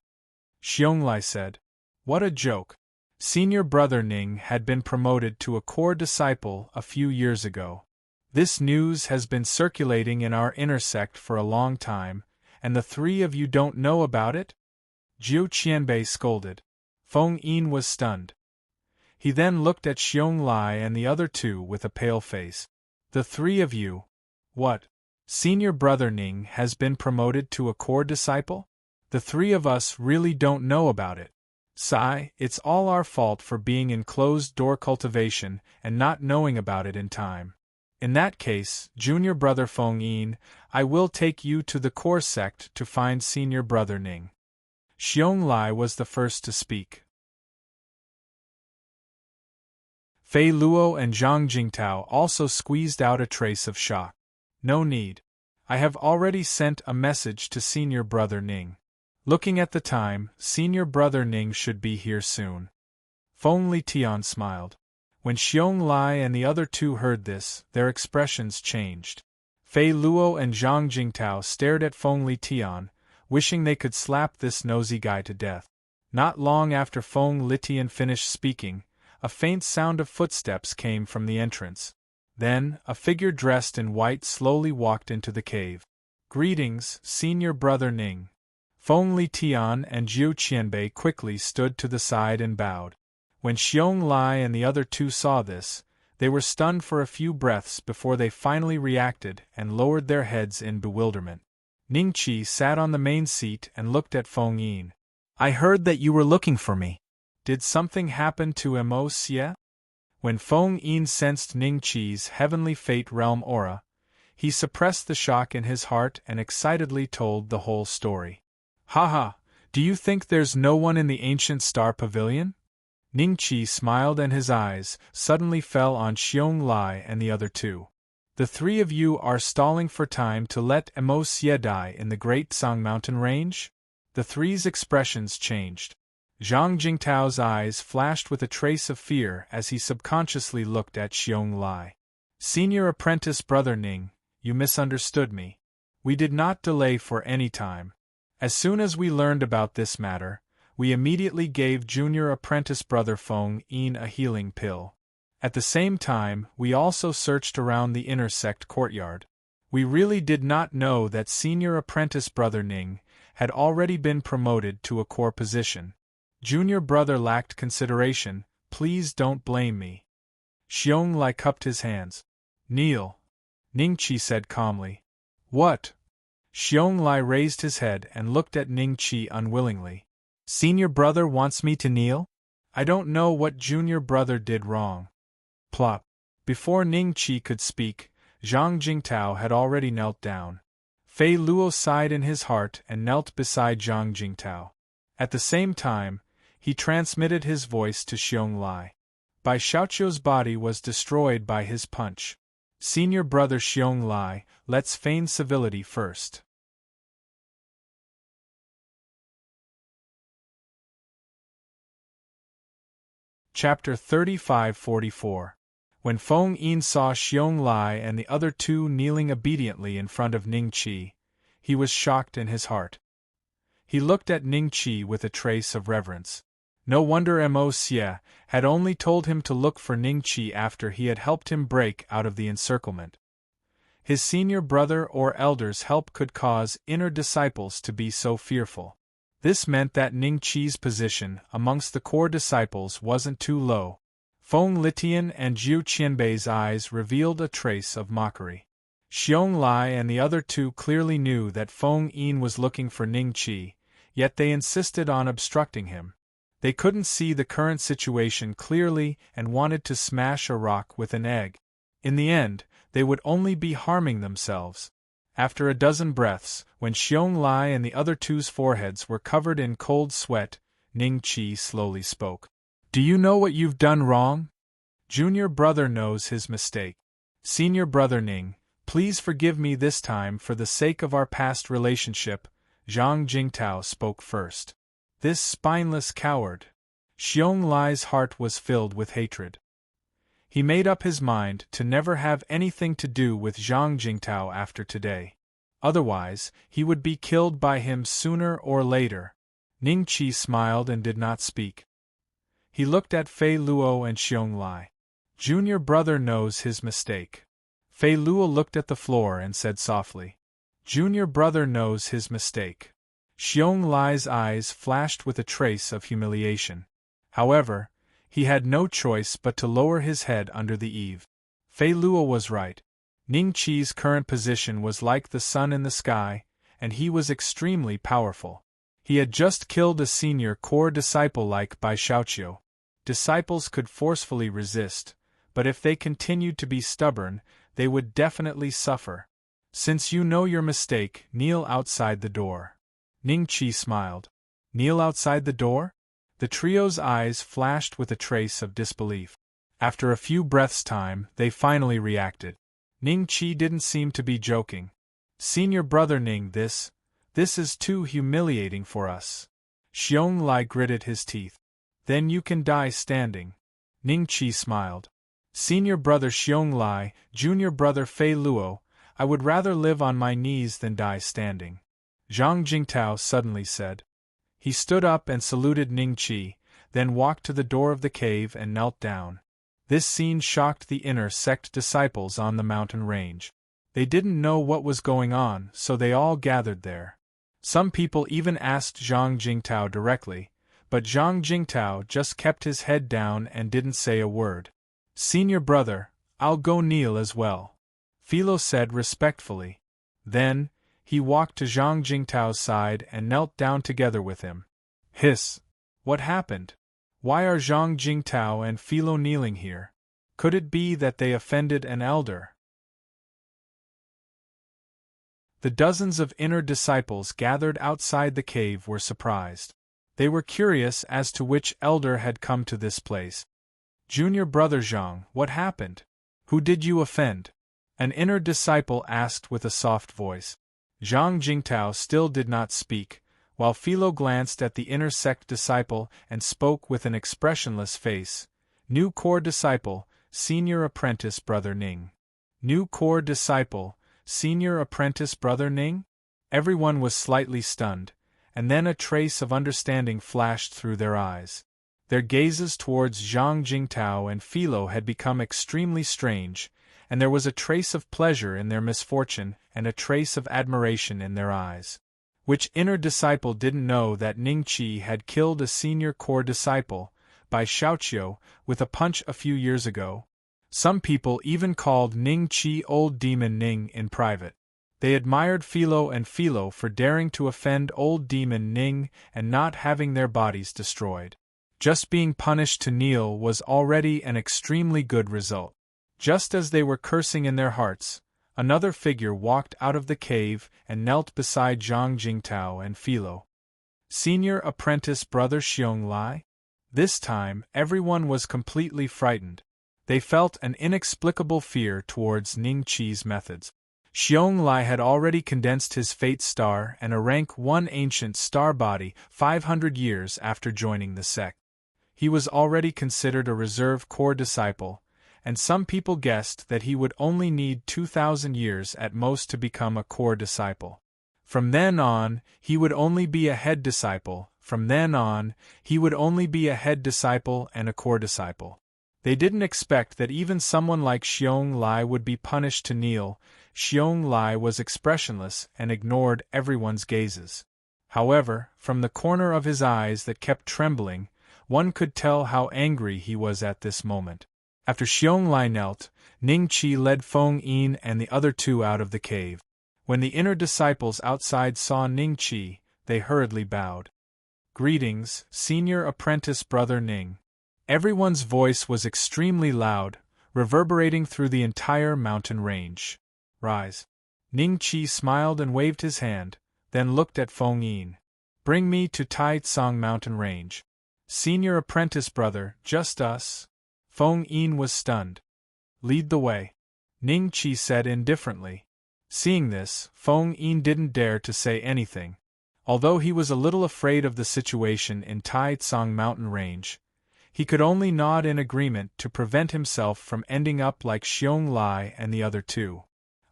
Xiong Lai said. What a joke. Senior brother Ning had been promoted to a core disciple a few years ago. This news has been circulating in our inner sect for a long time, and the three of you don't know about it? Zhu Qianbei scolded. Feng Yin was stunned. He then looked at Xiong Lai and the other two with a pale face. The three of you? What? Senior brother Ning has been promoted to a core disciple? The three of us really don't know about it. Sigh, it's all our fault for being in closed-door cultivation and not knowing about it in time. In that case, junior brother Feng Yin, I will take you to the core sect to find senior brother Ning. Xiong Lai was the first to speak. Fei Luo and Zhang Jingtao also squeezed out a trace of shock. No need. I have already sent a message to senior brother Ning. Looking at the time, senior brother Ning should be here soon. Feng Li Tian smiled. When Xiong Lai and the other two heard this, their expressions changed. Fei Luo and Zhang Jingtao stared at Feng Li Tian, wishing they could slap this nosy guy to death. Not long after Feng Li Tian finished speaking, a faint sound of footsteps came from the entrance. Then, a figure dressed in white slowly walked into the cave. Greetings, senior brother Ning. Feng Li Tian and Zhu Qianbei quickly stood to the side and bowed. When Xiong Lai and the other two saw this, they were stunned for a few breaths before they finally reacted and lowered their heads in bewilderment. Ning Qi sat on the main seat and looked at Feng Yin. I heard that you were looking for me. Did something happen to Mo Xie? When Feng Yin sensed Ning Qi's heavenly fate realm aura, he suppressed the shock in his heart and excitedly told the whole story. Haha, do you think there's no one in the ancient star pavilion? Ning Qi smiled and his eyes suddenly fell on Xiong Lai and the other two. The three of you are stalling for time to let Mo Xie die in the Great Song Mountain Range? The three's expressions changed. Zhang Jingtao's eyes flashed with a trace of fear as he subconsciously looked at Xiong Lai. Senior apprentice brother Ning, you misunderstood me. We did not delay for any time. As soon as we learned about this matter, we immediately gave junior apprentice brother Feng Yin a healing pill. At the same time, we also searched around the inner sect courtyard. We really did not know that senior apprentice brother Ning had already been promoted to a core position. Junior brother lacked consideration, please don't blame me. Xiong Lai cupped his hands. Kneel. Ning Qi said calmly. What? Xiong Lai raised his head and looked at Ning Qi unwillingly. Senior brother wants me to kneel? I don't know what junior brother did wrong. Plop. Before Ning Qi could speak, Zhang Jingtao had already knelt down. Fei Luo sighed in his heart and knelt beside Zhang Jingtao. At the same time, he transmitted his voice to Xiong Lai. Bai Xiaoqiu's body was destroyed by his punch. Senior brother Xiong Lai, let's feign civility first. Chapter 35-44. When Feng Yin saw Xiong Lai and the other two kneeling obediently in front of Ning Qi, he was shocked in his heart. He looked at Ning Qi with a trace of reverence. No wonder Mo Xie had only told him to look for Ning Qi after he had helped him break out of the encirclement. His senior brother or elder's help could cause inner disciples to be so fearful. This meant that Ning Qi's position amongst the core disciples wasn't too low. Feng Litian and Zhu Qianbei's eyes revealed a trace of mockery. Xiong Lai and the other two clearly knew that Feng Yin was looking for Ning Qi, yet they insisted on obstructing him. They couldn't see the current situation clearly and wanted to smash a rock with an egg. In the end, they would only be harming themselves. After a dozen breaths, when Xiong Lai and the other two's foreheads were covered in cold sweat, Ning Qi slowly spoke. Do you know what you've done wrong? Junior brother knows his mistake. Senior brother Ning, please forgive me this time for the sake of our past relationship, Zhang Jingtao spoke first. This spineless coward. Xiong Lai's heart was filled with hatred. He made up his mind to never have anything to do with Zhang Jingtao after today. Otherwise, he would be killed by him sooner or later. Ning Qi smiled and did not speak. He looked at Fei Luo and Xiong Lai. Junior brother knows his mistake. Fei Luo looked at the floor and said softly. Junior brother knows his mistake. Xiong Lai's eyes flashed with a trace of humiliation. However, he had no choice but to lower his head under the eave. Fei Luo was right. Ning Qi's current position was like the sun in the sky, and he was extremely powerful. He had just killed a senior core disciple like Bai Xiaoqiu. Disciples could forcefully resist, but if they continued to be stubborn, they would definitely suffer. Since you know your mistake, kneel outside the door. Ning Qi smiled. Kneel outside the door? The trio's eyes flashed with a trace of disbelief. After a few breaths' time, they finally reacted. Ning Qi didn't seem to be joking. Senior brother Ning, this is too humiliating for us. Xiong Lai gritted his teeth. Then you can die standing. Ning Qi smiled. Senior brother Xiong Lai, junior brother Fei Luo, I would rather live on my knees than die standing. Zhang Jingtao suddenly said. He stood up and saluted Ning Qi, then walked to the door of the cave and knelt down. This scene shocked the inner sect disciples on the mountain range. They didn't know what was going on, so they all gathered there. Some people even asked Zhang Jingtao directly, but Zhang Jingtao just kept his head down and didn't say a word. Senior brother, I'll go kneel as well, Philo said respectfully. Then, he walked to Zhang Jingtao's side and knelt down together with him. Hiss! What happened? Why are Zhang Jingtao and Philo kneeling here? Could it be that they offended an elder? The dozens of inner disciples gathered outside the cave were surprised. They were curious as to which elder had come to this place. Junior brother Zhang, what happened? Who did you offend? An inner disciple asked with a soft voice. Zhang Jingtao still did not speak, while Philo glanced at the inner sect disciple and spoke with an expressionless face. New core disciple, senior apprentice brother Ning. New core disciple, senior apprentice brother Ning? Everyone was slightly stunned, and then a trace of understanding flashed through their eyes. Their gazes towards Zhang Jingtao and Philo had become extremely strange, and there was a trace of pleasure in their misfortune and a trace of admiration in their eyes. Which inner disciple didn't know that Ning Qi had killed a senior core disciple, Bai Xiaoqiu, with a punch a few years ago? Some people even called Ning Qi Old Demon Ning in private. They admired Philo and Philo for daring to offend Old Demon Ning and not having their bodies destroyed. Just being punished to kneel was already an extremely good result. Just as they were cursing in their hearts, another figure walked out of the cave and knelt beside Zhang Jingtao and Philo. Senior apprentice brother Xiong Lai? This time, everyone was completely frightened. They felt an inexplicable fear towards Ning Qi's methods. Xiong Lai had already condensed his fate star and a rank 1 ancient star body 500 years after joining the sect. He was already considered a reserve core disciple, and some people guessed that he would only need 2,000 years at most to become a core disciple. From then on, he would only be a head disciple. From then on, he would only be a head disciple and a core disciple. They didn't expect that even someone like Xiong Lai would be punished to kneel, Xiong Lai was expressionless and ignored everyone's gazes. However, from the corner of his eyes that kept trembling, one could tell how angry he was at this moment. After Xiong Lai knelt, Ning Qi led Feng Yin and the other two out of the cave. When the inner disciples outside saw Ning Qi, they hurriedly bowed. "Greetings, senior apprentice brother Ning." Everyone's voice was extremely loud, reverberating through the entire mountain range. "Rise." Ning Qi smiled and waved his hand, then looked at Feng Yin. "Bring me to Taitsong mountain range." "Senior apprentice brother, just us?" Feng Yin was stunned. "Lead the way," Ning Qi said indifferently. Seeing this, Feng Yin didn't dare to say anything. Although he was a little afraid of the situation in Taitsong mountain range, he could only nod in agreement to prevent himself from ending up like Xiong Lai and the other two.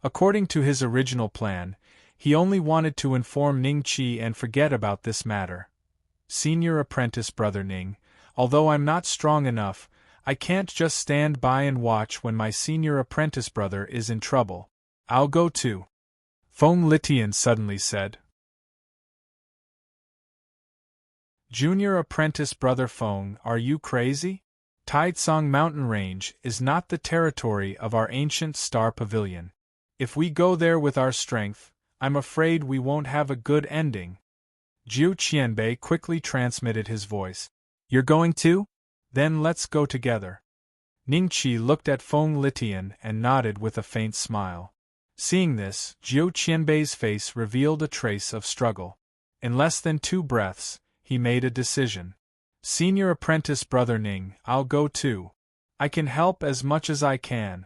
According to his original plan, he only wanted to inform Ning Qi and forget about this matter. "Senior apprentice brother Ning, although I'm not strong enough, I can't just stand by and watch when my senior apprentice brother is in trouble. I'll go too," Feng Litian suddenly said. "Junior apprentice brother Feng, are you crazy? Taitsong mountain range is not the territory of our ancient star pavilion. If we go there with our strength, I'm afraid we won't have a good ending." Jiu Qianbei quickly transmitted his voice. "You're going too? Then let's go together." Ning Qi looked at Feng Litian and nodded with a faint smile. Seeing this, Jiu Qianbei's face revealed a trace of struggle. In less than 2 breaths, he made a decision. "Senior apprentice brother Ning, I'll go too. I can help as much as I can,"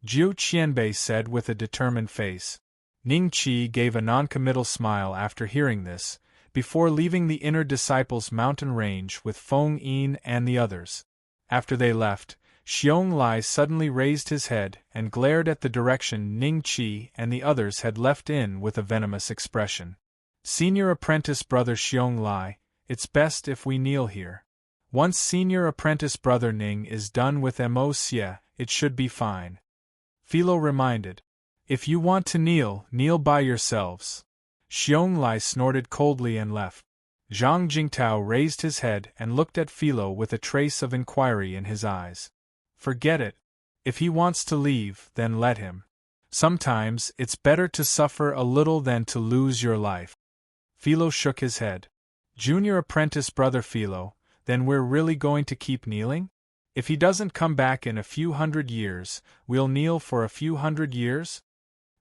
Jiu Qianbei said with a determined face. Ning Qi gave a noncommittal smile after hearing this, before leaving the inner disciples' mountain range with Feng Yin and the others. After they left, Xiong Lai suddenly raised his head and glared at the direction Ning Qi and the others had left in with a venomous expression. "Senior apprentice brother Xiong Lai, it's best if we kneel here. Once senior apprentice brother Ning is done with Mo Xie, it should be fine," Philo reminded. "If you want to kneel, kneel by yourselves." Xiong Lai snorted coldly and left. Zhang Jingtao raised his head and looked at Philo with a trace of inquiry in his eyes. "Forget it. If he wants to leave, then let him. Sometimes it's better to suffer a little than to lose your life." Philo shook his head. "Junior apprentice brother Philo, then we're really going to keep kneeling? If he doesn't come back in a few hundred years, we'll kneel for a few hundred years?"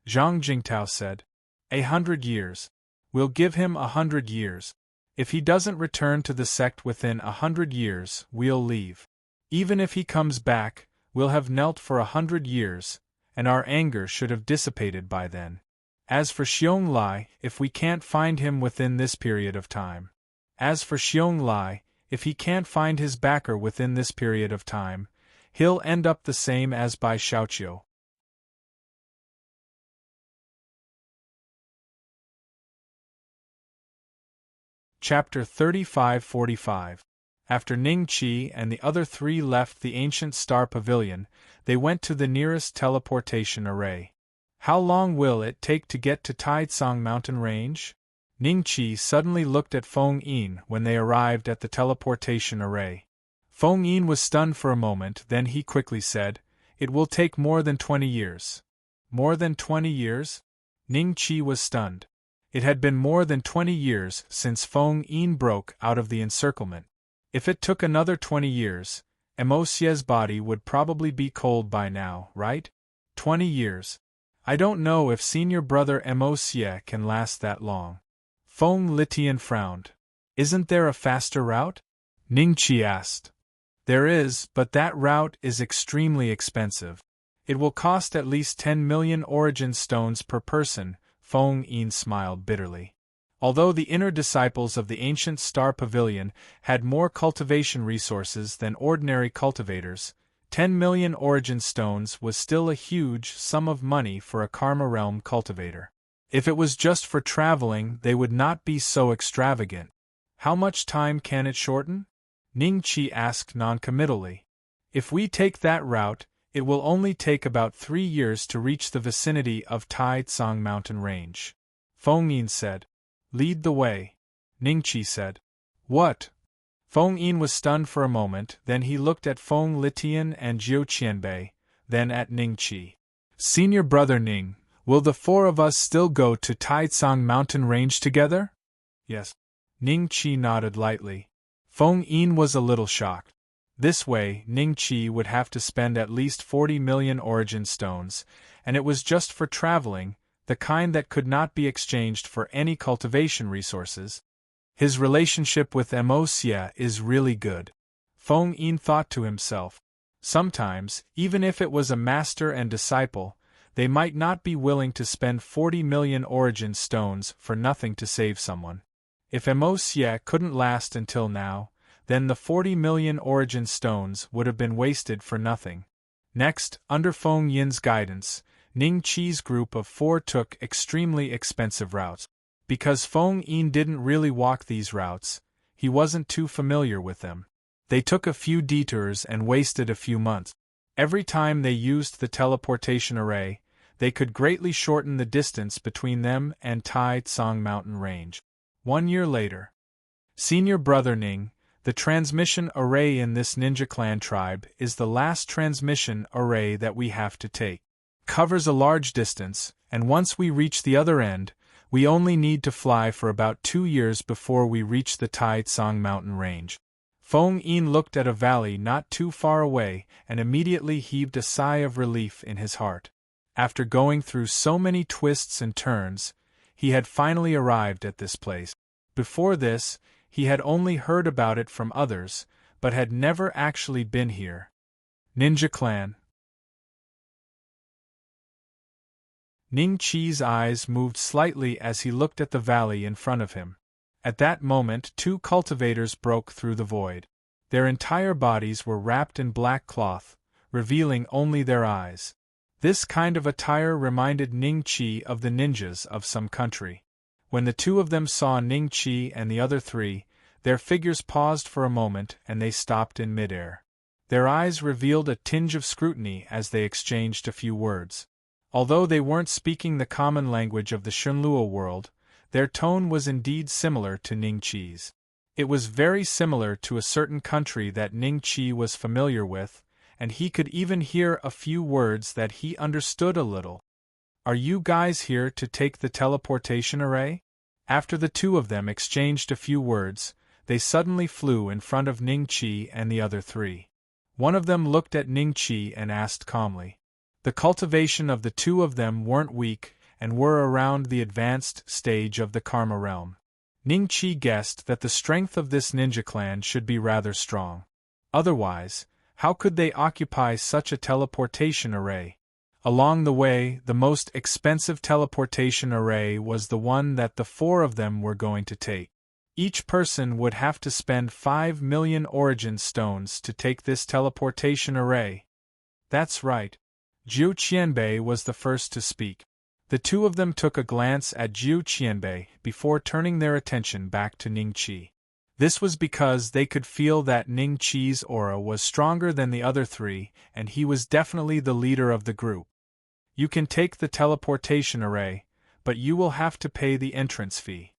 Zhang Jingtao said. 100 years. We'll give him 100 years. If he doesn't return to the sect within 100 years, we'll leave. Even if he comes back, we'll have knelt for 100 years, and our anger should have dissipated by then. As for Xiong Lai, if we can't find him within this period of time. As for Xiong Lai, if he can't find his backer within this period of time, he'll end up the same as by Xiaoqiu. Chapter 35-45. After Ning Qi and the other 3 left the ancient star pavilion, they went to the nearest teleportation array. "How long will it take to get to Taitsong mountain range?" Ning Qi suddenly looked at Feng Yin when they arrived at the teleportation array. Feng Yin was stunned for a moment, then he quickly said, "It will take more than 20 years. "More than 20 years? Ning Qi was stunned. It had been more than 20 years since Feng Yin broke out of the encirclement. If it took another 20 years, Mo Xie's body would probably be cold by now, right? 20 years. I don't know if senior brother Mo Xie can last that long." Feng Litian frowned. "Isn't there a faster route?" Ning Qi asked. "There is, but that route is extremely expensive. It will cost at least 10 million origin stones per person," Feng Yin smiled bitterly. Although the inner disciples of the ancient star pavilion had more cultivation resources than ordinary cultivators, 10 million origin stones was still a huge sum of money for a Karma Realm cultivator. If it was just for traveling, they would not be so extravagant. "How much time can it shorten?" Ning Qi asked noncommittally. "If we take that route, It will only take about 3 years to reach the vicinity of Tai Tsang mountain range. Feng Yin said. Lead the way. Ningqi said. What? Feng Yin was stunned for a moment, then he looked at Feng Litian and Jiu Qianbei, then at Ningqi. Senior brother Ning, will the 4 of us still go to Tai Tsang mountain range together? Yes. Ningqi nodded lightly. Feng Yin was a little shocked. This way, Ningqi would have to spend at least 40 million origin stones, and it was just for traveling, the kind that could not be exchanged for any cultivation resources. His relationship with Mo Xie is really good. Feng Yin thought to himself. Sometimes, even if it was a master and disciple, they might not be willing to spend 40 million origin stones for nothing to save someone. If Mo Xie couldn't last until now, then the 40 million origin stones would have been wasted for nothing. Next, under Feng Yin's guidance, Ning Qi's group of 4 took extremely expensive routes. Because Feng Yin didn't really walk these routes, he wasn't too familiar with them. They took a few detours and wasted a few months. Every time they used the teleportation array, they could greatly shorten the distance between them and Tai Tsang mountain range. 1 year later. Senior brother Ning, the transmission array in this ninja clan tribe is the last transmission array that we have to take. Covers a large distance, and once we reach the other end, we only need to fly for about 2 years before we reach the Tai Tsang mountain range. Feng Yin looked at a valley not too far away and immediately heaved a sigh of relief in his heart. After going through so many twists and turns, he had finally arrived at this place. Before this, he had only heard about it from others, but had never actually been here. Ninja Clan. Ning Qi's eyes moved slightly as he looked at the valley in front of him. At that moment 2 cultivators broke through the void. Their entire bodies were wrapped in black cloth, revealing only their eyes. This kind of attire reminded Ning Qi of the ninjas of some country. When the 2 of them saw Ning Qi and the other 3, their figures paused for a moment and they stopped in midair. Their eyes revealed a tinge of scrutiny as they exchanged a few words. Although they weren't speaking the common language of the Shenluo world, their tone was indeed similar to Ning Qi's. It was very similar to a certain country that Ning Qi was familiar with, and he could even hear a few words that he understood a little. Are you guys here to take the teleportation array? After the 2 of them exchanged a few words, they suddenly flew in front of Ning Qi and the other 3. One of them looked at Ning Qi and asked calmly. The cultivation of the 2 of them weren't weak and were around the advanced stage of the Karma realm. Ning Qi guessed that the strength of this ninja clan should be rather strong. Otherwise, how could they occupy such a teleportation array? Along the way, the most expensive teleportation array was the one that the 4 of them were going to take. Each person would have to spend 5 million origin stones to take this teleportation array. That's right. Jiu Qianbei was the first to speak. The 2 of them took a glance at Jiu Qianbei before turning their attention back to Ning Qi. This was because they could feel that Ning Qi's aura was stronger than the other 3, and he was definitely the leader of the group. You can take the teleportation array, but you will have to pay the entrance fee.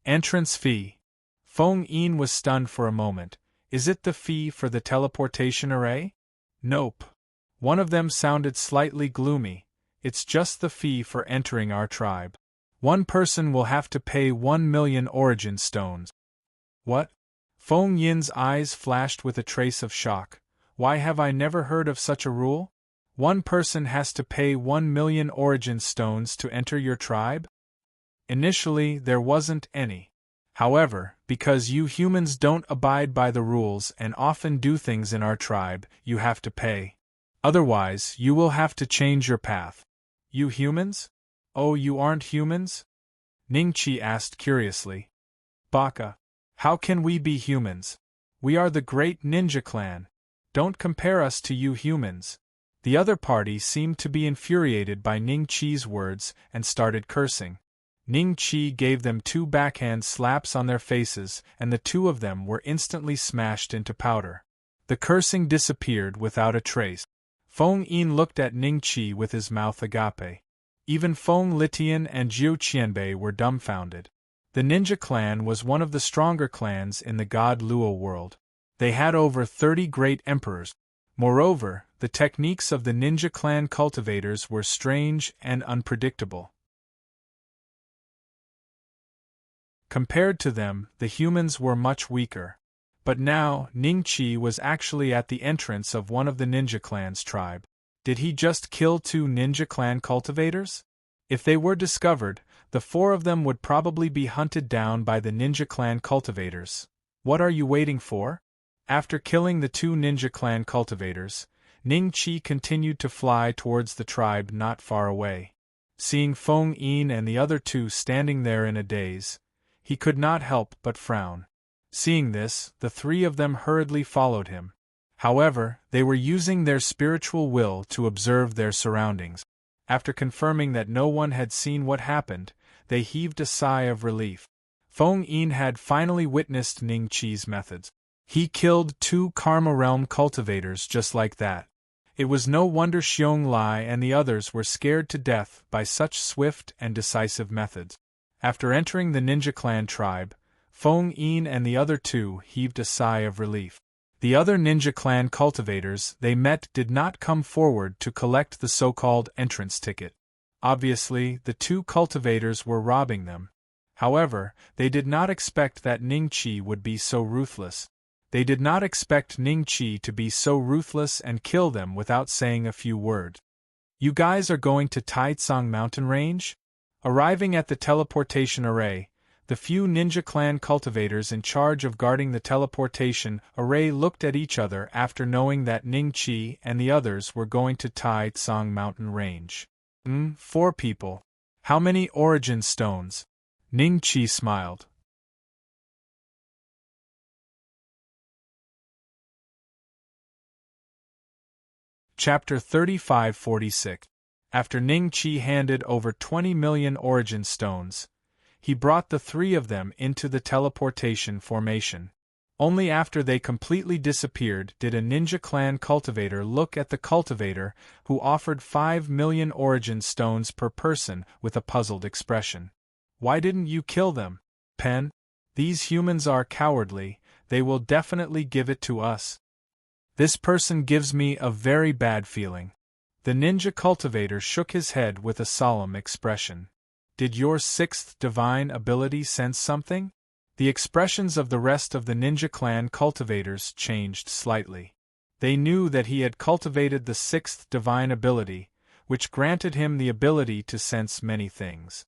Entrance fee? Feng Yin was stunned for a moment. Is it the fee for the teleportation array? Nope. One of them sounded slightly gloomy. It's just the fee for entering our tribe. One person will have to pay 1 million origin stones. What? Feng Yin's eyes flashed with a trace of shock. Why have I never heard of such a rule? One person has to pay 1 million origin stones to enter your tribe? Initially, there wasn't any. However, because you humans don't abide by the rules and often do things in our tribe, you have to pay. Otherwise, you will have to change your path. You humans? Oh, you aren't humans? Ning Qi asked curiously. Baka. How can we be humans? We are the great ninja clan. Don't compare us to you humans. The other party seemed to be infuriated by Ning Qi's words and started cursing. Ning Qi gave them 2 backhand slaps on their faces, and the 2 of them were instantly smashed into powder. The cursing disappeared without a trace. Feng Yin looked at Ning Qi with his mouth agape. Even Feng Litian and Jiu Qianbei were dumbfounded. The ninja clan was one of the stronger clans in the god Luo world. They had over 30 great emperors. Moreover, the techniques of the ninja clan cultivators were strange and unpredictable. Compared to them, the humans were much weaker. But now, Ning Qi was actually at the entrance of one of the ninja clan's tribe. Did he just kill 2 ninja clan cultivators? If they were discovered, the 4 of them would probably be hunted down by the ninja clan cultivators. What are you waiting for? After killing the 2 ninja clan cultivators, Ning Qi continued to fly towards the tribe not far away. Seeing Feng Yin and the other 2 standing there in a daze, he could not help but frown. Seeing this, the 3 of them hurriedly followed him. However, they were using their spiritual will to observe their surroundings. After confirming that no one had seen what happened, they heaved a sigh of relief. Feng Yin had finally witnessed Ning Qi's methods. He killed 2 Karma Realm cultivators just like that. It was no wonder Xiong Lai and the others were scared to death by such swift and decisive methods. After entering the ninja clan tribe, Feng Yin and the other 2 heaved a sigh of relief. The other ninja clan cultivators they met did not come forward to collect the so-called entrance ticket. Obviously, the 2 cultivators were robbing them. However, they did not expect that Ning Qi would be so ruthless. They did not expect Ning Qi to be so ruthless and kill them without saying a few words. You guys are going to Taicang mountain range? Arriving at the teleportation array, the few ninja clan cultivators in charge of guarding the teleportation array looked at each other after knowing that Ning Qi and the others were going to Taicang mountain range. 4 people. How many origin stones? Ning Qi smiled. Chapter 3546. After Ning Qi handed over 20 million origin stones, he brought the 3 of them into the teleportation formation. Only after they completely disappeared did a ninja clan cultivator look at the cultivator who offered 5 million origin stones per person with a puzzled expression. Why didn't you kill them, Pen? These humans are cowardly, they will definitely give it to us. This person gives me a very bad feeling. The ninja cultivator shook his head with a solemn expression. Did your 6th divine ability sense something? The expressions of the rest of the ninja clan cultivators changed slightly. They knew that he had cultivated the 6th divine ability, which granted him the ability to sense many things.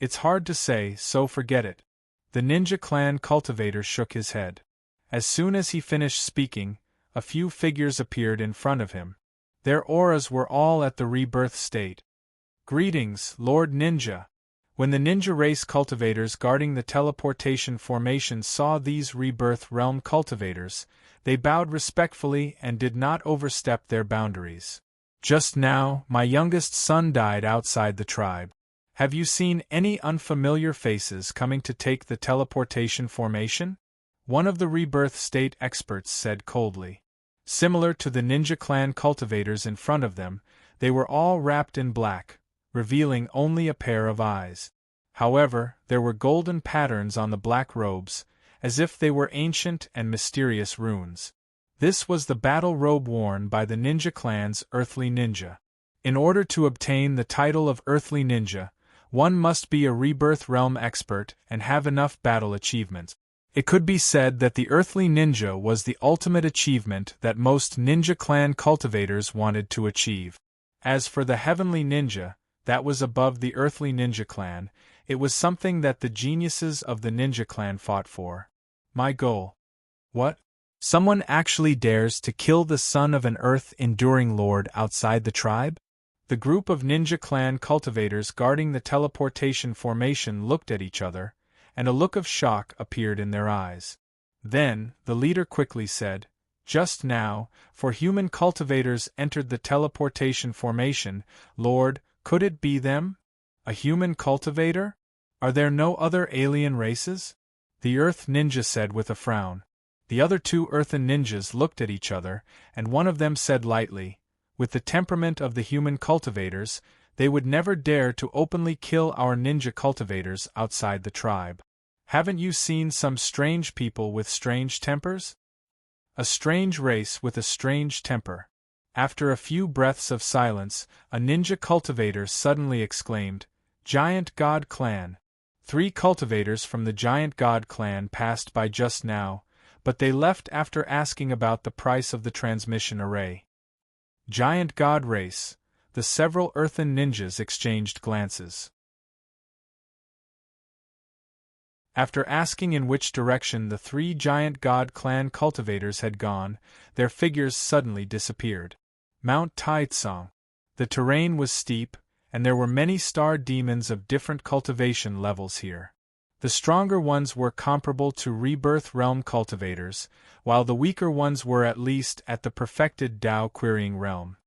It's hard to say, so forget it. The ninja clan cultivator shook his head. As soon as he finished speaking, a few figures appeared in front of him. Their auras were all at the rebirth state. Greetings, Lord Ninja. When the ninja race cultivators guarding the teleportation formation saw these rebirth realm cultivators, they bowed respectfully and did not overstep their boundaries. Just now, my youngest son died outside the tribe. Have you seen any unfamiliar faces coming to take the teleportation formation? One of the rebirth state experts said coldly. Similar to the ninja clan cultivators in front of them, they were all wrapped in black, revealing only a pair of eyes. However, there were golden patterns on the black robes, as if they were ancient and mysterious runes. This was the battle robe worn by the ninja clan's earthly ninja. In order to obtain the title of earthly ninja, one must be a rebirth realm expert and have enough battle achievements. It could be said that the earthly ninja was the ultimate achievement that most ninja clan cultivators wanted to achieve. As for the heavenly ninja, that was above the earthly ninja clan, it was something that the geniuses of the ninja clan fought for. My goal. What? Someone actually dares to kill the son of an earth-enduring lord outside the tribe? The group of ninja clan cultivators guarding the teleportation formation looked at each other, and a look of shock appeared in their eyes. Then, the leader quickly said, "Just now, for human cultivators entered the teleportation formation, Lord, could it be them? A human cultivator? Are there no other alien races?" The Earth Ninja said with a frown. The other 2 Earthen Ninjas looked at each other, and one of them said lightly, With the temperament of the human cultivators, they would never dare to openly kill our ninja cultivators outside the tribe. Haven't you seen some strange people with strange tempers? A strange race with a strange temper. After a few breaths of silence, a ninja cultivator suddenly exclaimed, "Giant God Clan." 3 cultivators from the Giant God Clan passed by just now, but they left after asking about the price of the transmission array. Giant God Race. The several earthen ninjas exchanged glances. After asking in which direction the 3 Giant God Clan cultivators had gone, their figures suddenly disappeared. Mount Taitsong. The terrain was steep, and there were many star demons of different cultivation levels here. The stronger ones were comparable to Rebirth Realm cultivators, while the weaker ones were at least at the perfected Tao Querying Realm.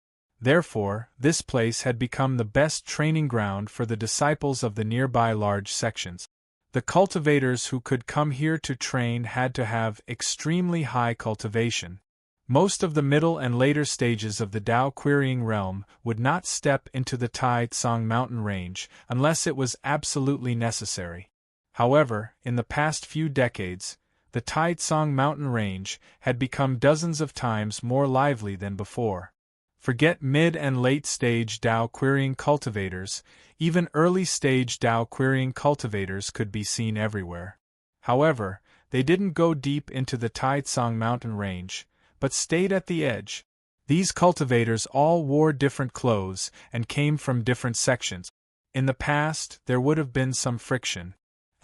Therefore, this place had become the best training ground for the disciples of the nearby large sections. The cultivators who could come here to train had to have extremely high cultivation. Most of the middle and later stages of the Tao Querying Realm would not step into the Tai Tsong mountain range unless it was absolutely necessary. However, in the past few decades, the Tai Tsong mountain range had become dozens of times more lively than before. Forget mid and late stage Tao Querying cultivators, even early stage Tao Querying cultivators could be seen everywhere. However, they didn't go deep into the Tai Tsong mountain range, but stayed at the edge. These cultivators all wore different clothes and came from different sections. In the past, there would have been some friction.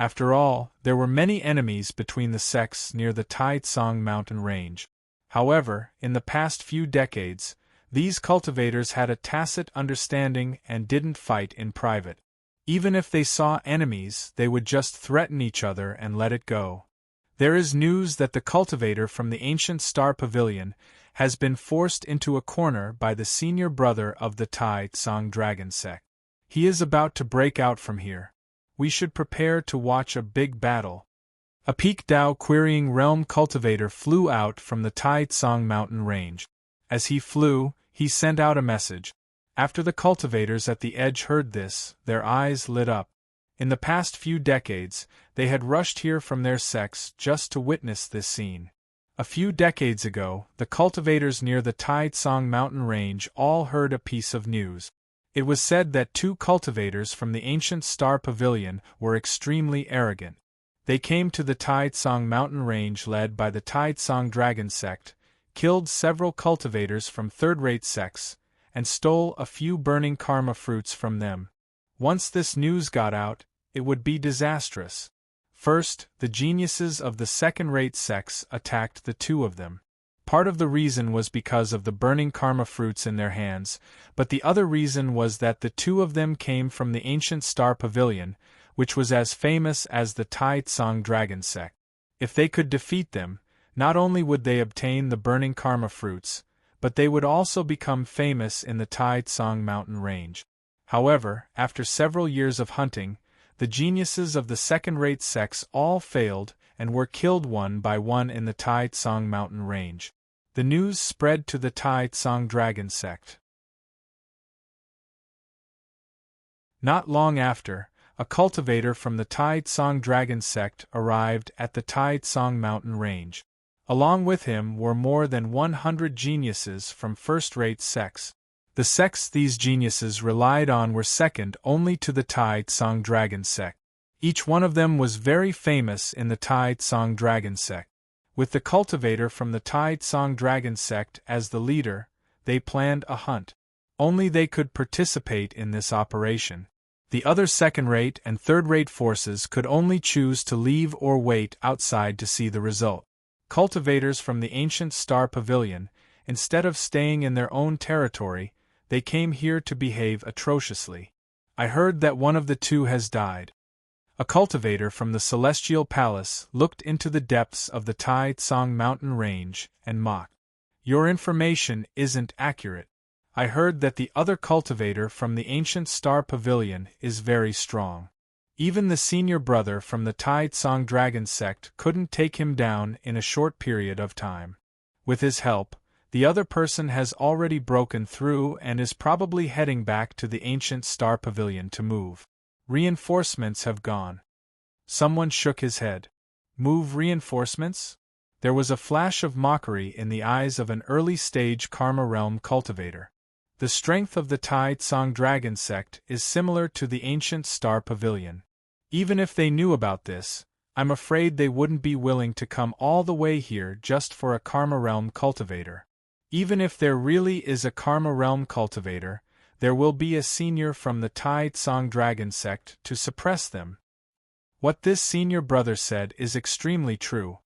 After all, there were many enemies between the sects near the Tai Tsong mountain range. However, in the past few decades, these cultivators had a tacit understanding and didn't fight in private. Even if they saw enemies, they would just threaten each other and let it go. There is news that the cultivator from the ancient Star Pavilion has been forced into a corner by the senior brother of the Tai Tsong Dragon sect. He is about to break out from here. We should prepare to watch a big battle. A peak Tao Querying Realm cultivator flew out from the Tai Tsong mountain range. As he flew, he sent out a message. After the cultivators at the edge heard this, their eyes lit up. In the past few decades, they had rushed here from their sects just to witness this scene. A few decades ago, the cultivators near the Tai Tsong mountain range all heard a piece of news. It was said that 2 cultivators from the ancient Star Pavilion were extremely arrogant. They came to the Tai Tsong mountain range led by the Tai Tsong Dragon sect, killed several cultivators from third-rate sects, and stole a few burning karma fruits from them. Once this news got out, it would be disastrous. First, the geniuses of the second-rate sects attacked the 2 of them. Part of the reason was because of the burning karma fruits in their hands, but the other reason was that the 2 of them came from the ancient Star Pavilion, which was as famous as the Tai Tsong Dragon sect. If they could defeat them, not only would they obtain the burning karma fruits, but they would also become famous in the Tai Tsong mountain range. However, after several years of hunting, the geniuses of the second-rate sects all failed and were killed one by one in the Tai Tsong mountain range. The news spread to the Tai Tsong Dragon sect. Not long after, a cultivator from the Tai Tsong Dragon sect arrived at the Tai Tsong mountain range. Along with him were more than 100 geniuses from first-rate sects. The sects these geniuses relied on were second only to the Tai Tsong Dragon sect. Each one of them was very famous in the Tai Tsong Dragon sect. With the cultivator from the Tai Tsong Dragon sect as the leader, they planned a hunt. Only they could participate in this operation. The other second-rate and third-rate forces could only choose to leave or wait outside to see the result. Cultivators from the ancient Star Pavilion, instead of staying in their own territory, they came here to behave atrociously. I heard that one of the 2 has died. A cultivator from the Celestial Palace looked into the depths of the Tai Tsong mountain range and mocked. Your information isn't accurate. I heard that the other cultivator from the ancient Star Pavilion is very strong. Even the senior brother from the Tai Tsong Dragon sect couldn't take him down in a short period of time. With his help, The other person has already broken through and is probably heading back to the ancient star pavilion to move. Reinforcements have gone. Someone shook his head. Move reinforcements? There was a flash of mockery in the eyes of an early-stage Karma Realm cultivator. The strength of the Tai Tsang Dragon sect is similar to the ancient Star Pavilion. Even if they knew about this, I'm afraid they wouldn't be willing to come all the way here just for a Karma Realm cultivator. Even if there really is a Karma Realm cultivator, there will be a senior from the Tai Tsang Dragon sect to suppress them. What this senior brother said is extremely true.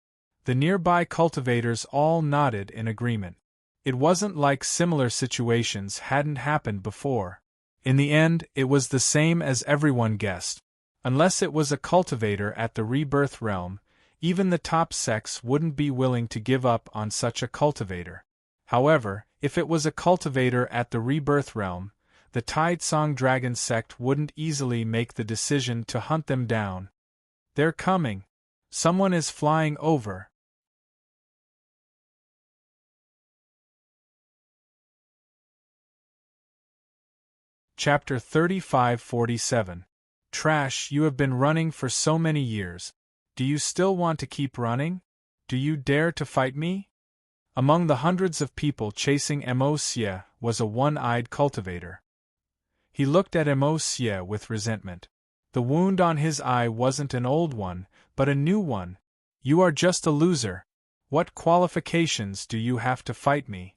The nearby cultivators all nodded in agreement. It wasn't like similar situations hadn't happened before. In the end, it was the same as everyone guessed. Unless it was a cultivator at the Rebirth Realm, even the top sects wouldn't be willing to give up on such a cultivator. However, if it was a cultivator at the Rebirth Realm, the Tai Tsang Dragon sect wouldn't easily make the decision to hunt them down. They're coming. Someone is flying over. Chapter 35-47. Trash, you have been running for so many years. Do you still want to keep running? Do you dare to fight me? Among the hundreds of people chasing Mo Xie was a one-eyed cultivator. He looked at Mo Xie with resentment. The wound on his eye wasn't an old one, but a new one. You are just a loser. What qualifications do you have to fight me?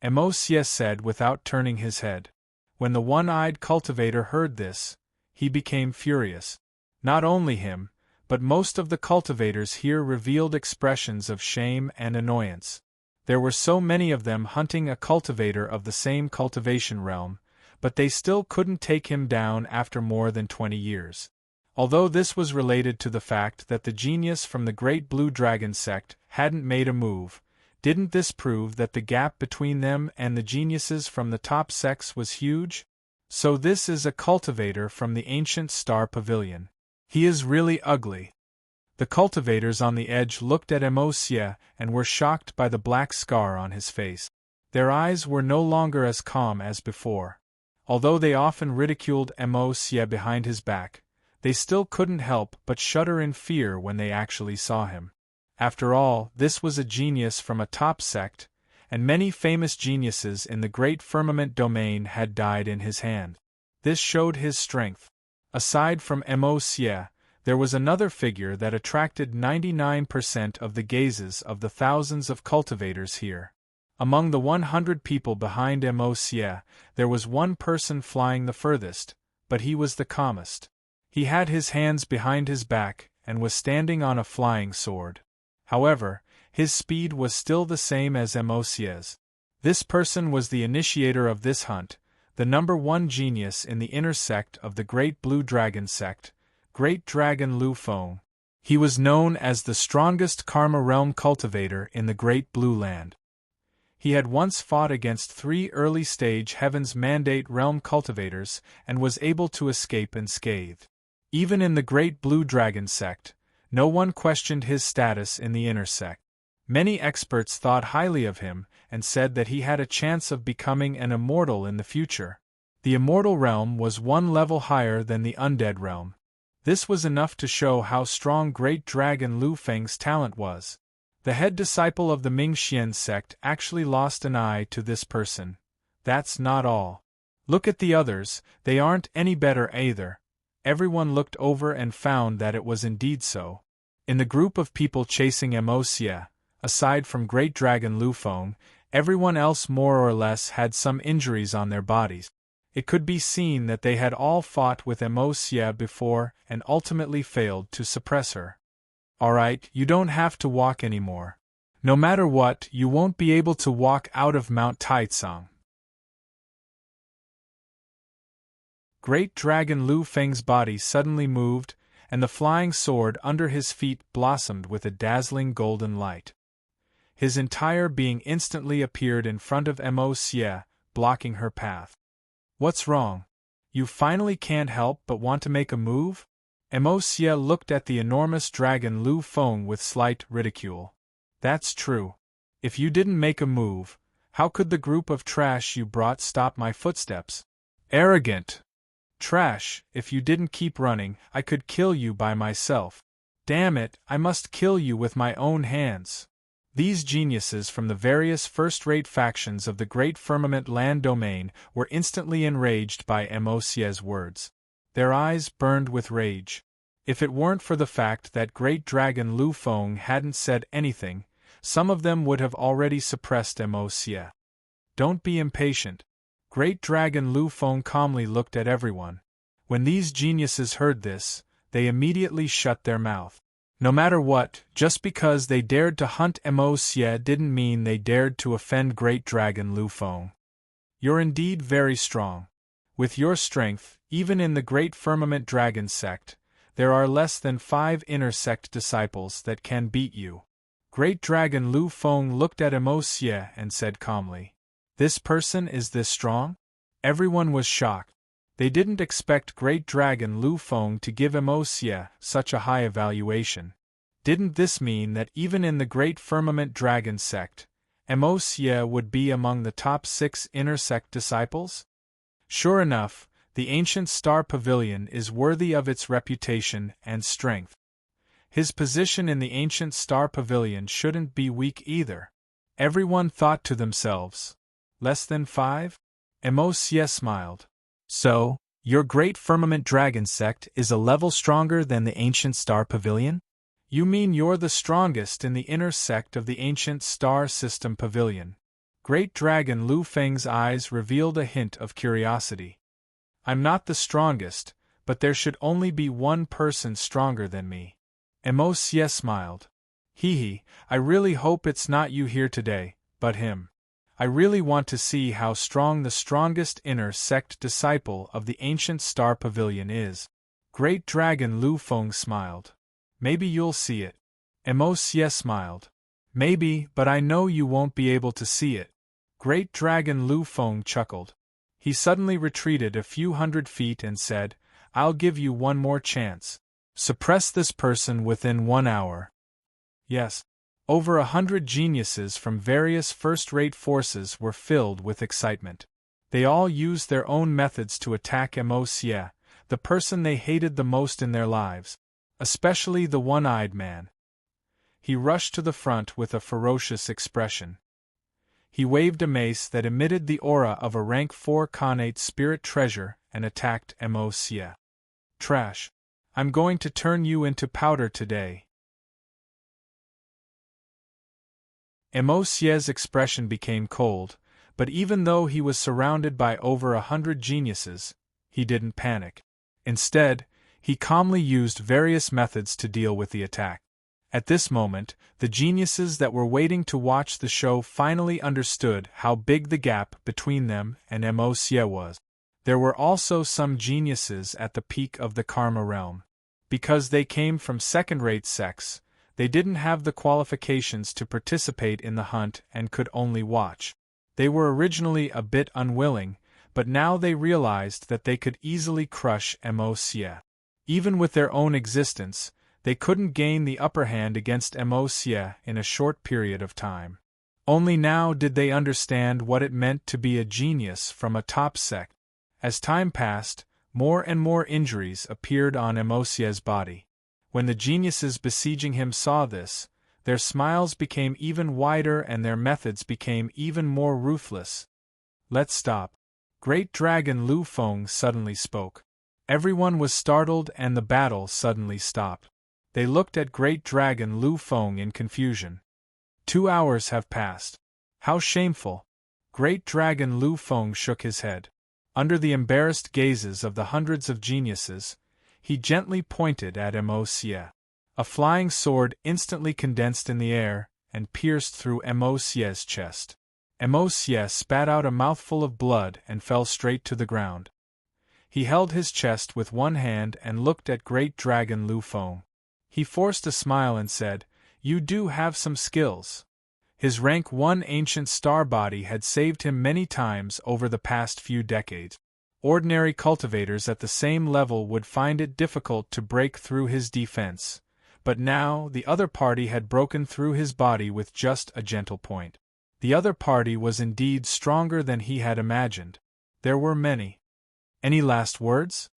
Mo Xie said without turning his head. When the one-eyed cultivator heard this, he became furious. Not only him, but most of the cultivators here revealed expressions of shame and annoyance. There were so many of them hunting a cultivator of the same cultivation realm, but they still couldn't take him down after more than 20 years. Although this was related to the fact that the genius from the Great Blue Dragon sect hadn't made a move, didn't this prove that the gap between them and the geniuses from the top sects was huge? So this is a cultivator from the ancient Star Pavilion. He is really ugly. The cultivators on the edge looked at Mo Xie and were shocked by the black scar on his face. Their eyes were no longer as calm as before. Although they often ridiculed Mo Xie behind his back, they still couldn't help but shudder in fear when they actually saw him. After all, this was a genius from a top sect, and many famous geniuses in the Great Firmament domain had died in his hand. This showed his strength. Aside from Mo Xie, there was another figure that attracted 99% of the gazes of the thousands of cultivators here. Among the 100 people behind Mo Xie, there was one person flying the furthest, but he was the calmest. He had his hands behind his back and was standing on a flying sword. However, his speed was still the same as Mo Xie's. This person was the initiator of this hunt, the number one genius in the inner sect of the Great Blue Dragon sect, Great Dragon Lu Feng. He was known as the strongest Karma Realm cultivator in the Great Blue Land. He had once fought against 3 early-stage Heaven's Mandate Realm cultivators and was able to escape unscathed. Even in the Great Blue Dragon sect, no one questioned his status in the inner sect. Many experts thought highly of him and said that he had a chance of becoming an immortal in the future. The immortal realm was one level higher than the undead realm. This was enough to show how strong Great Dragon Lu Feng's talent was. The head disciple of the Mingxian sect actually lost an eye to this person. That's not all. Look at the others, they aren't any better either. Everyone looked over and found that it was indeed so. In the group of people chasing Mo Xie, aside from Great Dragon Lu Feng, everyone else more or less had some injuries on their bodies. It could be seen that they had all fought with Mo Xie before and ultimately failed to suppress her. Alright, you don't have to walk anymore. No matter what, you won't be able to walk out of Mount Taitsang. Great Dragon Lu Feng's body suddenly moved, and the flying sword under his feet blossomed with a dazzling golden light. His entire being instantly appeared in front of Mo Xie, blocking her path. What's wrong? You finally can't help but want to make a move? Mo Xie looked at the enormous dragon Lu Feng with slight ridicule. That's true. If you didn't make a move, How could the group of trash you brought stop my footsteps? Arrogant! Trash, if you didn't keep running, I could kill you by myself. Damn it, I must kill you with my own hands. These geniuses from the various first-rate factions of the great firmament land domain were instantly enraged by Mosie's words. Their eyes burned with rage. If it weren't for the fact that great dragon Lu Feng hadn't said anything, some of them would have already suppressed Mosie. Don't be impatient. Great dragon Lu Feng calmly looked at everyone. When these geniuses heard this, they immediately shut their mouth. No matter what, just because they dared to hunt Mosie didn't mean they dared to offend great dragon Lu Feng. You're indeed very strong. With your strength, even in the great firmament dragon sect, there are less than 5 inner sect disciples that can beat you. Great dragon Lu Feng looked at Mosie and said calmly, "This person is this strong?" Everyone was shocked. They didn't expect great dragon Lu Feng to give Mosie such a high evaluation. Didn't this mean that even in the great firmament dragon sect, Mosie would be among the top 6 inner sect disciples? Sure enough, the ancient star pavilion is worthy of its reputation and strength. His position in the ancient star pavilion shouldn't be weak either. Everyone thought to themselves, less than 5? Mosie smiled. So, your great firmament dragon sect is a level stronger than the ancient star pavilion? You mean you're the strongest in the inner sect of the ancient star system pavilion? Great dragon Lu Feng's eyes revealed a hint of curiosity. I'm not the strongest, but there should only be one person stronger than me. Mosie smiled. Hee, I really hope it's not you here today, but him. I really want to see how strong the strongest inner sect disciple of the ancient star pavilion is. Great dragon Lu Feng smiled. Maybe you'll see it. Mosie smiled. Maybe, but I know you won't be able to see it. Great dragon Lu Feng chuckled. He suddenly retreated a few hundred feet and said, I'll give you one more chance. Suppress this person within 1 hour. Yes. Over 100 geniuses from various first-rate forces were filled with excitement. They all used their own methods to attack Mosie, the person they hated the most in their lives, especially the one-eyed man. He rushed to the front with a ferocious expression. He waved a mace that emitted the aura of a rank 4 Khanate spirit treasure and attacked Mosie. Trash. I'm going to turn you into powder today. Mosie's expression became cold, but even though he was surrounded by over 100 geniuses, he didn't panic. Instead, he calmly used various methods to deal with the attack. At this moment, the geniuses that were waiting to watch the show finally understood how big the gap between them and Mosie was. There were also some geniuses at the peak of the Karma realm. Because they came from second-rate sects, they didn't have the qualifications to participate in the hunt and could only watch. They were originally a bit unwilling, but now they realized that they could easily crush Mosie. Even with their own existence, they couldn't gain the upper hand against Mosie in a short period of time. Only now did they understand what it meant to be a genius from a top sect. As time passed, more and more injuries appeared on Mosie's body. When the geniuses besieging him saw this, their smiles became even wider and their methods became even more ruthless. Let's stop. Great dragon Lu Feng suddenly spoke. Everyone was startled and the battle suddenly stopped. They looked at great dragon Lu Feng in confusion. 2 hours have passed. How shameful! Great dragon Lu Feng shook his head. Under the embarrassed gazes of the hundreds of geniuses, he gently pointed at Mosie. A flying sword instantly condensed in the air and pierced through Mosie's chest. Mosie spat out a mouthful of blood and fell straight to the ground. He held his chest with one hand and looked at great dragon Lu Feng. He forced a smile and said, You do have some skills. His rank 1 ancient star body had saved him many times over the past few decades. Ordinary cultivators at the same level would find it difficult to break through his defense, but now the other party had broken through his body with just a gentle point. The other party was indeed stronger than he had imagined. There were many. Any last words?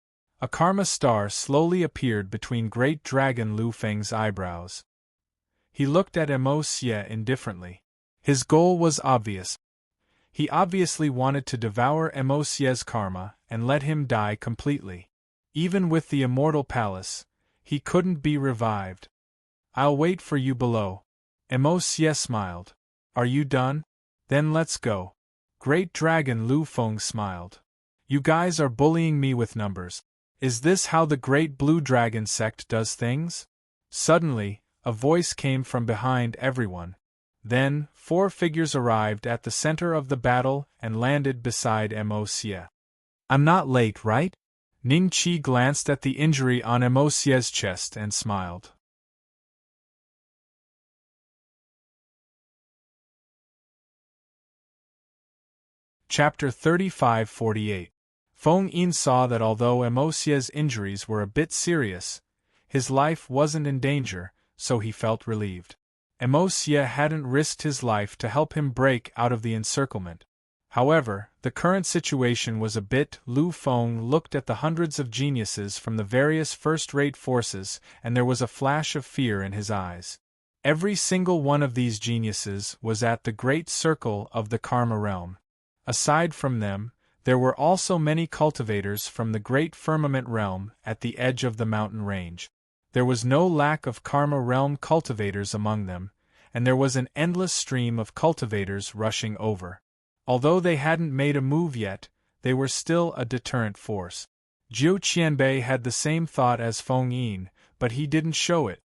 A karma star slowly appeared between Great Dragon Lu Feng's eyebrows. He looked at Emo Xie indifferently. His goal was obvious. He obviously wanted to devour Emo Xie's karma and let him die completely. Even with the immortal palace, he couldn't be revived. I'll wait for you below. Emo Xie smiled. Are you done? Then let's go. Great Dragon Lu Feng smiled. You guys are bullying me with numbers. Is this how the Great Blue Dragon sect does things? Suddenly, a voice came from behind everyone. Then, 4 figures arrived at the center of the battle and landed beside Emo Xie. I'm not late, right? Ning Qi glanced at the injury on Emo Xie's chest and smiled. Chapter 35-48. Feng Yin saw that although Emo Xie's injuries were a bit serious, his life wasn't in danger, so he felt relieved. Emo Xie hadn't risked his life to help him break out of the encirclement. However, the current situation was a bit. Lu Feng looked at the hundreds of geniuses from the various first-rate forces, and there was a flash of fear in his eyes. Every single one of these geniuses was at the great circle of the Karma realm. Aside from them, there were also many cultivators from the great firmament realm at the edge of the mountain range. There was no lack of Karma realm cultivators among them, and there was an endless stream of cultivators rushing over. Although they hadn't made a move yet, they were still a deterrent force. Jiu Qianbei had the same thought as Feng Yin, but he didn't show it.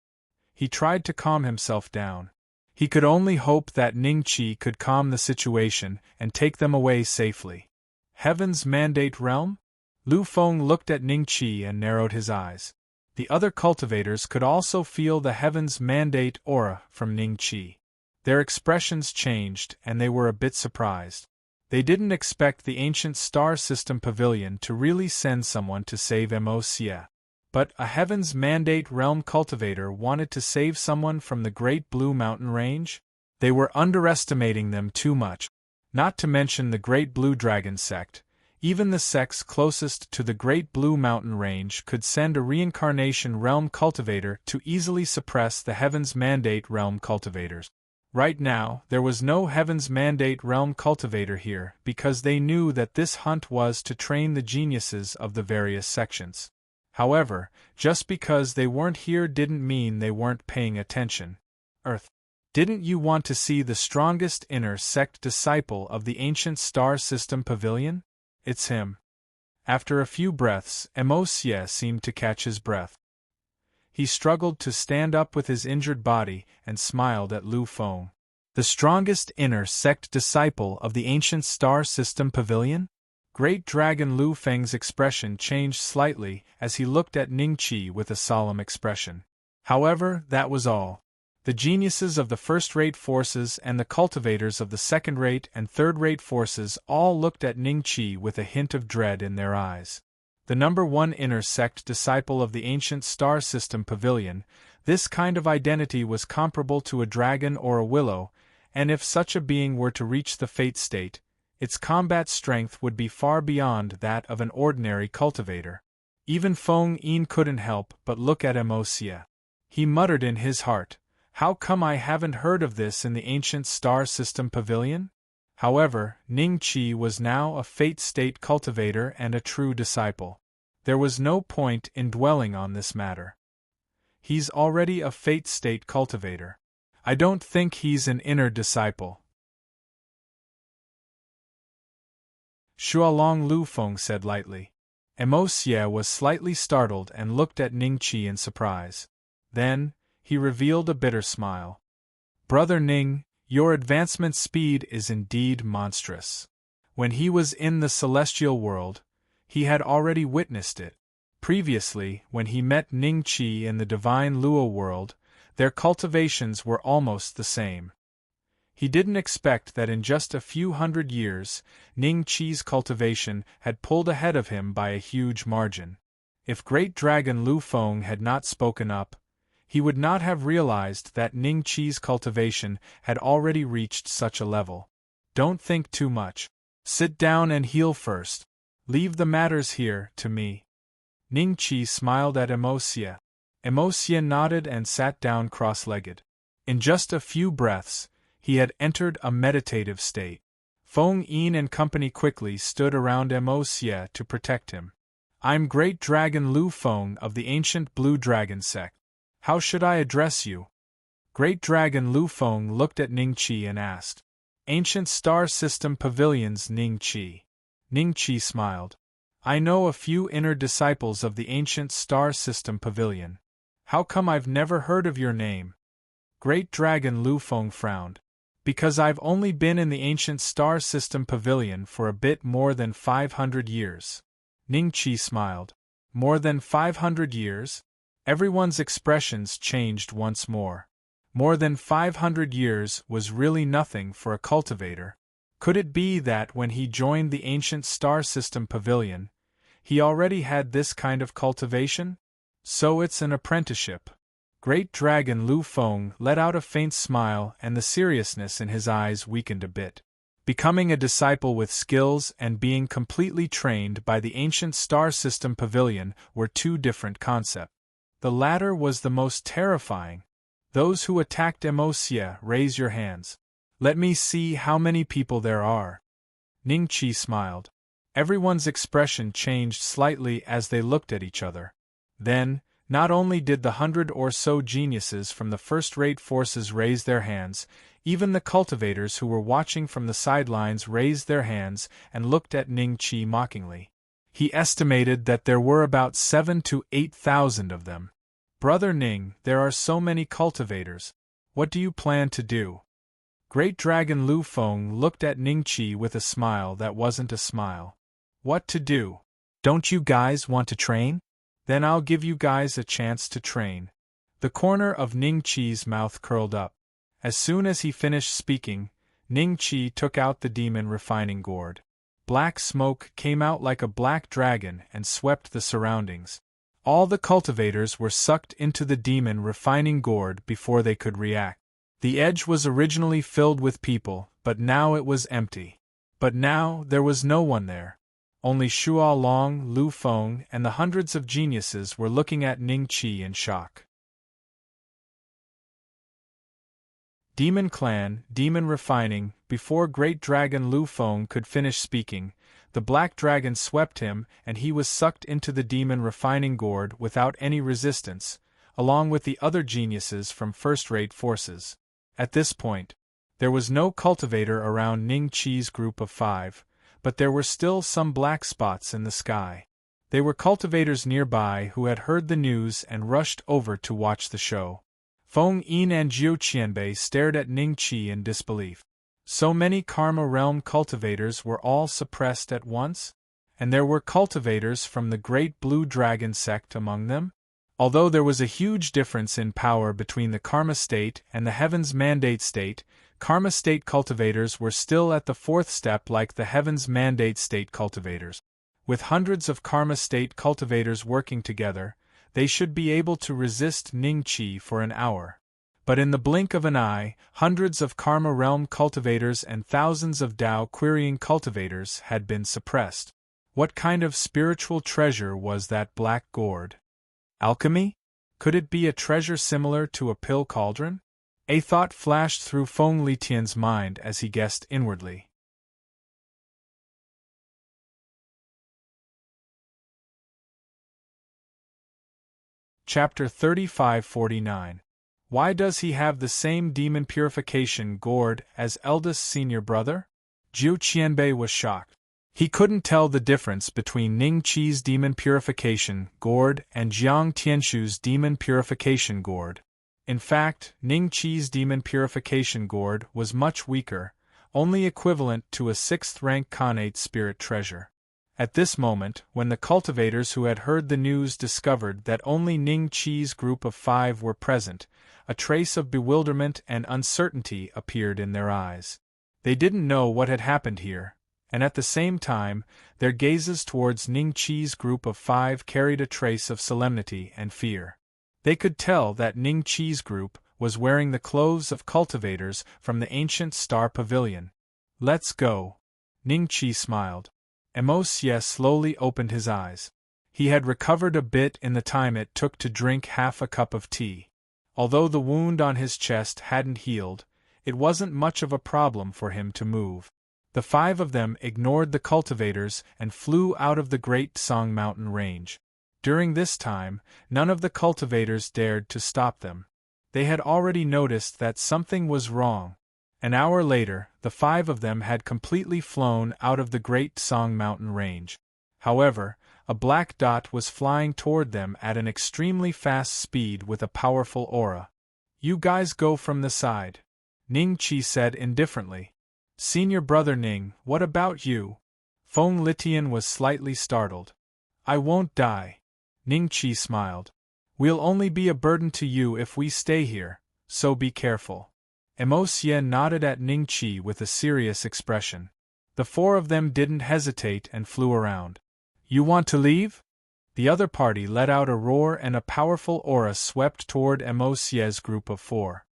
He tried to calm himself down. He could only hope that Ning Qi could calm the situation and take them away safely. Heaven's Mandate Realm? Lu Feng looked at Ning Qi and narrowed his eyes. The other cultivators could also feel the Heaven's Mandate aura from Ning Qi. Their expressions changed, and they were a bit surprised. They didn't expect the ancient star system pavilion to really send someone to save Emo Xie. But a Heaven's Mandate Realm cultivator wanted to save someone from the Great Blue Mountain Range? They were underestimating them too much. Not to mention the Great Blue Dragon sect, even the sects closest to the Great Blue Mountain Range could send a Reincarnation Realm cultivator to easily suppress the Heaven's Mandate Realm cultivators. Right now, there was no Heaven's Mandate Realm cultivator here because they knew that this hunt was to train the geniuses of the various sections. However, just because they weren't here didn't mean they weren't paying attention. Earth. Didn't you want to see the strongest inner sect disciple of the ancient star system pavilion? It's him. After a few breaths, Emo Xie seemed to catch his breath. He struggled to stand up with his injured body and smiled at Lu Feng. The strongest inner sect disciple of the ancient star system pavilion? Great Dragon Lu Feng's expression changed slightly as he looked at Ning Qi with a solemn expression. However, that was all. The geniuses of the first-rate forces and the cultivators of the second-rate and third-rate forces all looked at Ning Qi with a hint of dread in their eyes. The number 1 inner sect disciple of the ancient star system pavilion, this kind of identity was comparable to a dragon or a willow, and if such a being were to reach the fate state, its combat strength would be far beyond that of an ordinary cultivator. Even Feng Yin couldn't help but look at Emo Xie. He muttered in his heart, "How come I haven't heard of this in the ancient star system pavilion?" However, Ning Qi was now a fate state cultivator and a true disciple. There was no point in dwelling on this matter. He's already a fate state cultivator. I don't think he's an inner disciple. Xualong Lu Feng said lightly. Emo Xie was slightly startled and looked at Ning Qi in surprise. Then, he revealed a bitter smile. Brother Ning, your advancement speed is indeed monstrous. When he was in the celestial world, he had already witnessed it. Previously, when he met Ning Qi in the divine Luo world, their cultivations were almost the same. He didn't expect that in just a few hundred years, Ning Qi's cultivation had pulled ahead of him by a huge margin. If Great Dragon Lu Feng had not spoken up, He would not have realized that Ning Qi's cultivation had already reached such a level. Don't think too much. Sit down and heal first. Leave the matters here to me. Ning Qi smiled at Emosia. Emosia nodded and sat down cross-legged. In just a few breaths, he had entered a meditative state. Feng Yin and company quickly stood around Emosia to protect him. I'm Great Dragon Lu Feng of the ancient Blue Dragon sect. How should I address you? Great Dragon Lu Feng looked at Ning Qi and asked. Ancient Star System Pavilions Ning Qi. Ning Qi smiled. I know a few inner disciples of the ancient Star System Pavilion. How come I've never heard of your name? Great Dragon Lu Feng frowned. Because I've only been in the ancient Star System Pavilion for a bit more than 500 years. Ning Qi smiled. More than 500 years? Everyone's expressions changed once more. More than 500 years was really nothing for a cultivator. Could it be that when he joined the ancient Star System Pavilion, he already had this kind of cultivation? So it's an apprenticeship. Great Dragon Lu Feng let out a faint smile and the seriousness in his eyes weakened a bit. Becoming a disciple with skills and being completely trained by the ancient Star System Pavilion were two different concepts. The latter was the most terrifying. Those who attacked Emosia, raise your hands. Let me see how many people there are. Ning Qi smiled. Everyone's expression changed slightly as they looked at each other. Then, not only did the 100 or so geniuses from the first-rate forces raise their hands, even the cultivators who were watching from the sidelines raised their hands and looked at Ning Qi mockingly. He estimated that there were about 7,000 to 8,000 of them. Brother Ning, there are so many cultivators. What do you plan to do? Great Dragon Lu Feng looked at Ning Qi with a smile that wasn't a smile. What to do? Don't you guys want to train? Then I'll give you guys a chance to train. The corner of Ning Qi's mouth curled up. As soon as he finished speaking, Ning Qi took out the demon refining gourd. Black smoke came out like a black dragon and swept the surroundings. All the cultivators were sucked into the demon refining gourd before they could react. The edge was originally filled with people, but now it was empty. But now there was no one there. Only Shuo Long, Lu Feng, and the hundreds of geniuses were looking at Ning Qi in shock. Demon Clan, Demon Refining. Before Great Dragon Lu Feng could finish speaking, the Black Dragon swept him and he was sucked into the demon refining gourd without any resistance, along with the other geniuses from first-rate forces. At this point, there was no cultivator around Ning Qi's group of 5, but there were still some black spots in the sky. They were cultivators nearby who had heard the news and rushed over to watch the show. Feng Yin and Jiu Qianbei stared at Ning Qi in disbelief. So many Karma Realm cultivators were all suppressed at once? And there were cultivators from the Great Blue Dragon sect among them? Although there was a huge difference in power between the Karma State and the Heavens Mandate State, Karma State cultivators were still at the 4th step like the Heavens Mandate State cultivators. With hundreds of Karma State cultivators working together, they should be able to resist Ning Qi for an hour. But in the blink of an eye, hundreds of Karma Realm cultivators and thousands of Dao Querying cultivators had been suppressed. What kind of spiritual treasure was that black gourd? Alchemy? Could it be a treasure similar to a pill cauldron? A thought flashed through Feng Litian's mind as he guessed inwardly. Chapter 3549. Why does he have the same demon purification gourd as eldest senior brother? Jiu Qianbei was shocked. He couldn't tell the difference between Ning Qi's demon purification gourd and Jiang Tianshu's demon purification gourd. In fact, Ning Qi's demon purification gourd was much weaker, only equivalent to a 6th-rank Khanate spirit treasure. At this moment, when the cultivators who had heard the news discovered that only Ning Qi's group of 5 were present, a trace of bewilderment and uncertainty appeared in their eyes. They didn't know what had happened here, and at the same time, their gazes towards Ning Qi's group of 5 carried a trace of solemnity and fear. They could tell that Ning Qi's group was wearing the clothes of cultivators from the ancient Star Pavilion. Let's go. Ning Qi smiled. Xie slowly opened his eyes. He had recovered a bit in the time it took to drink half a cup of tea. Although the wound on his chest hadn't healed, it wasn't much of a problem for him to move. The 5 of them ignored the cultivators and flew out of the Great Song Mountain range. During this time, none of the cultivators dared to stop them. They had already noticed that something was wrong. An hour later, the 5 of them had completely flown out of the Great Song Mountain range. However, a black dot was flying toward them at an extremely fast speed with a powerful aura. You guys go from the side, Ning Qi said indifferently. Senior brother Ning, what about you? Feng Litian was slightly startled. I won't die. Ning Qi smiled. We'll only be a burden to you if we stay here, so be careful. Xie nodded at Ning Qi with a serious expression. The 4 of them didn't hesitate and flew around. You want to leave? The other party let out a roar and a powerful aura swept toward Xie's group of 4.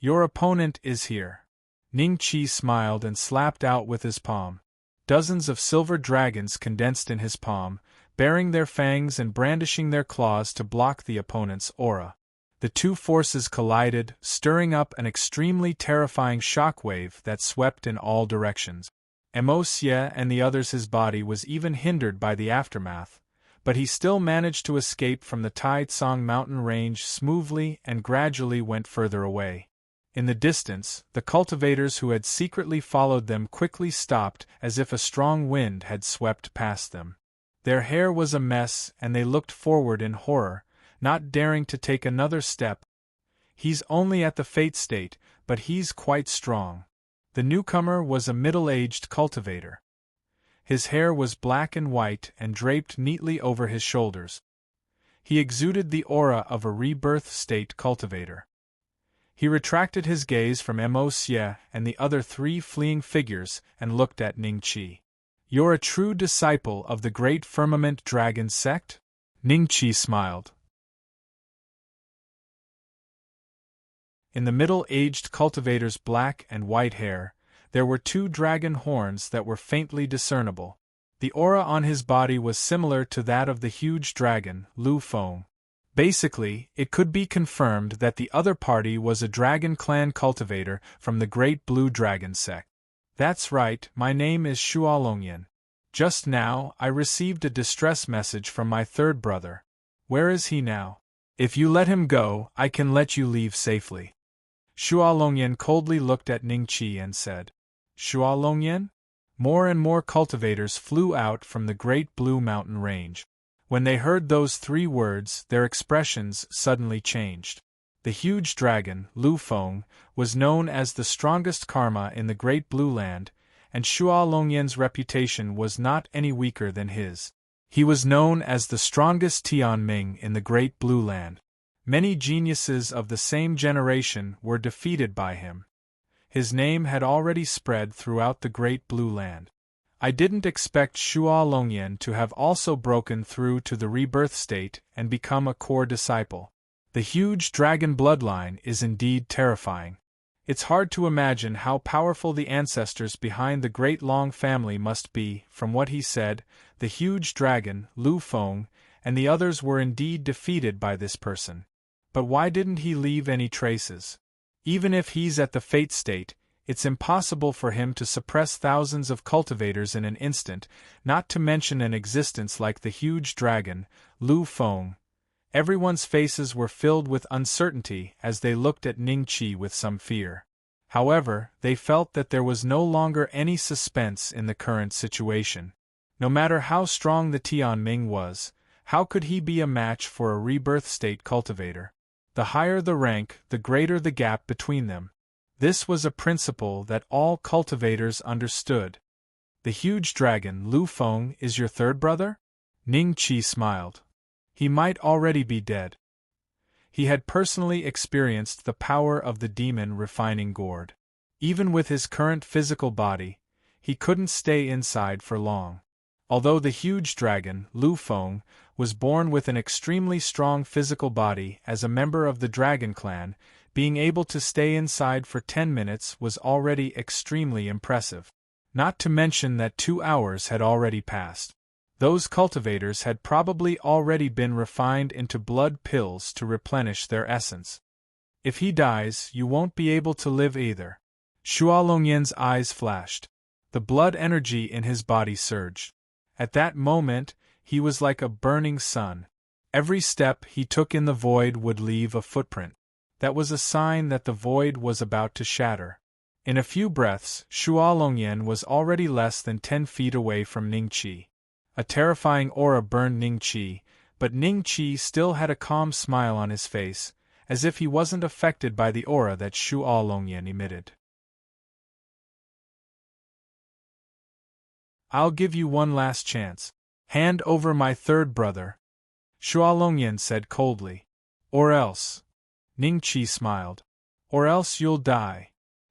Your opponent is here. Ning Qi smiled and slapped out with his palm. Dozens of silver dragons condensed in his palm, baring their fangs and brandishing their claws to block the opponent's aura. The 2 forces collided, stirring up an extremely terrifying shockwave that swept in all directions. Xie and the others' his body was even hindered by the aftermath, but he still managed to escape from the Taitsong mountain range smoothly and gradually went further away. In the distance, the cultivators who had secretly followed them quickly stopped as if a strong wind had swept past them. Their hair was a mess and they looked forward in horror, not daring to take another step. He's only at the fate state, but he's quite strong. The newcomer was a middle-aged cultivator. His hair was black and white and draped neatly over his shoulders. He exuded the aura of a rebirth state cultivator. He retracted his gaze from Xie and the other 3 fleeing figures and looked at Ning Qi. You're a true disciple of the Great Firmament Dragon sect? Ning Qi smiled. In the middle-aged cultivator's black and white hair, there were 2 dragon horns that were faintly discernible. The aura on his body was similar to that of the huge dragon, Lu Feng. Basically, it could be confirmed that the other party was a Dragon Clan cultivator from the Great Blue Dragon sect. That's right, my name is Xualongyan. Just now, I received a distress message from my 3rd brother. Where is he now? If you let him go, I can let you leave safely. Xualongyan coldly looked at Ning Qi and said, Xualongyan? More and more cultivators flew out from the Great Blue Mountain Range. When they heard those 3 words, their expressions suddenly changed. The huge dragon, Lu Feng, was known as the strongest karma in the Great Blue Land, and Xualongyan's reputation was not any weaker than his. He was known as the strongest Tianming in the Great Blue Land. Many geniuses of the same generation were defeated by him. His name had already spread throughout the Great Blue Land. I didn't expect Xualongyan to have also broken through to the rebirth state and become a core disciple. The huge dragon bloodline is indeed terrifying. It's hard to imagine how powerful the ancestors behind the Great Long family must be. From what he said, the huge dragon, Lu Feng, and the others were indeed defeated by this person. But why didn't he leave any traces? Even if he's at the fate state, it's impossible for him to suppress thousands of cultivators in an instant, not to mention an existence like the huge dragon, Lu Feng. Everyone's faces were filled with uncertainty as they looked at Ning Qi with some fear. However, they felt that there was no longer any suspense in the current situation. No matter how strong the Tianming was, how could he be a match for a rebirth state cultivator? The higher the rank, the greater the gap between them. This was a principle that all cultivators understood. The huge dragon, Lu Feng, is your 3rd brother? Ning Qi smiled. He might already be dead. He had personally experienced the power of the demon refining gourd. Even with his current physical body, he couldn't stay inside for long. Although the huge dragon, Lu Feng, was born with an extremely strong physical body as a member of the dragon clan, being able to stay inside for 10 minutes was already extremely impressive. Not to mention that 2 hours had already passed. Those cultivators had probably already been refined into blood pills to replenish their essence. If he dies, you won't be able to live either. Xue Longyan's eyes flashed. The blood energy in his body surged. At that moment, he was like a burning sun. Every step he took in the void would leave a footprint. That was a sign that the void was about to shatter. In a few breaths, Xue Longyan was already less than 10 feet away from Ningqi. A terrifying aura burned Ningqi, but Ningqi still had a calm smile on his face, as if he wasn't affected by the aura that Xue Longyan emitted. I'll give you one last chance. Hand over my third brother, Xue Longyan said coldly. Or else. Ningqi smiled. Or else you'll die.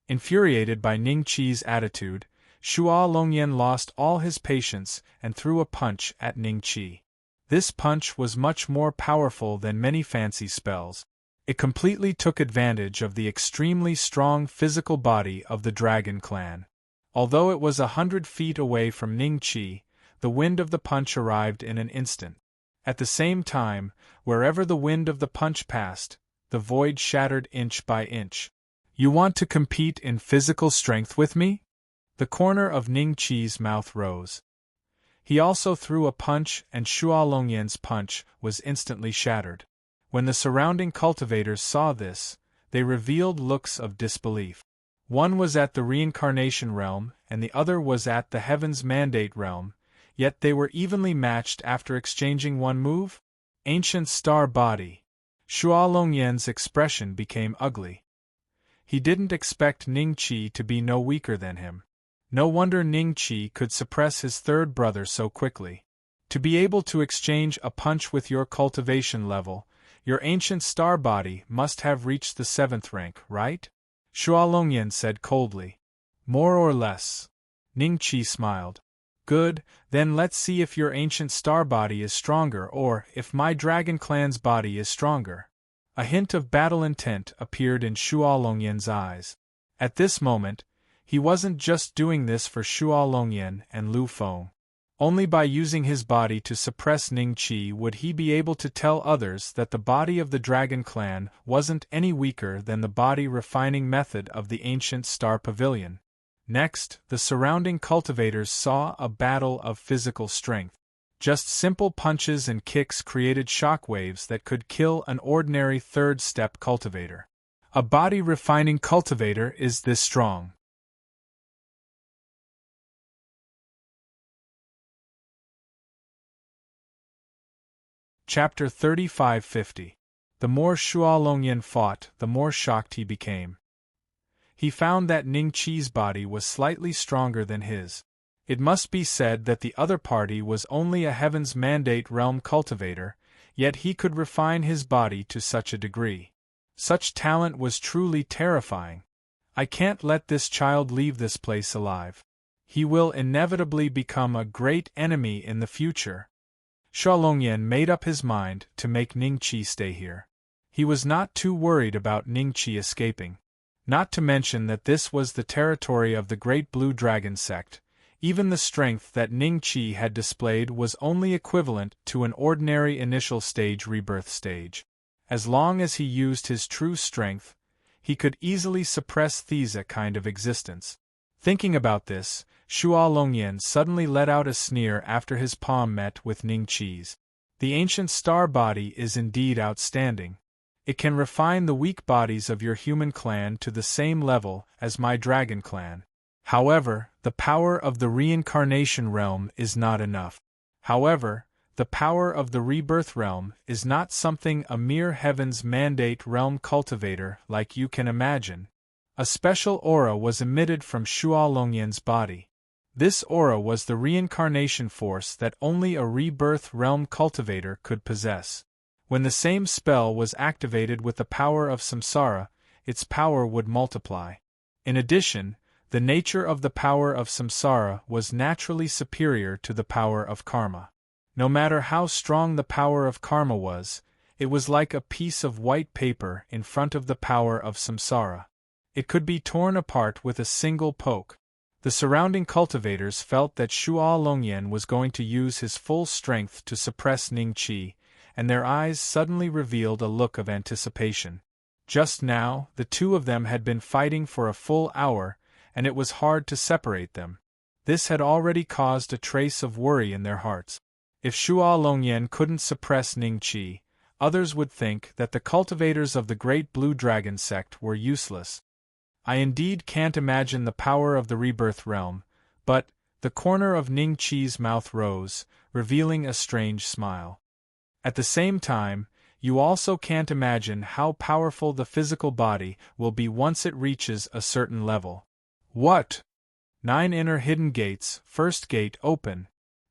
Infuriated by Ningqi's attitude, Xue Longyan lost all his patience and threw a punch at Ningqi. This punch was much more powerful than many fancy spells. It completely took advantage of the extremely strong physical body of the dragon clan. Although it was 100 feet away from Ningqi, the wind of the punch arrived in an instant. At the same time, wherever the wind of the punch passed, the void shattered inch by inch. You want to compete in physical strength with me? The corner of Ningqi's mouth rose. He also threw a punch, and Xue Longyan's punch was instantly shattered. When the surrounding cultivators saw this, they revealed looks of disbelief. One was at the reincarnation realm, and the other was at the heaven's mandate realm, yet they were evenly matched after exchanging one move? Ancient star body. Xue Longyan's expression became ugly. He didn't expect Ningqi to be no weaker than him. No wonder Ningqi could suppress his third brother so quickly. To be able to exchange a punch with your cultivation level, your ancient star body must have reached the 7th rank, right? Xue Longyan said coldly. More or less. Ningqi smiled. Good, then let's see if your ancient star body is stronger or if my dragon clan's body is stronger. A hint of battle intent appeared in Xue Longyan's eyes. At this moment, he wasn't just doing this for Xue Longyan and Lu Feng. Only by using his body to suppress Ningqi would he be able to tell others that the body of the Dragon Clan wasn't any weaker than the body refining method of the ancient Star Pavilion. Next, the surrounding cultivators saw a battle of physical strength. Just simple punches and kicks created shockwaves that could kill an ordinary third-step cultivator. A body refining cultivator is this strong. Chapter 3550. The more Xue Longyan fought, the more shocked he became. He found that Ningqi's body was slightly stronger than his. It must be said that the other party was only a Heaven's Mandate realm cultivator, yet he could refine his body to such a degree. Such talent was truly terrifying. I can't let this child leave this place alive. He will inevitably become a great enemy in the future. Xue Longyan made up his mind to make Ningqi stay here. He was not too worried about Ningqi escaping. Not to mention that this was the territory of the Great Blue Dragon sect. Even the strength that Ningqi had displayed was only equivalent to an ordinary initial stage rebirth stage. As long as he used his true strength, he could easily suppress Thesa kind of existence. Thinking about this, Xue Longyan suddenly let out a sneer after his palm met with Ningqi's. The ancient star body is indeed outstanding. It can refine the weak bodies of your human clan to the same level as my dragon clan. However, the power of the reincarnation realm is not enough. However, the power of the rebirth realm is not something a mere Heaven's Mandate realm cultivator like you can imagine. A special aura was emitted from Xue Longyan's body. This aura was the reincarnation force that only a rebirth realm cultivator could possess. When the same spell was activated with the power of samsara, its power would multiply. In addition, The nature of the power of samsara was naturally superior to the power of karma. No matter how strong the power of karma was, it was like a piece of white paper in front of the power of samsara. It could be torn apart with a single poke. The surrounding cultivators felt that Shuo Longyan was going to use his full strength to suppress Ning Qi, and their eyes suddenly revealed a look of anticipation. Just now, the two of them had been fighting for a full hour, and it was hard to separate them. This had already caused a trace of worry in their hearts. If Shuo Longyan couldn't suppress Ning Qi, others would think that the cultivators of the Great Blue Dragon sect were useless. I indeed can't imagine the power of the rebirth realm, but the corner of Ning Qi's mouth rose, revealing a strange smile. At the same time, you also can't imagine how powerful the physical body will be once it reaches a certain level. What? 9 inner hidden gates, first gate open.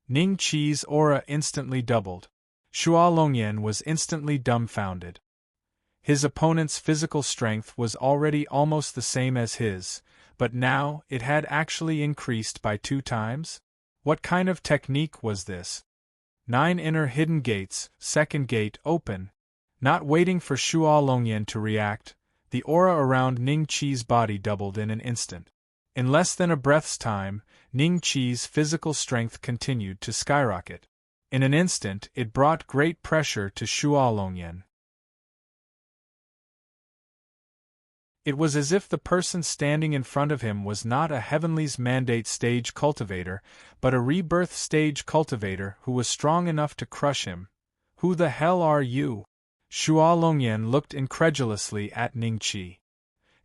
Ning Qi's aura instantly doubled. Shuo Longyan was instantly dumbfounded. His opponent's physical strength was already almost the same as his, but now it had actually increased by 2 times? What kind of technique was this? 9 inner hidden gates, second gate open. Not waiting for Shuo Longyan to react, the aura around Ning Qi's body doubled in an instant. In less than a breath's time, Ning Qi's physical strength continued to skyrocket. In an instant, it brought great pressure to Shuo Longyan. It was as if the person standing in front of him was not a Heavenly's Mandate stage cultivator, but a rebirth stage cultivator who was strong enough to crush him. Who the hell are you? Shuo Longyan looked incredulously at Ning Qi.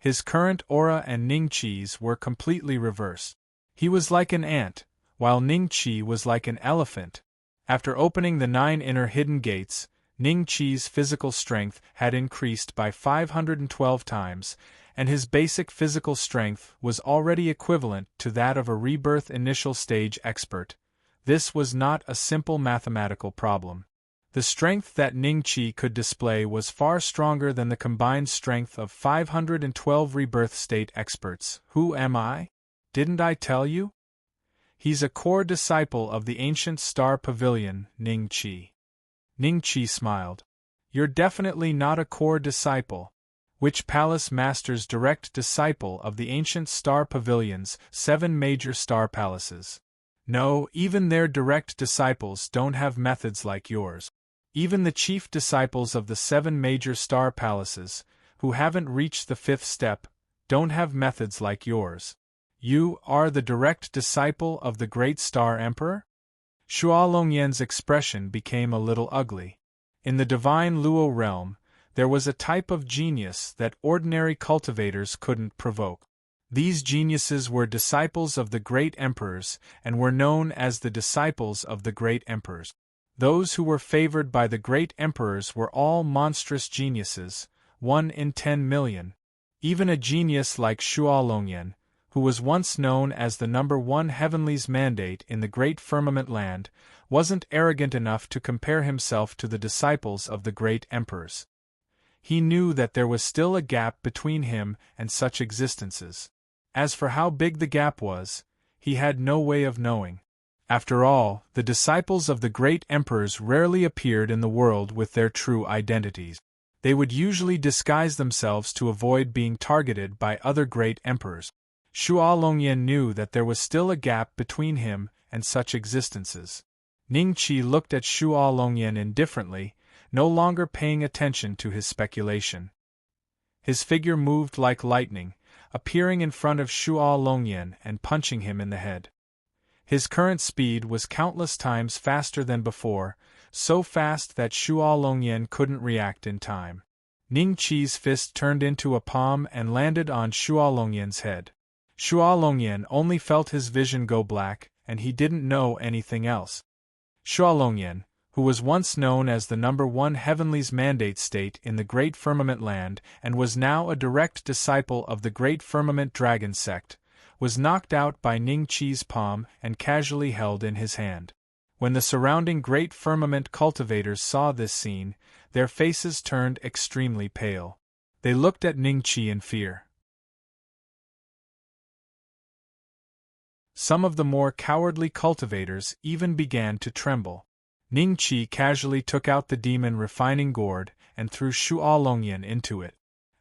His current aura and Ning Qi's were completely reversed. He was like an ant, while Ning Qi was like an elephant. After opening the 9 inner hidden gates, Ning Qi's physical strength had increased by 512 times, and his basic physical strength was already equivalent to that of a rebirth initial stage expert. This was not a simple mathematical problem. The strength that Ning Qi could display was far stronger than the combined strength of 512 rebirth state experts. Who am I? Didn't I tell you? He's a core disciple of the ancient star pavilion, Ning Qi. Ning Qi smiled. You're definitely not a core disciple. Which palace master's direct disciple of the ancient star pavilion's 7 major star palaces? No, even their direct disciples don't have methods like yours. Even the chief disciples of the 7 major star palaces, who haven't reached the 5th step, don't have methods like yours. You are the direct disciple of the great star emperor? Shuo Longyan's expression became a little ugly. In the divine Luo realm, there was a type of genius that ordinary cultivators couldn't provoke. These geniuses were disciples of the great emperors and were known as the disciples of the great emperors. Those who were favored by the great emperors were all monstrous geniuses, 1 in 10 million. Even a genius like Shuo Longyan, who was once known as the number 1 Heavenly's Mandate in the great firmament land, wasn't arrogant enough to compare himself to the disciples of the great emperors. He knew that there was still a gap between him and such existences. As for how big the gap was, he had no way of knowing. After all, the disciples of the great emperors rarely appeared in the world with their true identities. They would usually disguise themselves to avoid being targeted by other great emperors. Shuo Longyan knew that there was still a gap between him and such existences. Ning Qi looked at Shuo Longyan indifferently, no longer paying attention to his speculation. His figure moved like lightning, appearing in front of Shuo Longyan and punching him in the head. His current speed was countless times faster than before, so fast that Shuo Longyan couldn't react in time. Ning Qi's fist turned into a palm and landed on Shuo Longyan's head. Shuo Longyan only felt his vision go black, and he didn't know anything else. Shuo Longyan, who was once known as the number 1 Heavenly's Mandate state in the Great Firmament Land and was now a direct disciple of the Great Firmament Dragon sect, was knocked out by Ning Qi's palm and casually held in his hand. When the surrounding Great Firmament cultivators saw this scene, their faces turned extremely pale. They looked at Ning Qi in fear. Some of the more cowardly cultivators even began to tremble. Ning Qi casually took out the demon refining gourd and threw Shuo Longyan into it.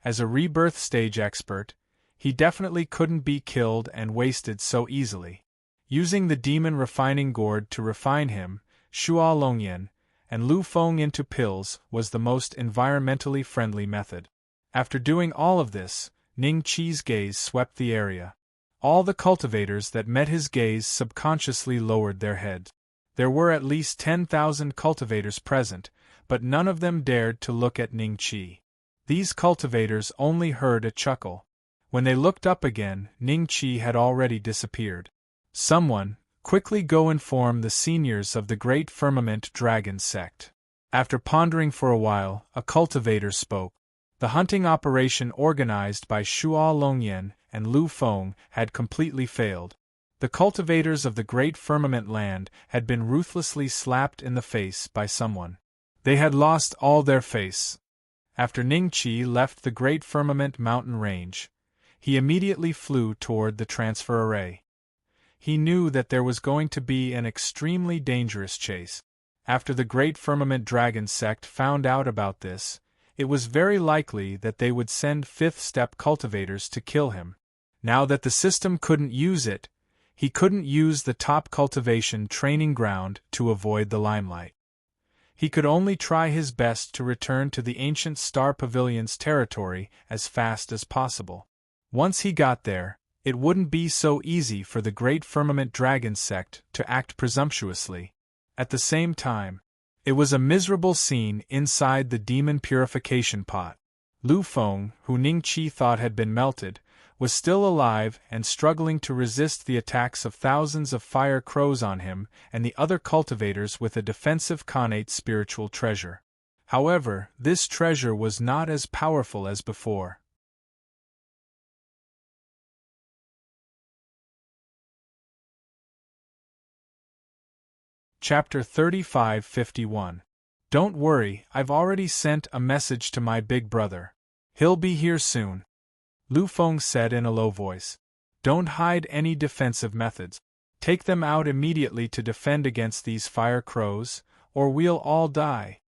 As a rebirth stage expert, he definitely couldn't be killed and wasted so easily. Using the demon refining gourd to refine him, Shuo Longyan, and Lu Feng into pills was the most environmentally friendly method. After doing all of this, Ning Qi's gaze swept the area. All the cultivators that met his gaze subconsciously lowered their heads. There were at least 10,000 cultivators present, but none of them dared to look at Ning Qi. These cultivators only heard a chuckle. When they looked up again, Ning Qi had already disappeared. Someone, quickly go inform the seniors of the Great Firmament Dragon sect. After pondering for a while, a cultivator spoke. The hunting operation organized by Shuo Longyan and Lu Feng had completely failed. The cultivators of the Great Firmament Land had been ruthlessly slapped in the face by someone. They had lost all their face. After Ning Qi left the Great Firmament mountain range, he immediately flew toward the transfer array. He knew that there was going to be an extremely dangerous chase. After the Great Firmament Dragon sect found out about this, it was very likely that they would send fifth-step cultivators to kill him. Now that the system couldn't use it, he couldn't use the top cultivation training ground to avoid the limelight. He could only try his best to return to the ancient Star Pavilion's territory as fast as possible. Once he got there, it wouldn't be so easy for the Great Firmament Dragon sect to act presumptuously. At the same time, it was a miserable scene inside the demon purification pot. Lu Feng, who Ning Qi thought had been melted, was still alive and struggling to resist the attacks of thousands of fire crows on him and the other cultivators with a defensive connate spiritual treasure. However, this treasure was not as powerful as before. Chapter 35-51. Don't worry, I've already sent a message to my big brother. He'll be here soon. Lu Feng said in a low voice. Don't hide any defensive methods. Take them out immediately to defend against these fire crows, or we'll all die.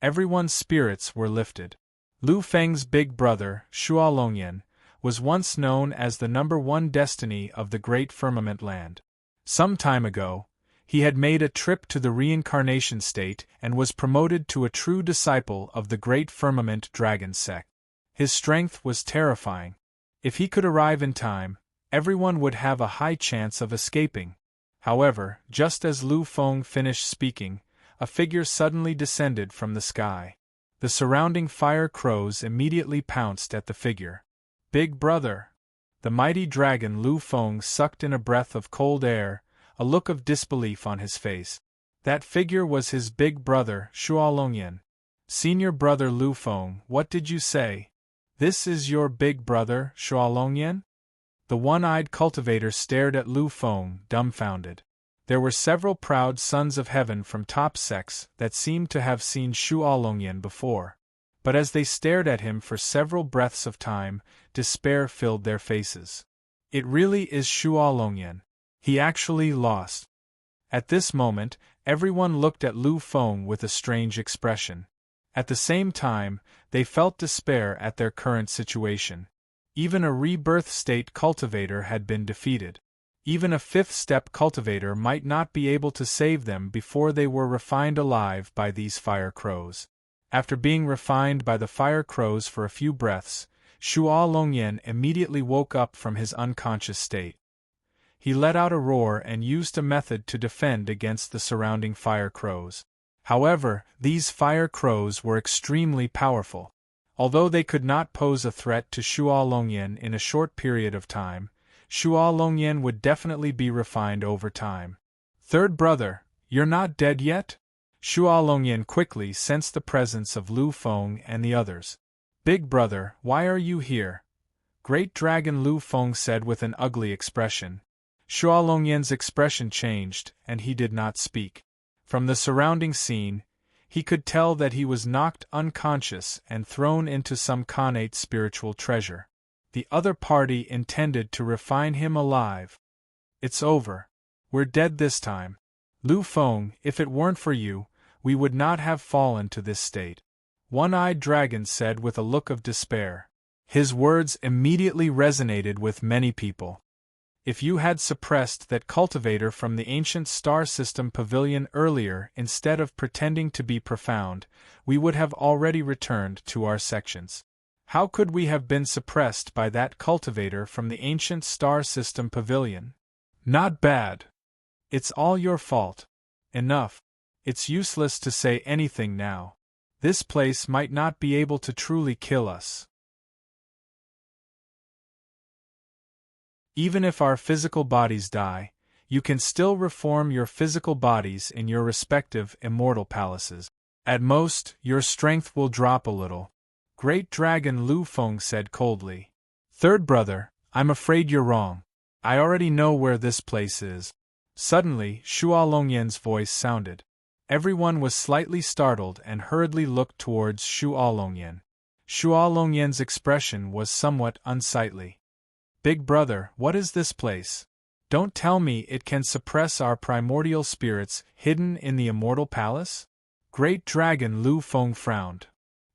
Everyone's spirits were lifted. Lu Feng's big brother, Shuo Longyan, was once known as the #1 destiny of the Great Firmament Land. Some time ago, he had made a trip to the reincarnation state and was promoted to a true disciple of the Great Firmament Dragon sect. His strength was terrifying. If he could arrive in time, everyone would have a high chance of escaping. However, just as Lu Feng finished speaking, a figure suddenly descended from the sky. The surrounding fire crows immediately pounced at the figure. Big brother! The mighty dragon Lu Feng sucked in a breath of cold air, a look of disbelief on his face. That figure was his big brother, Shuo Longyan. Senior brother Lu Feng, what did you say? This is your big brother, Shuo Longyan? The one-eyed cultivator stared at Lu Feng, dumbfounded. There were several proud sons of heaven from top sects that seemed to have seen Shuo Longyan before. But as they stared at him for several breaths of time, despair filled their faces. It really is Shuo Longyan. He actually lost. At this moment, everyone looked at Lu Feng with a strange expression. At the same time, they felt despair at their current situation. Even a rebirth state cultivator had been defeated. Even a fifth-step cultivator might not be able to save them before they were refined alive by these fire crows. After being refined by the fire crows for a few breaths, Shuo Longyan immediately woke up from his unconscious state. He let out a roar and used a method to defend against the surrounding fire crows. However, these fire crows were extremely powerful. Although they could not pose a threat to Shuo Longyan in a short period of time, Shuo Longyan would definitely be refined over time. Third brother, you're not dead yet? Shuo Longyan quickly sensed the presence of Lu Feng and the others. Big brother, why are you here? Great Dragon Lu Feng said with an ugly expression. Shuo Longyan's expression changed, and he did not speak. From the surrounding scene, he could tell that he was knocked unconscious and thrown into some connate spiritual treasure. The other party intended to refine him alive. It's over. We're dead this time. Lu Feng, if it weren't for you, we would not have fallen to this state. One-eyed dragon said with a look of despair. His words immediately resonated with many people. If you had suppressed that cultivator from the ancient star system pavilion earlier instead of pretending to be profound, we would have already returned to our sections. How could we have been suppressed by that cultivator from the ancient star system pavilion? Not bad. It's all your fault. Enough. It's useless to say anything now. This place might not be able to truly kill us. Even if our physical bodies die, you can still reform your physical bodies in your respective immortal palaces. At most, your strength will drop a little. Great Dragon Lu Feng said coldly. Third brother, I'm afraid you're wrong. I already know where this place is. Suddenly, Shua Longyan's voice sounded. Everyone was slightly startled and hurriedly looked towards Shua Longyan. Shua Longyan's expression was somewhat unsightly. Big brother, what is this place? Don't tell me it can suppress our primordial spirits hidden in the immortal palace? Great Dragon Lu Feng frowned.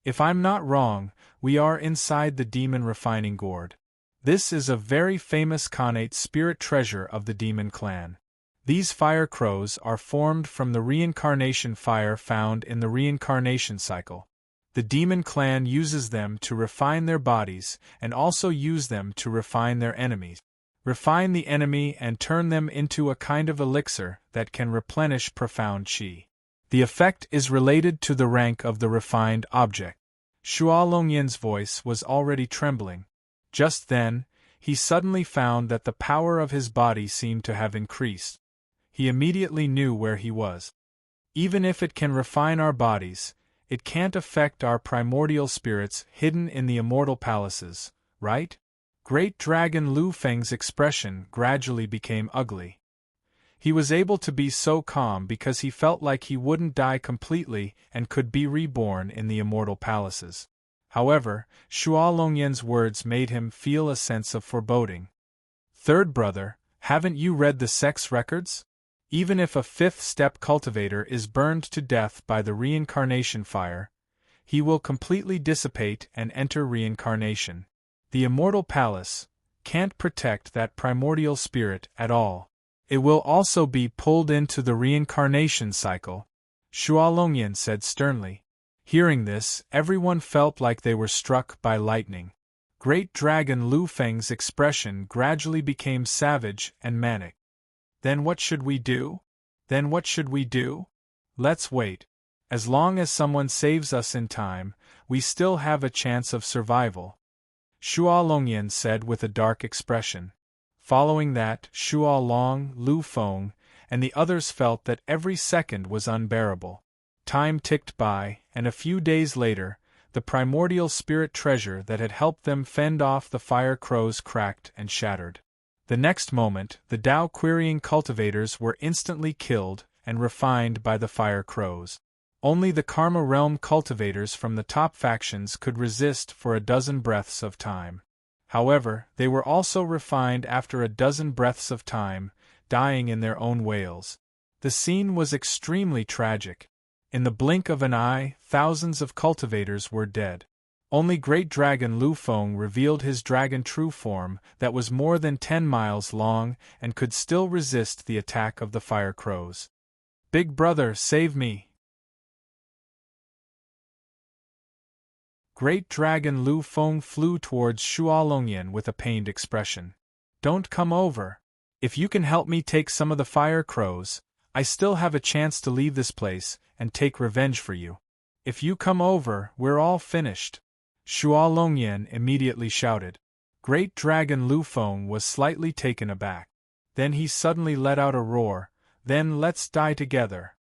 If I'm not wrong, we are inside the demon refining gourd. This is a very famous Khanate spirit treasure of the demon clan. These fire crows are formed from the reincarnation fire found in the reincarnation cycle. The demon clan uses them to refine their bodies and also use them to refine their enemies. Refine the enemy and turn them into a kind of elixir that can replenish profound qi. The effect is related to the rank of the refined object. Shua Longyan's voice was already trembling. Just then, he suddenly found that the power of his body seemed to have increased. He immediately knew where he was. Even if it can refine our bodies, it can't affect our primordial spirits hidden in the immortal palaces, right? Great Dragon Lu Feng's expression gradually became ugly. He was able to be so calm because he felt like he wouldn't die completely and could be reborn in the immortal palaces. However, Shua Longyan's words made him feel a sense of foreboding. Third brother, haven't you read the sex records? Even if a fifth-step cultivator is burned to death by the reincarnation fire, he will completely dissipate and enter reincarnation. The immortal palace can't protect that primordial spirit at all. It will also be pulled into the reincarnation cycle, Shua Longyan said sternly. Hearing this, everyone felt like they were struck by lightning. Great Dragon Lu Feng's expression gradually became savage and manic. Then what should we do? Let's wait. As long as someone saves us in time, we still have a chance of survival, Shua Longyan said with a dark expression. Following that, Shua Long, Lu Feng, and the others felt that every second was unbearable. Time ticked by, and a few days later, the primordial spirit treasure that had helped them fend off the fire crows cracked and shattered. The next moment, the Tao-querying cultivators were instantly killed and refined by the fire crows. Only the Karma Realm cultivators from the top factions could resist for a dozen breaths of time. However, they were also refined after a dozen breaths of time, dying in their own wails. The scene was extremely tragic. In the blink of an eye, thousands of cultivators were dead. Only Great Dragon Lu Feng revealed his dragon true form that was more than 10 miles long and could still resist the attack of the fire crows. Big brother, save me! Great Dragon Lu Feng flew towards Shua Longyan with a pained expression. Don't come over. If you can help me take some of the fire crows, I still have a chance to leave this place and take revenge for you. If you come over, we're all finished. Shua Longyan immediately shouted. Great Dragon Lu Feng was slightly taken aback. Then he suddenly let out a roar, then let's die together.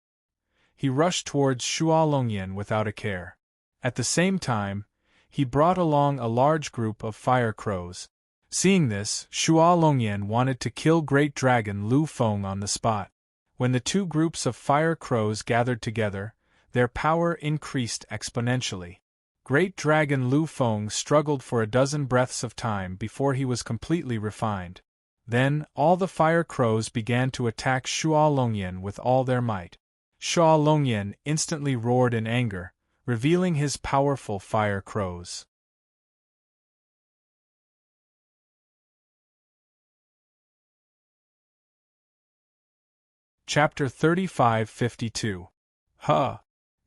He rushed towards Shua Longyan without a care. At the same time, he brought along a large group of fire crows. Seeing this, Shua Longyan wanted to kill Great Dragon Lu Feng on the spot. When the two groups of fire crows gathered together, their power increased exponentially. Great Dragon Lu Feng struggled for a dozen breaths of time before he was completely refined. Then, all the fire crows began to attack Shuo Longyan with all their might. Shuo Longyan instantly roared in anger, revealing his powerful fire crows. Chapter 35-52. Huh!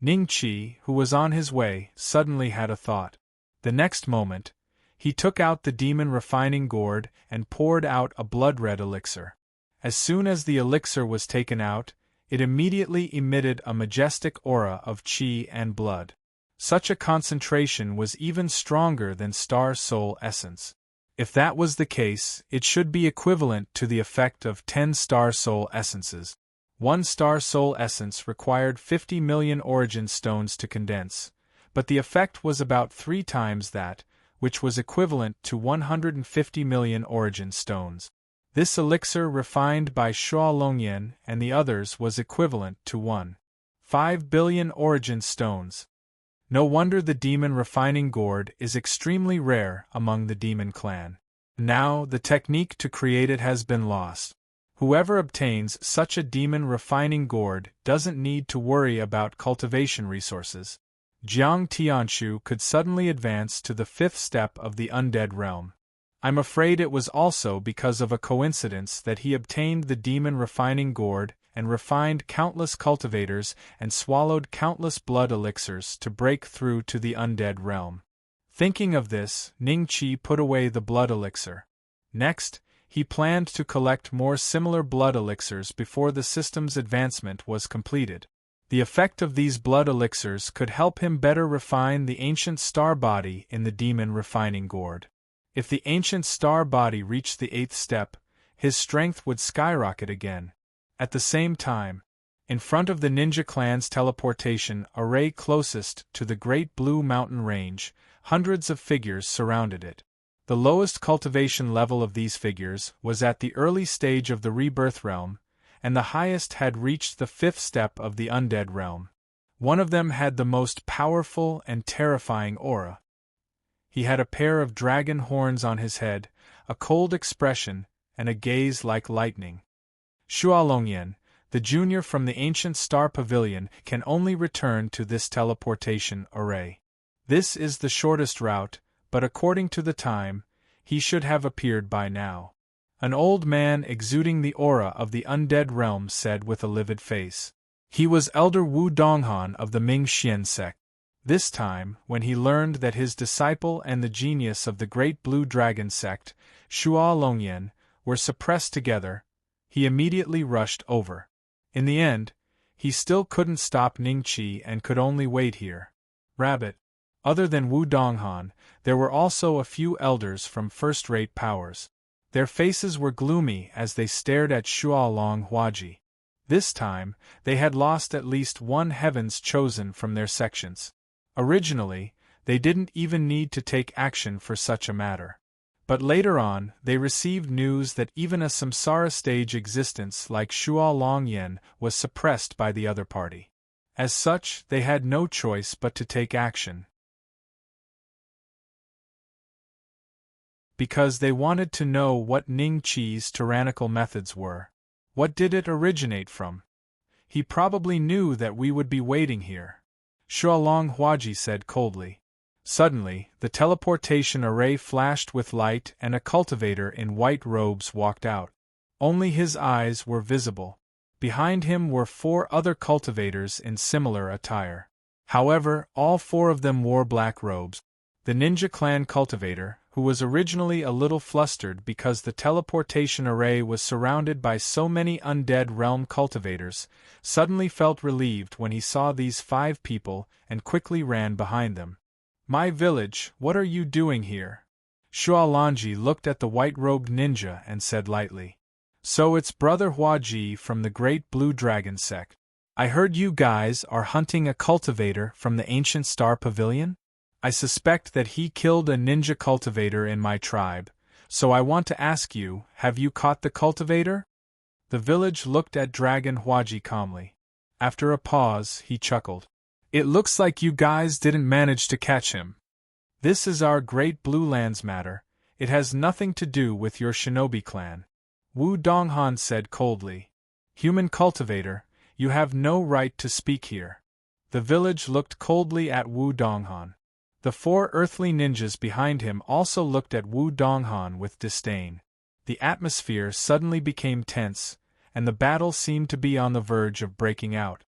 Ningqi, who was on his way, suddenly had a thought. The next moment, he took out the demon refining gourd and poured out a blood-red elixir. As soon as the elixir was taken out, it immediately emitted a majestic aura of qi and blood. Such a concentration was even stronger than star soul essence. If that was the case, it should be equivalent to the effect of 10 star soul essences. One star soul essence required 50 million origin stones to condense, but the effect was about 3 times that, which was equivalent to 150 million origin stones. This elixir refined by Shuo Longyan and the others was equivalent to 1.5 billion origin stones. No wonder the demon refining gourd is extremely rare among the demon clan. Now, the technique to create it has been lost. Whoever obtains such a demon refining gourd doesn't need to worry about cultivation resources. Jiang Tianshu could suddenly advance to the 5th step of the undead realm. I'm afraid it was also because of a coincidence that he obtained the demon refining gourd and refined countless cultivators and swallowed countless blood elixirs to break through to the undead realm. Thinking of this, Ningqi put away the blood elixir. Next, he planned to collect more similar blood elixirs before the system's advancement was completed. The effect of these blood elixirs could help him better refine the ancient star body in the demon refining gourd. If the ancient star body reached the 8th step, his strength would skyrocket again. At the same time, in front of the ninja clan's teleportation array closest to the Great Blue Mountain Range, hundreds of figures surrounded it. The lowest cultivation level of these figures was at the early stage of the rebirth realm, and the highest had reached the 5th step of the undead realm. One of them had the most powerful and terrifying aura. He had a pair of dragon horns on his head, a cold expression, and a gaze like lightning. Shuo Longyan, the junior from the ancient star pavilion, can only return to this teleportation array. This is the shortest route, but according to the time, he should have appeared by now. An old man exuding the aura of the undead realm said with a livid face. He was Elder Wu Donghan of the Ming Xian sect. This time, when he learned that his disciple and the genius of the Great Blue Dragon sect, Shuo Longyan, were suppressed together, he immediately rushed over. In the end, he still couldn't stop Ningqi and could only wait here. Rabbit. Other than Wu Donghan, there were also a few elders from first-rate powers. Their faces were gloomy as they stared at Shuo Long Huaji. This time, they had lost at least one heavens chosen from their sections. Originally, they didn't even need to take action for such a matter. But later on, they received news that even a samsara stage existence like Shuo Longyan was suppressed by the other party. As such, they had no choice but to take action. Because they wanted to know what Ningqi's tyrannical methods were. What did it originate from? He probably knew that we would be waiting here. Shuo Long Huaji said coldly. Suddenly, the teleportation array flashed with light and a cultivator in white robes walked out. Only his eyes were visible. Behind him were 4 other cultivators in similar attire. However, all 4 of them wore black robes. The ninja clan cultivator, who was originally a little flustered because the teleportation array was surrounded by so many undead realm cultivators, suddenly felt relieved when he saw these 5 people and quickly ran behind them. My village, what are you doing here? Shuo Longji looked at the white-robed ninja and said lightly. So it's Brother Huaji from the Great Blue Dragon sect. I heard you guys are hunting a cultivator from the ancient star pavilion? I suspect that he killed a ninja cultivator in my tribe, so I want to ask you, have you caught the cultivator? The village looked at Dragon Huaji calmly. After a pause, he chuckled. It looks like you guys didn't manage to catch him. This is our Great Blue Lands matter, it has nothing to do with your shinobi clan. Wu Donghan said coldly. Human cultivator, you have no right to speak here. The village looked coldly at Wu Donghan. The 4 earthly ninjas behind him also looked at Wu Donghan with disdain. The atmosphere suddenly became tense, and the battle seemed to be on the verge of breaking out.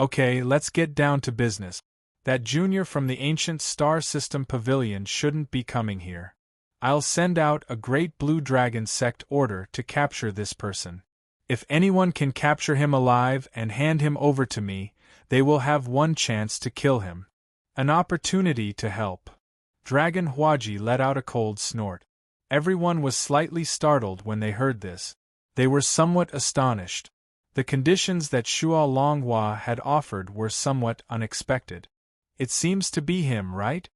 Okay, let's get down to business. That junior from the ancient star system pavilion shouldn't be coming here. I'll send out a great blue dragon sect order to capture this person. If anyone can capture him alive and hand him over to me, they will have one chance to kill him. An opportunity to help. Dragon Huaji let out a cold snort. Everyone was slightly startled when they heard this. They were somewhat astonished. The conditions that Shuo Longhua had offered were somewhat unexpected. It seems to be him, right?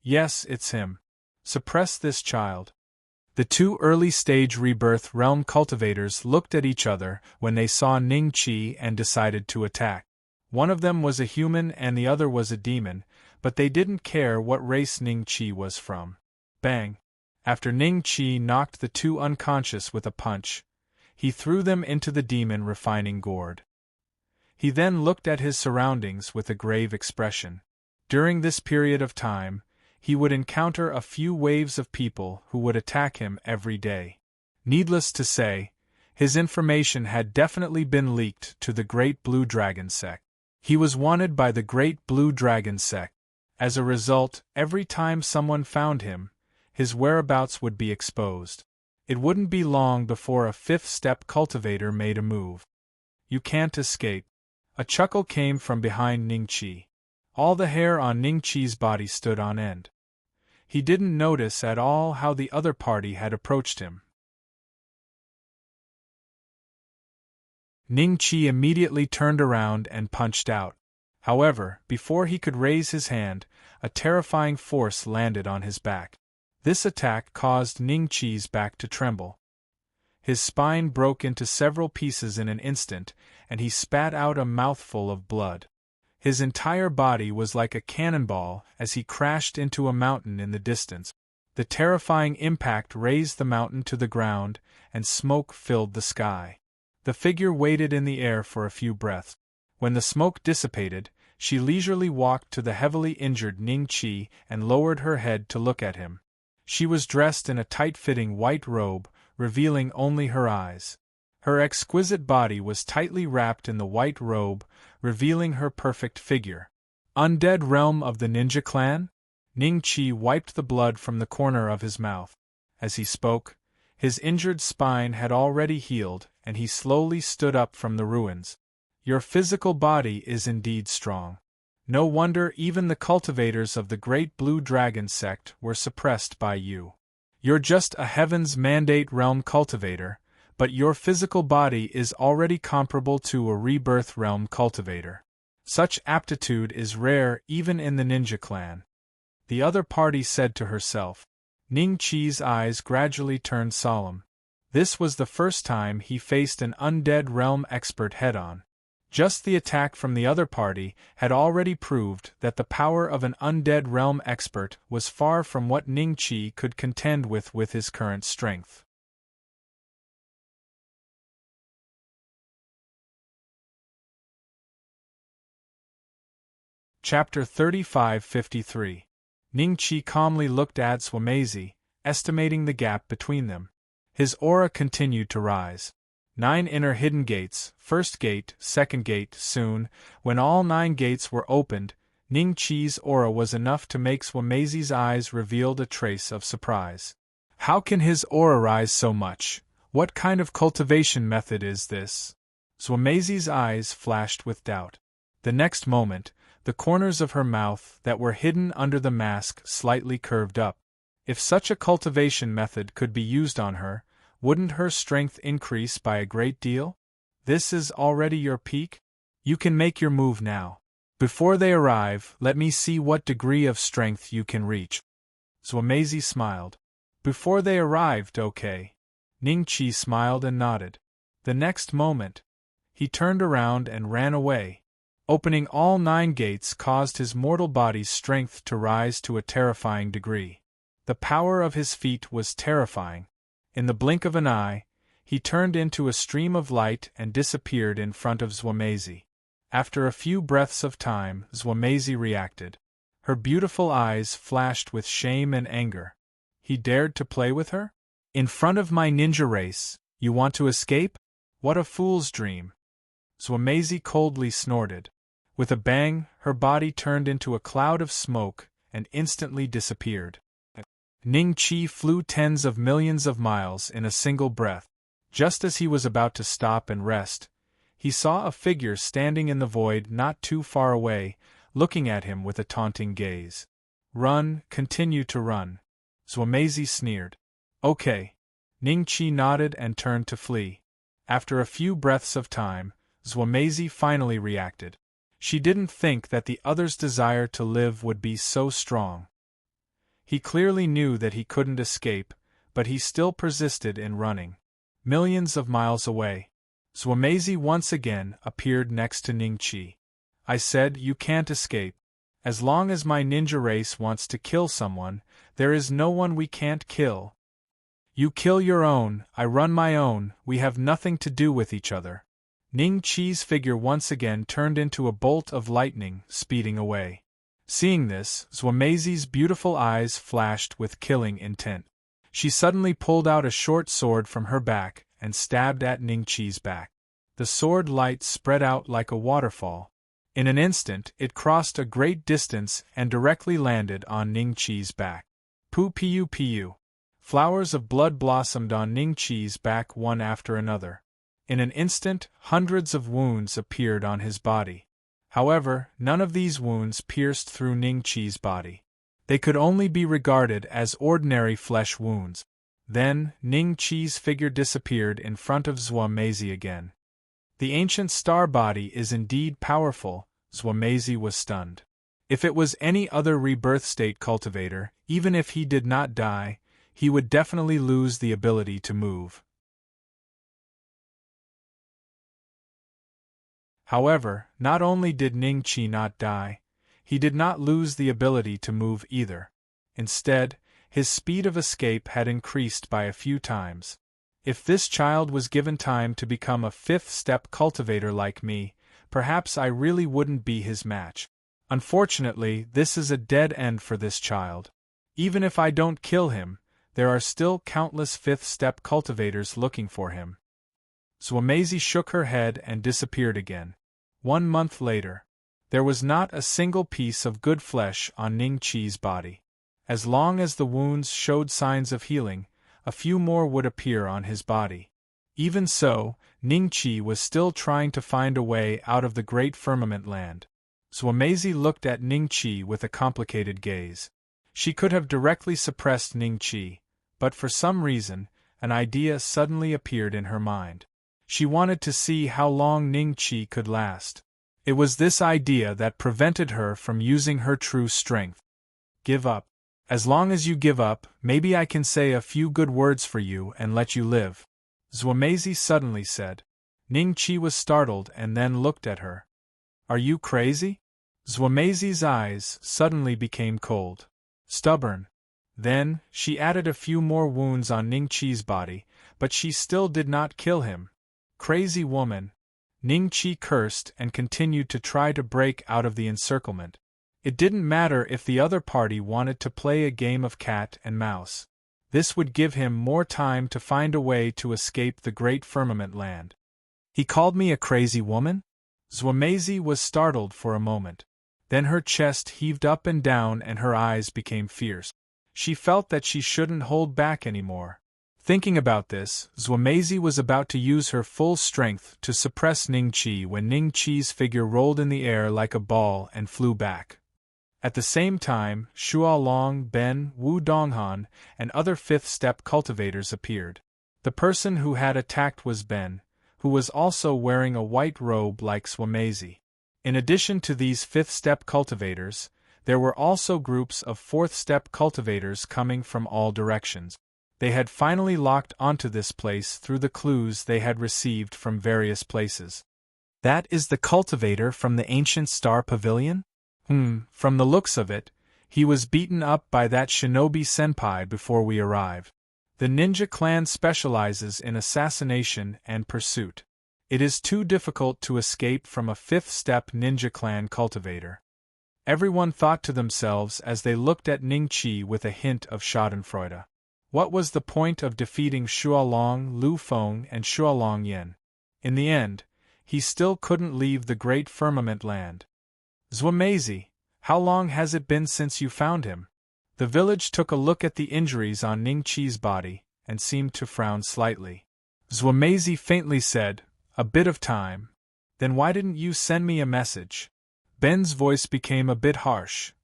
Yes, it's him. Suppress this child. The 2 early-stage rebirth realm cultivators looked at each other when they saw Ning Qi and decided to attack. One of them was a human and the other was a demon, but they didn't care what race Ning Qi was from. Bang! After Ning Qi knocked the 2 unconscious with a punch, he threw them into the demon refining gourd. He then looked at his surroundings with a grave expression. During this period of time, he would encounter a few waves of people who would attack him every day. Needless to say, his information had definitely been leaked to the Great Blue Dragon sect. He was wanted by the Great Blue Dragon sect. As a result, every time someone found him, his whereabouts would be exposed. It wouldn't be long before a 5th-step cultivator made a move. You can't escape. A chuckle came from behind Ning Qi. All the hair on Ning Qi's body stood on end. He didn't notice at all how the other party had approached him. Ning Qi immediately turned around and punched out. However, before he could raise his hand, a terrifying force landed on his back. This attack caused Ning Qi's back to tremble. His spine broke into several pieces in an instant, and he spat out a mouthful of blood. His entire body was like a cannonball as he crashed into a mountain in the distance. The terrifying impact razed the mountain to the ground, and smoke filled the sky. The figure waited in the air for a few breaths. When the smoke dissipated, she leisurely walked to the heavily injured Ning Qi and lowered her head to look at him. She was dressed in a tight-fitting white robe, revealing only her eyes. Her exquisite body was tightly wrapped in the white robe, revealing her perfect figure. Undead realm of the ninja clan? Ning Qi wiped the blood from the corner of his mouth. As he spoke, his injured spine had already healed, and he slowly stood up from the ruins. Your physical body is indeed strong. No wonder even the cultivators of the Great Blue Dragon sect were suppressed by you. You're just a Heaven's Mandate realm cultivator, but your physical body is already comparable to a Rebirth realm cultivator. Such aptitude is rare even in the ninja clan. The other party said to herself. Ning Qi's eyes gradually turned solemn. This was the first time he faced an undead realm expert head-on. Just the attack from the other party had already proved that the power of an undead realm expert was far from what Ning Qi could contend with his current strength. Chapter 3553. Ning Qi calmly looked at Swamazi, estimating the gap between them. His aura continued to rise. 9 inner hidden gates, first gate, second gate, soon, when all 9 gates were opened, Ning Qi's aura was enough to make Swamazi's eyes revealed a trace of surprise. How can his aura rise so much? What kind of cultivation method is this? Swamazi's eyes flashed with doubt. The next moment, the corners of her mouth that were hidden under the mask slightly curved up. If such a cultivation method could be used on her, wouldn't her strength increase by a great deal? This is already your peak? You can make your move now. Before they arrive, let me see what degree of strength you can reach. Swamazi smiled. Before they arrived, okay. Ning Qi smiled and nodded. The next moment, he turned around and ran away. Opening all 9 gates caused his mortal body's strength to rise to a terrifying degree. The power of his feat was terrifying. In the blink of an eye, He turned into a stream of light and disappeared in front of Zhuomeizi. After a few breaths of time, Zhuomeizi reacted. Her beautiful eyes flashed with shame and anger. He dared to play with her? In front of my ninja race, you want to escape? What a fool's dream! Zhuomeizi coldly snorted. With a bang, her body turned into a cloud of smoke and instantly disappeared. Ning Qi flew tens of millions of miles in a single breath. Just as he was about to stop and rest, he saw a figure standing in the void not too far away, looking at him with a taunting gaze. Run, continue to run. Zhuomeizi sneered. Okay. Ning Qi nodded and turned to flee. After a few breaths of time, Zhuomeizi finally reacted. She didn't think that the other's desire to live would be so strong. He clearly knew that he couldn't escape, but he still persisted in running. Millions of miles away, Zhuomeizi once again appeared next to Ning Qi. I said, you can't escape. As long as my ninja race wants to kill someone, there is no one we can't kill. You kill your own, I run my own, we have nothing to do with each other. Ning Qi's figure once again turned into a bolt of lightning, speeding away. Seeing this, Zhuomeizi's beautiful eyes flashed with killing intent. She suddenly pulled out a short sword from her back and stabbed at Ning Qi's back. The sword light spread out like a waterfall. In an instant, it crossed a great distance and directly landed on Ning Qi's back. Pu. Flowers of blood blossomed on Ning Qi's back one after another. In an instant, hundreds of wounds appeared on his body. However, none of these wounds pierced through Ning Qi's body. They could only be regarded as ordinary flesh wounds. Then, Ning Qi's figure disappeared in front of Zhuomeizi again. The ancient star body is indeed powerful, Zhuomeizi was stunned. If it was any other rebirth state cultivator, even if he did not die, he would definitely lose the ability to move. However, not only did Ning Qi not die, he did not lose the ability to move either. Instead, his speed of escape had increased by a few times. If this child was given time to become a fifth-step cultivator like me, perhaps I really wouldn't be his match. Unfortunately, this is a dead end for this child. Even if I don't kill him, there are still countless fifth-step cultivators looking for him. Zhuomeizi shook her head and disappeared again. 1 month later, there was not a single piece of good flesh on Ning Qi's body. As long as the wounds showed signs of healing, a few more would appear on his body. Even so, Ning Qi was still trying to find a way out of the great firmament land. Zhuomeizi looked at Ning Qi with a complicated gaze. She could have directly suppressed Ning Qi, but for some reason, an idea suddenly appeared in her mind. She wanted to see how long Ning Qi could last. It was this idea that prevented her from using her true strength. Give up. As long as you give up, maybe I can say a few good words for you and let you live. Zhuomeizi suddenly said. Ning Qi was startled and then looked at her. Are you crazy? Zhuomeizi's eyes suddenly became cold. Stubborn. Then, she added a few more wounds on Ning Qi's body, but she still did not kill him. Crazy woman. Ning Qi cursed and continued to try to break out of the encirclement. It didn't matter if the other party wanted to play a game of cat and mouse. This would give him more time to find a way to escape the great firmament land. He called me a crazy woman? Zhuomeizi was startled for a moment. Then her chest heaved up and down and her eyes became fierce. She felt that she shouldn't hold back anymore. Thinking about this, Zhuomeizi was about to use her full strength to suppress Ning Qi when Ning Qi's figure rolled in the air like a ball and flew back. At the same time, Shualong, Ben, Wu Donghan, and other fifth-step cultivators appeared. The person who had attacked was Ben, who was also wearing a white robe like Zhuomeizi. In addition to these fifth-step cultivators, there were also groups of fourth-step cultivators coming from all directions. They had finally locked onto this place through the clues they had received from various places. That is the cultivator from the ancient star pavilion? From the looks of it, he was beaten up by that shinobi senpai before we arrived. The ninja clan specializes in assassination and pursuit. It is too difficult to escape from a fifth-step ninja clan cultivator. Everyone thought to themselves as they looked at Ning Qi with a hint of schadenfreude. What was the point of defeating Xualong, Lu Feng, and Xualong Yin? In the end, he still couldn't leave the great firmament land. Zhuameizi, how long has it been since you found him? The village took a look at the injuries on Ning Qi's body, and seemed to frown slightly. Zhuameizi faintly said, "A bit of time." "Then why didn't you send me a message?" Ben's voice became a bit harsh.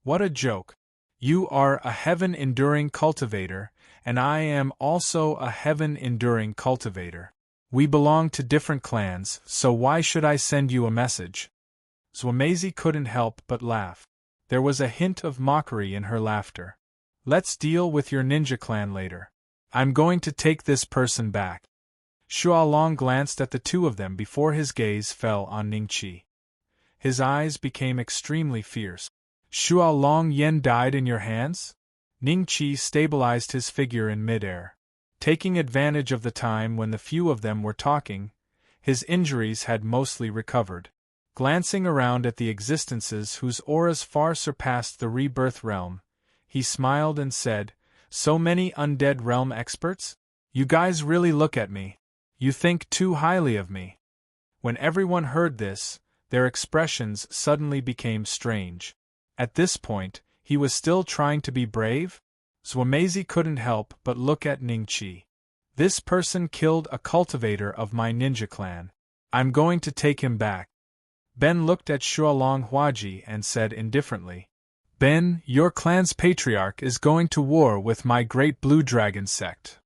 What a joke. You are a heaven-enduring cultivator, and I am also a heaven-enduring cultivator. We belong to different clans, so why should I send you a message? Zhuameizi couldn't help but laugh. There was a hint of mockery in her laughter. Let's deal with your ninja clan later. I'm going to take this person back. Xualong glanced at the two of them before his gaze fell on Ning Qi. His eyes became extremely fierce. Xualong Yin died in your hands? Ning Qi stabilized his figure in midair. Taking advantage of the time when the few of them were talking, his injuries had mostly recovered. Glancing around at the existences whose auras far surpassed the rebirth realm, he smiled and said, "So many undead realm experts? You guys really look at me. You think too highly of me." When everyone heard this, their expressions suddenly became strange. At this point, he was still trying to be brave? Zhuameizi couldn't help but look at Ning Qi. This person killed a cultivator of my ninja clan. I'm going to take him back. Ben looked at Xualong Huaji and said indifferently, "Ben, your clan's patriarch is going to war with my great blue dragon sect."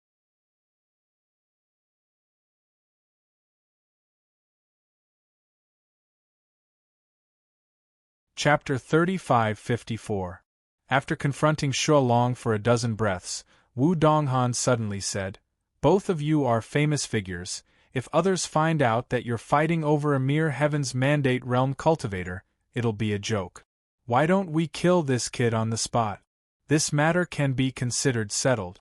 Chapter 35-54. After confronting Xualong for a dozen breaths, Wu Donghan suddenly said, "Both of you are famous figures. If others find out that you're fighting over a mere Heaven's Mandate realm cultivator, it'll be a joke. Why don't we kill this kid on the spot? This matter can be considered settled."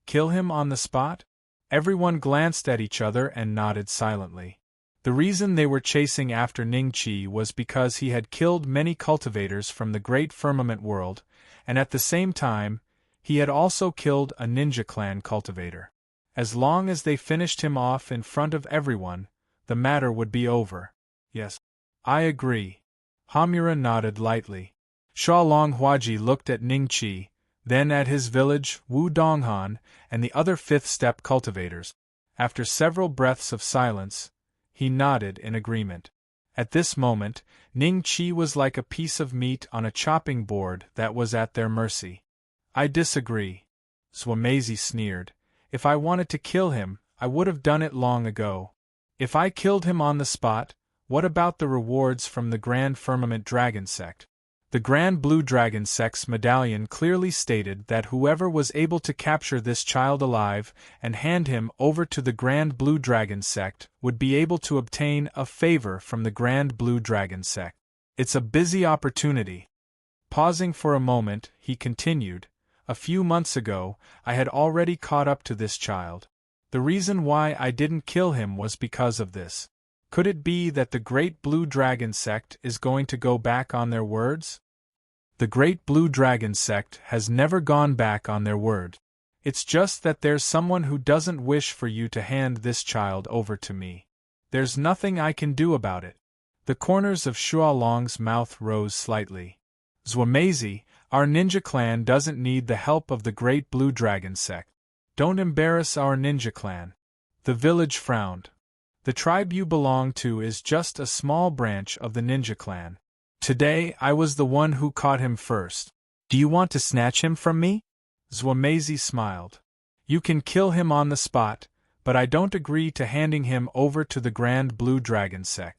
Kill him on the spot? Everyone glanced at each other and nodded silently. The reason they were chasing after Ning Qi was because he had killed many cultivators from the Great Firmament world, and at the same time, he had also killed a ninja clan cultivator. As long as they finished him off in front of everyone, the matter would be over. Yes, I agree. Hamura nodded lightly. Xualong Huaji looked at Ning Qi, then at his village, Wu Donghan, and the other fifth-step cultivators. After several breaths of silence, he nodded in agreement. At this moment, Ning Qi was like a piece of meat on a chopping board that was at their mercy. "I disagree," Zhuameizi sneered. "If I wanted to kill him, I would have done it long ago. If I killed him on the spot, what about the rewards from the Grand Firmament Dragon Sect?" The Grand Blue Dragon Sect's medallion clearly stated that whoever was able to capture this child alive and hand him over to the Grand Blue Dragon Sect would be able to obtain a favor from the Grand Blue Dragon Sect. It's a busy opportunity. Pausing for a moment, he continued, "A few months ago, I had already caught up to this child. The reason why I didn't kill him was because of this. Could it be that the Great Blue Dragon Sect is going to go back on their words?" The Great Blue Dragon Sect has never gone back on their word. It's just that there's someone who doesn't wish for you to hand this child over to me. There's nothing I can do about it. The corners of Xualong's mouth rose slightly. "Zhuameizi, our ninja clan doesn't need the help of the Great Blue Dragon Sect. Don't embarrass our ninja clan." The village frowned. "The tribe you belong to is just a small branch of the ninja clan. Today I was the one who caught him first. Do you want to snatch him from me?" Zhuameizi smiled. "You can kill him on the spot, but I don't agree to handing him over to the Grand Blue Dragon Sect."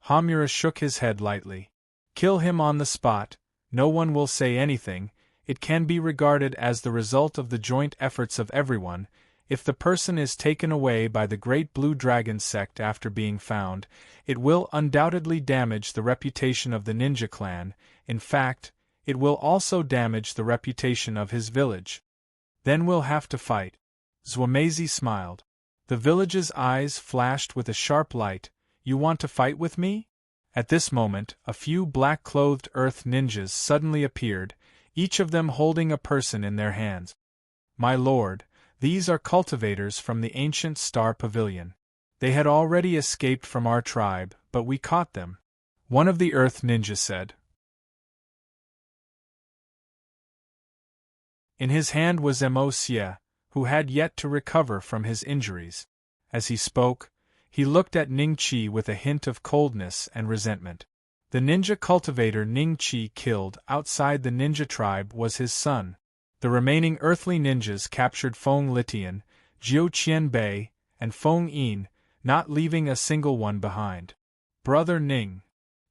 Hamura shook his head lightly. "Kill him on the spot, no one will say anything, it can be regarded as the result of the joint efforts of everyone. If the person is taken away by the Great Blue Dragon Sect after being found, it will undoubtedly damage the reputation of the ninja clan. In fact, It will also damage the reputation of his village. Then we'll have to fight. Zhuomeizi smiled. The village's eyes flashed with a sharp light. You want to fight with me? At this moment, a few black-clothed earth ninjas suddenly appeared, each of them holding a person in their hands. My lord, these are cultivators from the ancient Star Pavilion. They had already escaped from our tribe, but we caught them, one of the earth ninjas said. In his hand was Mo Xie, who had yet to recover from his injuries. As he spoke, he looked at Ning Qi with a hint of coldness and resentment. The ninja cultivator Ning Qi killed outside the ninja tribe was his son. The remaining earthly ninjas captured Feng Litian, Jiu Qianbei, and Feng Yin, not leaving a single one behind. Brother Ning.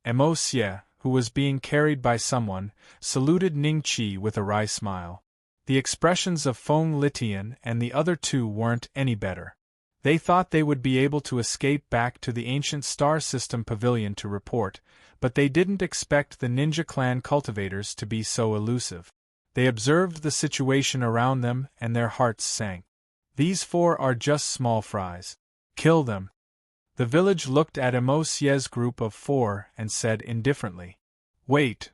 Mo Xie, who was being carried by someone, saluted Ning Qi with a wry smile. The expressions of Feng Litian and the other two weren't any better. They thought they would be able to escape back to the ancient star system pavilion to report, but they didn't expect the ninja clan cultivators to be so elusive. They observed the situation around them and their hearts sank. These four are just small fries. Kill them. The village looked at Mo Xie's group of four and said indifferently. Wait.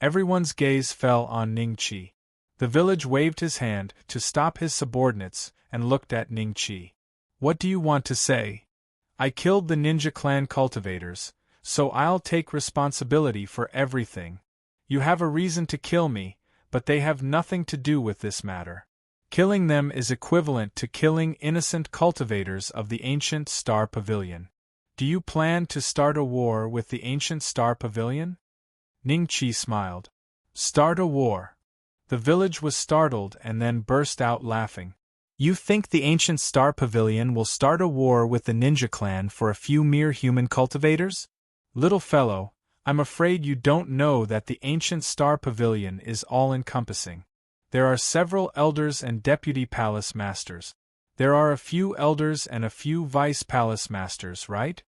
Everyone's gaze fell on Ning Qi. The village waved his hand to stop his subordinates and looked at Ning Qi. What do you want to say? I killed the ninja clan cultivators, so I'll take responsibility for everything. You have a reason to kill me, but they have nothing to do with this matter. Killing them is equivalent to killing innocent cultivators of the ancient Star Pavilion. Do you plan to start a war with the ancient Star Pavilion? Ning Qi smiled. Start a war? The village was startled and then burst out laughing. You think the ancient Star Pavilion will start a war with the ninja clan for a few mere human cultivators? Little fellow, I'm afraid you don't know that the ancient Star Pavilion is all-encompassing. There are several elders and deputy palace masters. There are a few elders and a few vice palace masters, right?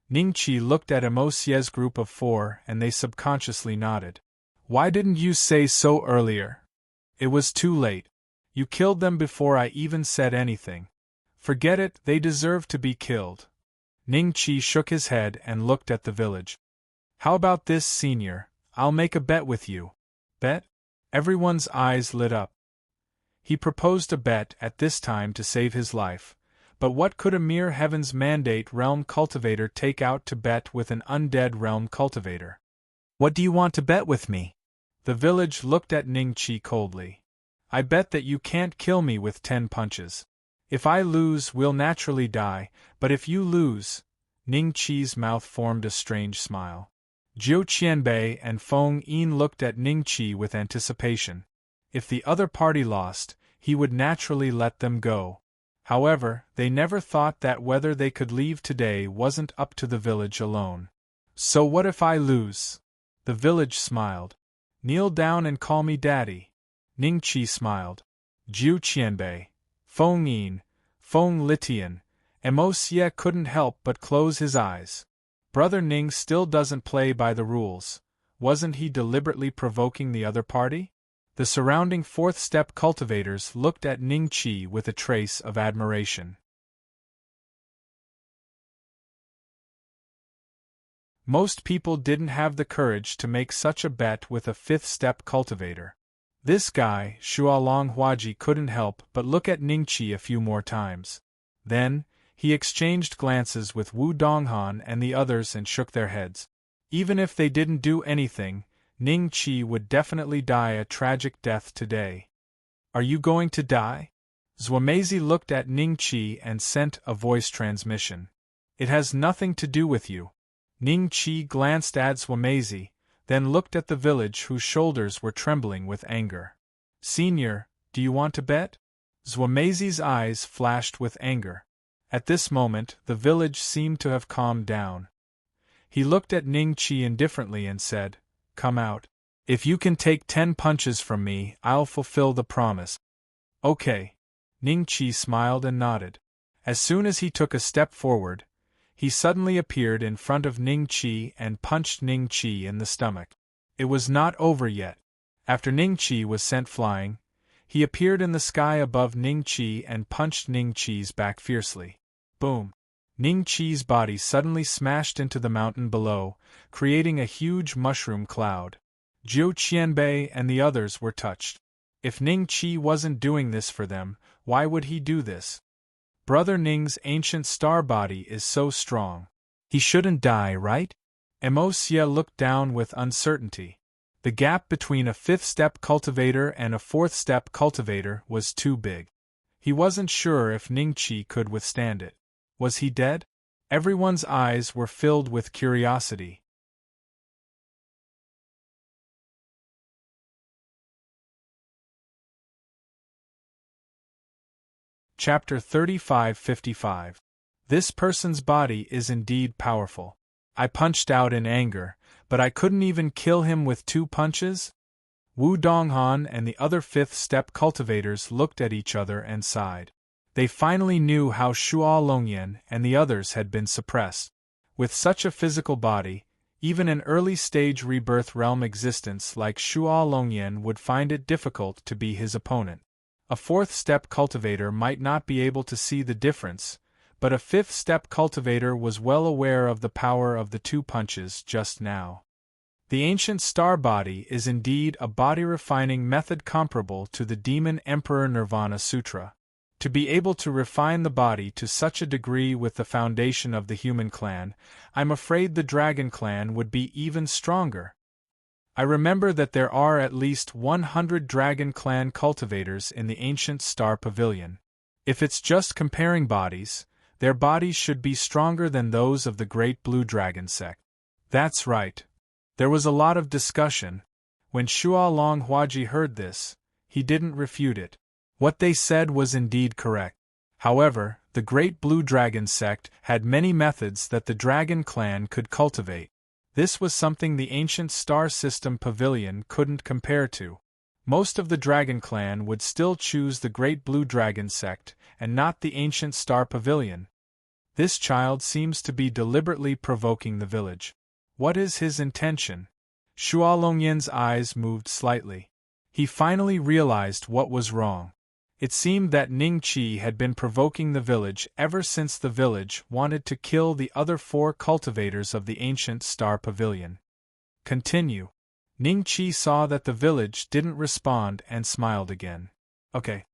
Ning Qi looked at Mo Xie's group of four and they subconsciously nodded. Why didn't you say so earlier? It was too late. You killed them before I even said anything. Forget it, they deserve to be killed. Ning Qi shook his head and looked at the village. How about this, senior? I'll make a bet with you. Bet? Everyone's eyes lit up. He proposed a bet at this time to save his life, but what could a mere Heaven's Mandate realm cultivator take out to bet with an undead realm cultivator? What do you want to bet with me? The village looked at Ning Qi coldly. I bet that you can't kill me with 10 punches. If I lose, we'll naturally die, but if you lose... Ning Qi's mouth formed a strange smile. Jiu Qianbei and Feng Yin looked at Ning Qi with anticipation. If the other party lost, he would naturally let them go. However, they never thought that whether they could leave today wasn't up to the village alone. So what if I lose? The village smiled. Kneel down and call me daddy. Ning Qi smiled. Jiu Qianbei, Feng Yin, Feng Litian, Mo Xie couldn't help but close his eyes. Brother Ning still doesn't play by the rules. Wasn't he deliberately provoking the other party? The surrounding fourth-step cultivators looked at Ning Qi with a trace of admiration. Most people didn't have the courage to make such a bet with a fifth-step cultivator. This guy, Shualong Huaji, couldn't help but look at Ning Qi a few more times. Then, he exchanged glances with Wu Donghan and the others and shook their heads. Even if they didn't do anything, Ning Qi would definitely die a tragic death today. Are you going to die? Zhuomeizi looked at Ning Qi and sent a voice transmission. It has nothing to do with you. Ning Qi glanced at Zhuomeizi, then looked at the village whose shoulders were trembling with anger. Senior, do you want to bet? Zhuomeizi's eyes flashed with anger. At this moment, the village seemed to have calmed down. He looked at Ning Qi indifferently and said, Come out. If you can take 10 punches from me, I'll fulfill the promise. Okay. Ning Qi smiled and nodded. As soon as he took a step forward, he suddenly appeared in front of Ning Qi and punched Ning Qi in the stomach. It was not over yet. After Ning Qi was sent flying, he appeared in the sky above Ning Qi and punched Ning Qi's back fiercely. Boom! Ning Qi's body suddenly smashed into the mountain below, creating a huge mushroom cloud. Jiu Qianbei and the others were touched. If Ning Qi wasn't doing this for them, why would he do this? Brother Ning's ancient star body is so strong. He shouldn't die, right? Mo Xie looked down with uncertainty. The gap between a fifth-step cultivator and a fourth-step cultivator was too big. He wasn't sure if Ning Qi could withstand it. Was he dead? Everyone's eyes were filled with curiosity. Chapter 35-55. This person's body is indeed powerful. I punched out in anger, but I couldn't even kill him with 2 punches? Wu Donghan and the other fifth-step cultivators looked at each other and sighed. They finally knew how Shuo Longyan and the others had been suppressed. With such a physical body, even an early-stage rebirth realm existence like Shuo Longyan would find it difficult to be his opponent. A fourth-step cultivator might not be able to see the difference, but a fifth-step cultivator was well aware of the power of the 2 punches just now. The ancient star body is indeed a body-refining method comparable to the Demon Emperor Nirvana Sutra. To be able to refine the body to such a degree with the foundation of the human clan, I'm afraid the dragon clan would be even stronger. I remember that there are at least 100 Dragon Clan cultivators in the ancient Star Pavilion. If it's just comparing bodies, their bodies should be stronger than those of the Great Blue Dragon sect. That's right. There was a lot of discussion. When Shuo Long Huaji heard this, he didn't refute it. What they said was indeed correct. However, the Great Blue Dragon sect had many methods that the Dragon Clan could cultivate. This was something the ancient star system pavilion couldn't compare to. Most of the Dragon Clan would still choose the Great Blue Dragon sect and not the ancient star pavilion. This child seems to be deliberately provoking the village. What is his intention? Shuo Longyan's eyes moved slightly. He finally realized what was wrong. It seemed that Ning Qi had been provoking the village ever since the village wanted to kill the other 4 cultivators of the ancient star pavilion. Continue. Ning Qi saw that the village didn't respond and smiled again. Okay.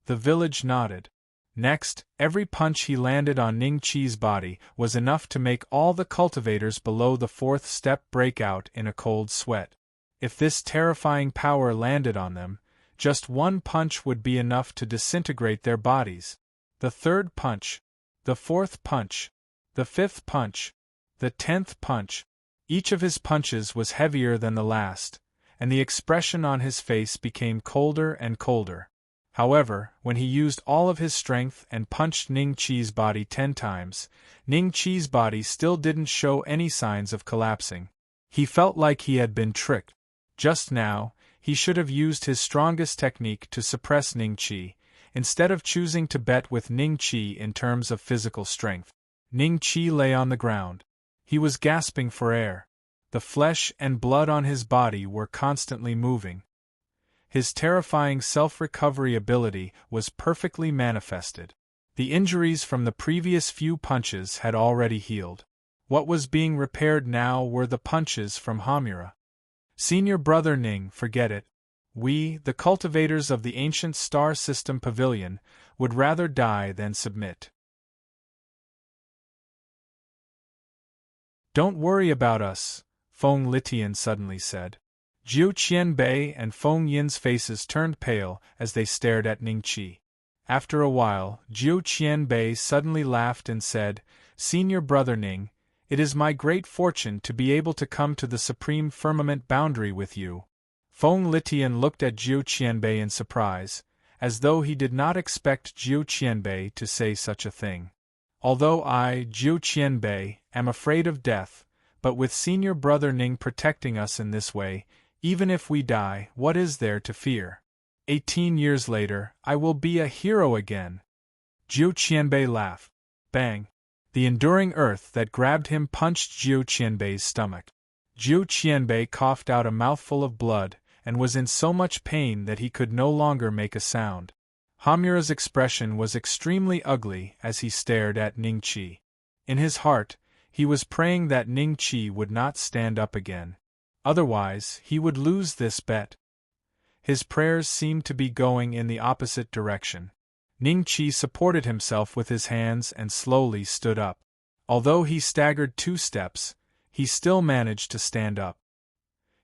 The village nodded. Next, every punch he landed on Ning Qi's body was enough to make all the cultivators below the 4th step break out in a cold sweat. If this terrifying power landed on them, just 1 punch would be enough to disintegrate their bodies. The 3rd punch, the 4th punch, the 5th punch, the 10th punch. Each of his punches was heavier than the last, and the expression on his face became colder and colder. However, when he used all of his strength and punched Ning Qi's body 10 times, Ning Qi's body still didn't show any signs of collapsing. He felt like he had been tricked. Just now, he should have used his strongest technique to suppress Ning Qi, instead of choosing to bet with Ning Qi in terms of physical strength. Ning Qi lay on the ground. He was gasping for air. The flesh and blood on his body were constantly moving. His terrifying self-recovery ability was perfectly manifested. The injuries from the previous few punches had already healed. What was being repaired now were the punches from Hamura. Senior Brother Ning, forget it. We, the cultivators of the ancient star system pavilion, would rather die than submit. Don't worry about us, Feng Litian suddenly said. Jiu Qianbei and Feng Yin's faces turned pale as they stared at Ning Qi. After a while, Jiu Qianbei suddenly laughed and said, Senior Brother Ning, it is my great fortune to be able to come to the supreme firmament boundary with you. Feng Litian looked at Jiu Qianbei in surprise, as though he did not expect Jiu Qianbei to say such a thing. Although I, Jiu Qianbei, am afraid of death, but with Senior Brother Ning protecting us in this way, even if we die, what is there to fear? 18 years later, I will be a hero again. Jiu Qianbei laughed. Bang! The enduring earth that grabbed him punched Jiu Qianbei's stomach. Jiu Qianbei coughed out a mouthful of blood, and was in so much pain that he could no longer make a sound. Hamura's expression was extremely ugly as he stared at Ning Qi. In his heart, he was praying that Ning Qi would not stand up again. Otherwise, he would lose this bet. His prayers seemed to be going in the opposite direction. Ning Qi supported himself with his hands and slowly stood up. Although he staggered 2 steps, he still managed to stand up.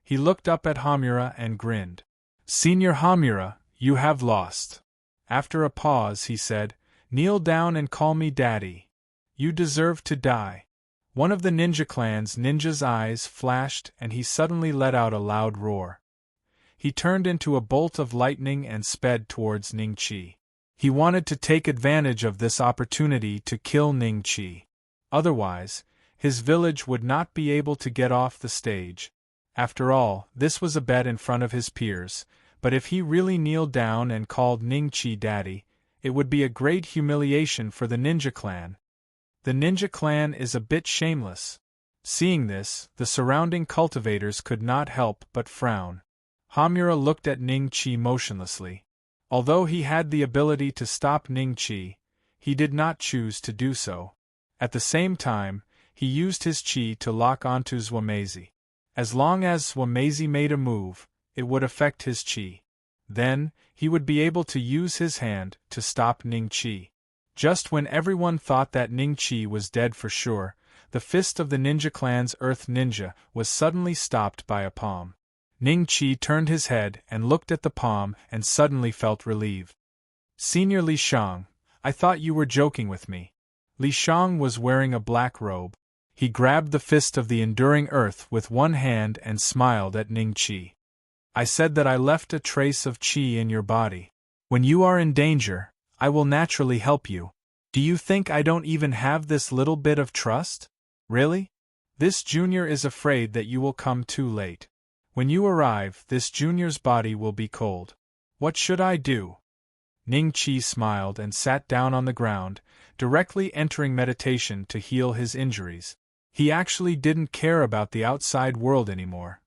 He looked up at Hamura and grinned. "Senior Hamura, you have lost." After a pause he said, "Kneel down and call me Daddy. You deserve to die." One of the ninja clan's ninja's eyes flashed and he suddenly let out a loud roar. He turned into a bolt of lightning and sped towards Ning Qi. He wanted to take advantage of this opportunity to kill Ning Qi. Otherwise, his village would not be able to get off the stage. After all, this was a bet in front of his peers, but if he really kneeled down and called Ning Qi Daddy, it would be a great humiliation for the ninja clan. The ninja clan is a bit shameless. Seeing this, the surrounding cultivators could not help but frown. Hamura looked at Ning Qi motionlessly. Although he had the ability to stop Ning Qi, he did not choose to do so. At the same time, he used his qi to lock onto Zhuangmeizi. As long as Zhuangmeizi made a move, it would affect his qi. Then, he would be able to use his hand to stop Ning Qi. Just when everyone thought that Ning Qi was dead for sure, the fist of the ninja clan's earth ninja was suddenly stopped by a palm. Ning Qi turned his head and looked at the palm and suddenly felt relieved. "Senior Li Shang, I thought you were joking with me." Li Shang was wearing a black robe. He grabbed the fist of the enduring earth with one hand and smiled at Ning Qi. "I said that I left a trace of qi in your body. When you are in danger, I will naturally help you. Do you think I don't even have this little bit of trust? Really? This junior is afraid that you will come too late. When you arrive, this junior's body will be cold. What should I do?" Ning Qi smiled and sat down on the ground, directly entering meditation to heal his injuries. He actually didn't care about the outside world anymore.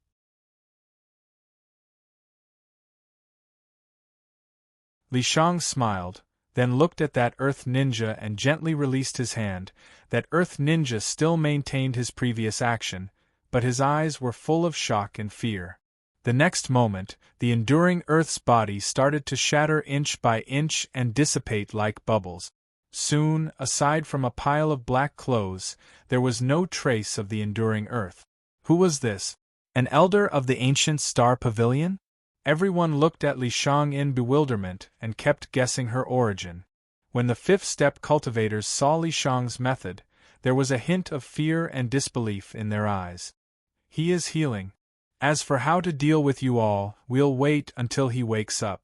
Li Shang smiled, then looked at that earth ninja and gently released his hand. That earth ninja still maintained his previous action, but his eyes were full of shock and fear. The next moment, the enduring earth's body started to shatter inch by inch and dissipate like bubbles. Soon, aside from a pile of black clothes, there was no trace of the enduring earth. Who was this? An elder of the ancient star pavilion? Everyone looked at Li Shang in bewilderment and kept guessing her origin. When the fifth-step cultivators saw Li Shang's method, there was a hint of fear and disbelief in their eyes. "He is healing. As for how to deal with you all, we'll wait until he wakes up."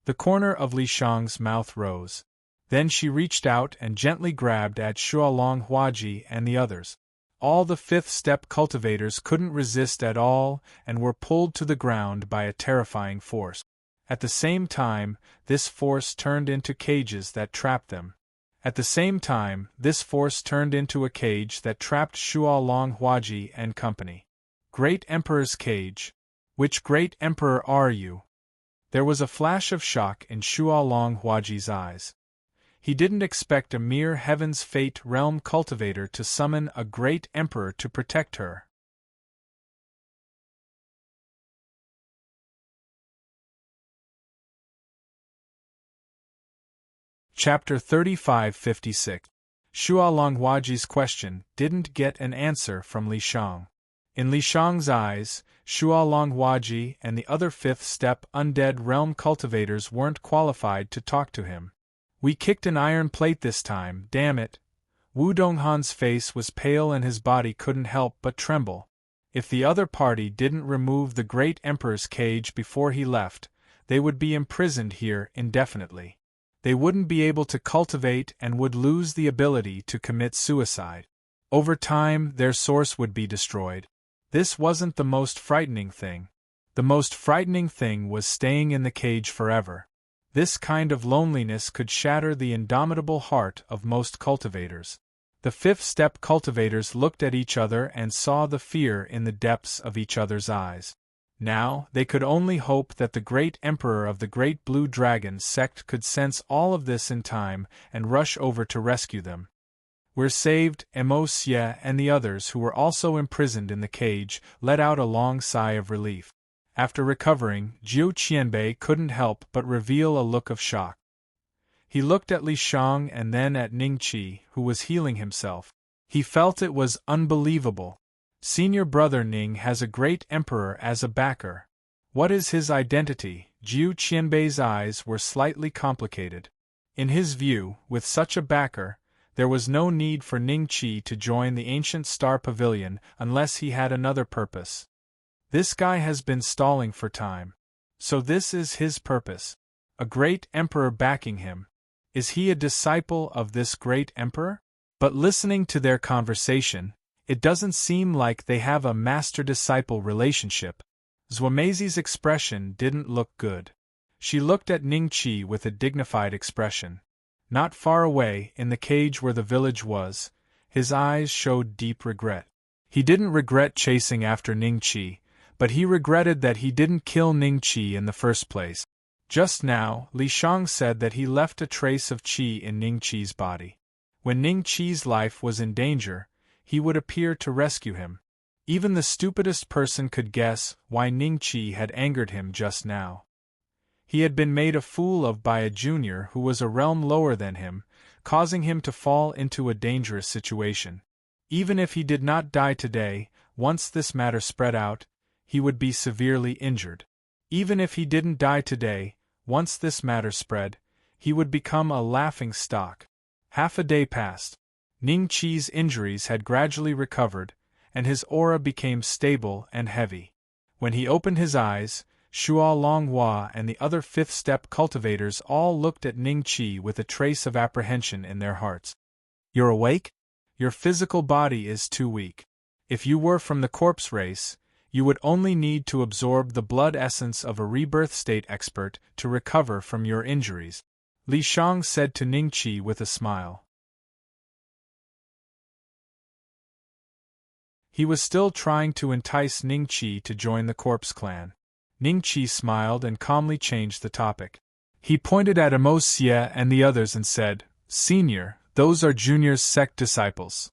The corner of Li Shang's mouth rose. Then she reached out and gently grabbed at Shualong Huaji and the others. All the fifth-step cultivators couldn't resist at all and were pulled to the ground by a terrifying force. At the same time, this force turned into cages that trapped them. At the same time, this force turned into a cage that trapped Shualong Huaji and company. Great Emperor's cage. Which great emperor are you? There was a flash of shock in Shualong Huaji's eyes. He didn't expect a mere Heaven's Fate realm cultivator to summon a great emperor to protect her. Chapter 3556. Shualong Huaji's question didn't get an answer from Li Shang. In Li Shang's eyes, Shualong Huaji and the other fifth-step undead realm cultivators weren't qualified to talk to him. "We kicked an iron plate this time, damn it." Wu Donghan's face was pale and his body couldn't help but tremble. If the other party didn't remove the great emperor's cage before he left, they would be imprisoned here indefinitely. They wouldn't be able to cultivate and would lose the ability to commit suicide. Over time, their source would be destroyed. This wasn't the most frightening thing. The most frightening thing was staying in the cage forever. This kind of loneliness could shatter the indomitable heart of most cultivators. The fifth-step cultivators looked at each other and saw the fear in the depths of each other's eyes. Now, they could only hope that the great emperor of the Great Blue Dragon sect could sense all of this in time and rush over to rescue them. "We're saved," Xie and the others who were also imprisoned in the cage let out a long sigh of relief. After recovering, Jiu Qianbei couldn't help but reveal a look of shock. He looked at Li Shang and then at Ningqi, who was healing himself. He felt it was unbelievable. Senior brother Ning has a great emperor as a backer. What is his identity? Jiu Qianbei's eyes were slightly complicated. In his view, with such a backer, there was no need for Ningqi to join the ancient Star Pavilion unless he had another purpose. This guy has been stalling for time. So this is his purpose. A great emperor backing him. Is he a disciple of this great emperor? But listening to their conversation, it doesn't seem like they have a master-disciple relationship. Zuameizi's expression didn't look good. She looked at Ningqi with a dignified expression. Not far away, in the cage where the village was, his eyes showed deep regret. He didn't regret chasing after Ningqi, but he regretted that he didn't kill Ningqi in the first place. Just now, Li Shang said that he left a trace of qi in Ningqi's body. When Ningqi's life was in danger, he would appear to rescue him. Even the stupidest person could guess why Ningqi had angered him just now. He had been made a fool of by a junior who was a realm lower than him, causing him to fall into a dangerous situation. Even if he did not die today, once this matter spread out, he would be severely injured. Even if he didn't die today, once this matter spread, he would become a laughing stock. Half a day passed. Ningqi's injuries had gradually recovered, and his aura became stable and heavy. When he opened his eyes, Shuo Longhua and the other fifth-step cultivators all looked at Ningqi with a trace of apprehension in their hearts. "You're awake? Your physical body is too weak. If you were from the corpse race, you would only need to absorb the blood essence of a rebirth state expert to recover from your injuries," Li Shang said to Ningqi with a smile. He was still trying to entice Ningqi to join the corpse clan. Ningqi smiled and calmly changed the topic. He pointed at Xie and the others and said, "Senior, those are Junior's sect disciples."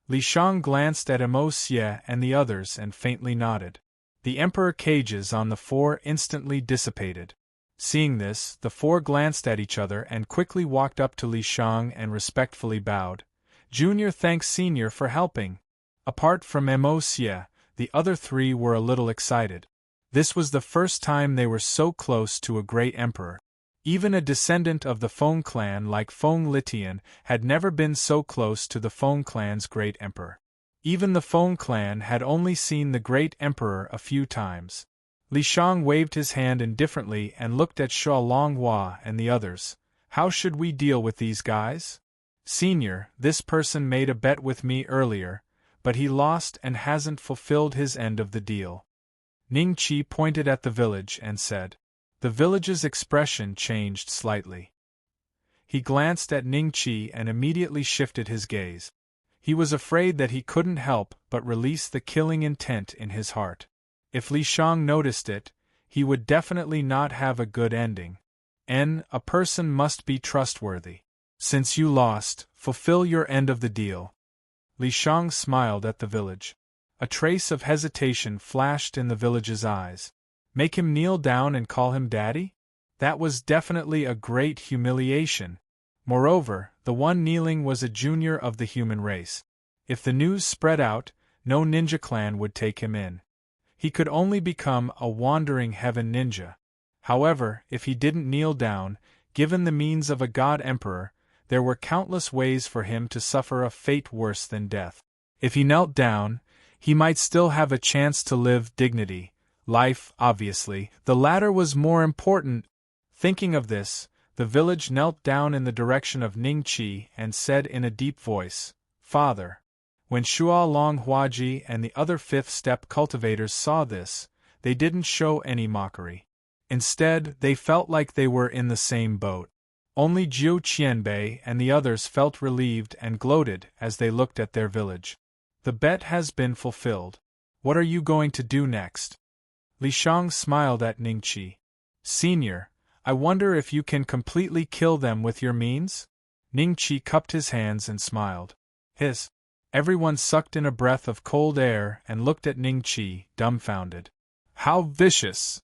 Li Shang glanced at Xie and the others and faintly nodded. The emperor cages on the four instantly dissipated. Seeing this, the four glanced at each other and quickly walked up to Li Shang and respectfully bowed. "Junior thanks Senior for helping." Apart from Xie, the other three were a little excited. This was the first time they were so close to a great emperor. Even a descendant of the Feng clan like Feng Litian had never been so close to the Feng clan's great emperor. Even the Feng clan had only seen the great emperor a few times. Li Shang waved his hand indifferently and looked at Shuo Longhua and the others. "How should we deal with these guys?" "Senior, this person made a bet with me earlier, but he lost and hasn't fulfilled his end of the deal." Ningqi pointed at the village and said. The village's expression changed slightly. He glanced at Ningqi and immediately shifted his gaze. He was afraid that he couldn't help but release the killing intent in his heart. If Li Shang noticed it, he would definitely not have a good ending. A person must be trustworthy. Since you lost, fulfill your end of the deal. Li Shang smiled at the village. A trace of hesitation flashed in the village's eyes. Make him kneel down and call him daddy? That was definitely a great humiliation. Moreover, the one kneeling was a junior of the human race. If the news spread out, no ninja clan would take him in. He could only become a wandering heaven ninja. However, if he didn't kneel down, given the means of a god emperor, there were countless ways for him to suffer a fate worse than death. If he knelt down, he might still have a chance to live dignity. Life, obviously, the latter was more important. Thinking of this, the village knelt down in the direction of Ningqi and said in a deep voice, "Father." When Shuo Longhuaji and the other fifth-step cultivators saw this, they didn't show any mockery. Instead, they felt like they were in the same boat. Only Jiu Qianbei and the others felt relieved and gloated as they looked at their village. The bet has been fulfilled. What are you going to do next? Li Shang smiled at Ningqi. Senior, I wonder if you can completely kill them with your means? Ningqi cupped his hands and smiled. Hiss. Everyone sucked in a breath of cold air and looked at Ningqi, dumbfounded. How vicious!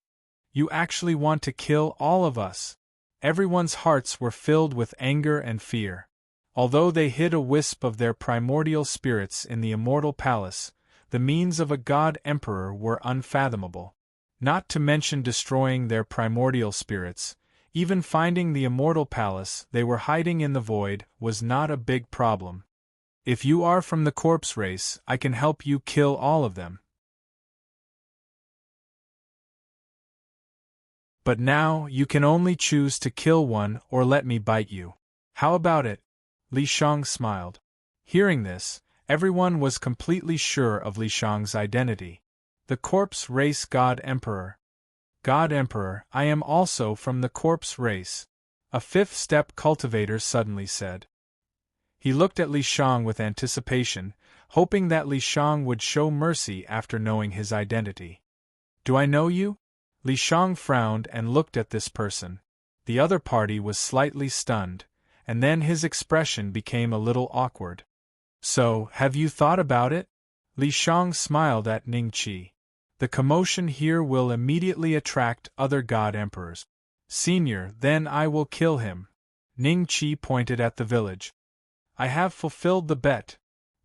You actually want to kill all of us? Everyone's hearts were filled with anger and fear. Although they hid a wisp of their primordial spirits in the immortal palace, the means of a god emperor were unfathomable. Not to mention destroying their primordial spirits, even finding the immortal palace they were hiding in the void was not a big problem. If you are from the corpse race, I can help you kill all of them. But now, you can only choose to kill one or let me bite you. How about it? Li Shang smiled. Hearing this, everyone was completely sure of Li Shang's identity. The corpse race god emperor. God Emperor, I am also from the corpse race. A fifth-step cultivator suddenly said. He looked at Li Shang with anticipation, hoping that Li Shang would show mercy after knowing his identity. Do I know you? Li Shang frowned and looked at this person. The other party was slightly stunned, and then his expression became a little awkward. So, have you thought about it? Li Shang smiled at Ningqi. The commotion here will immediately attract other god emperors. Senior, then I will kill him. Ningqi pointed at the village. I have fulfilled the bet.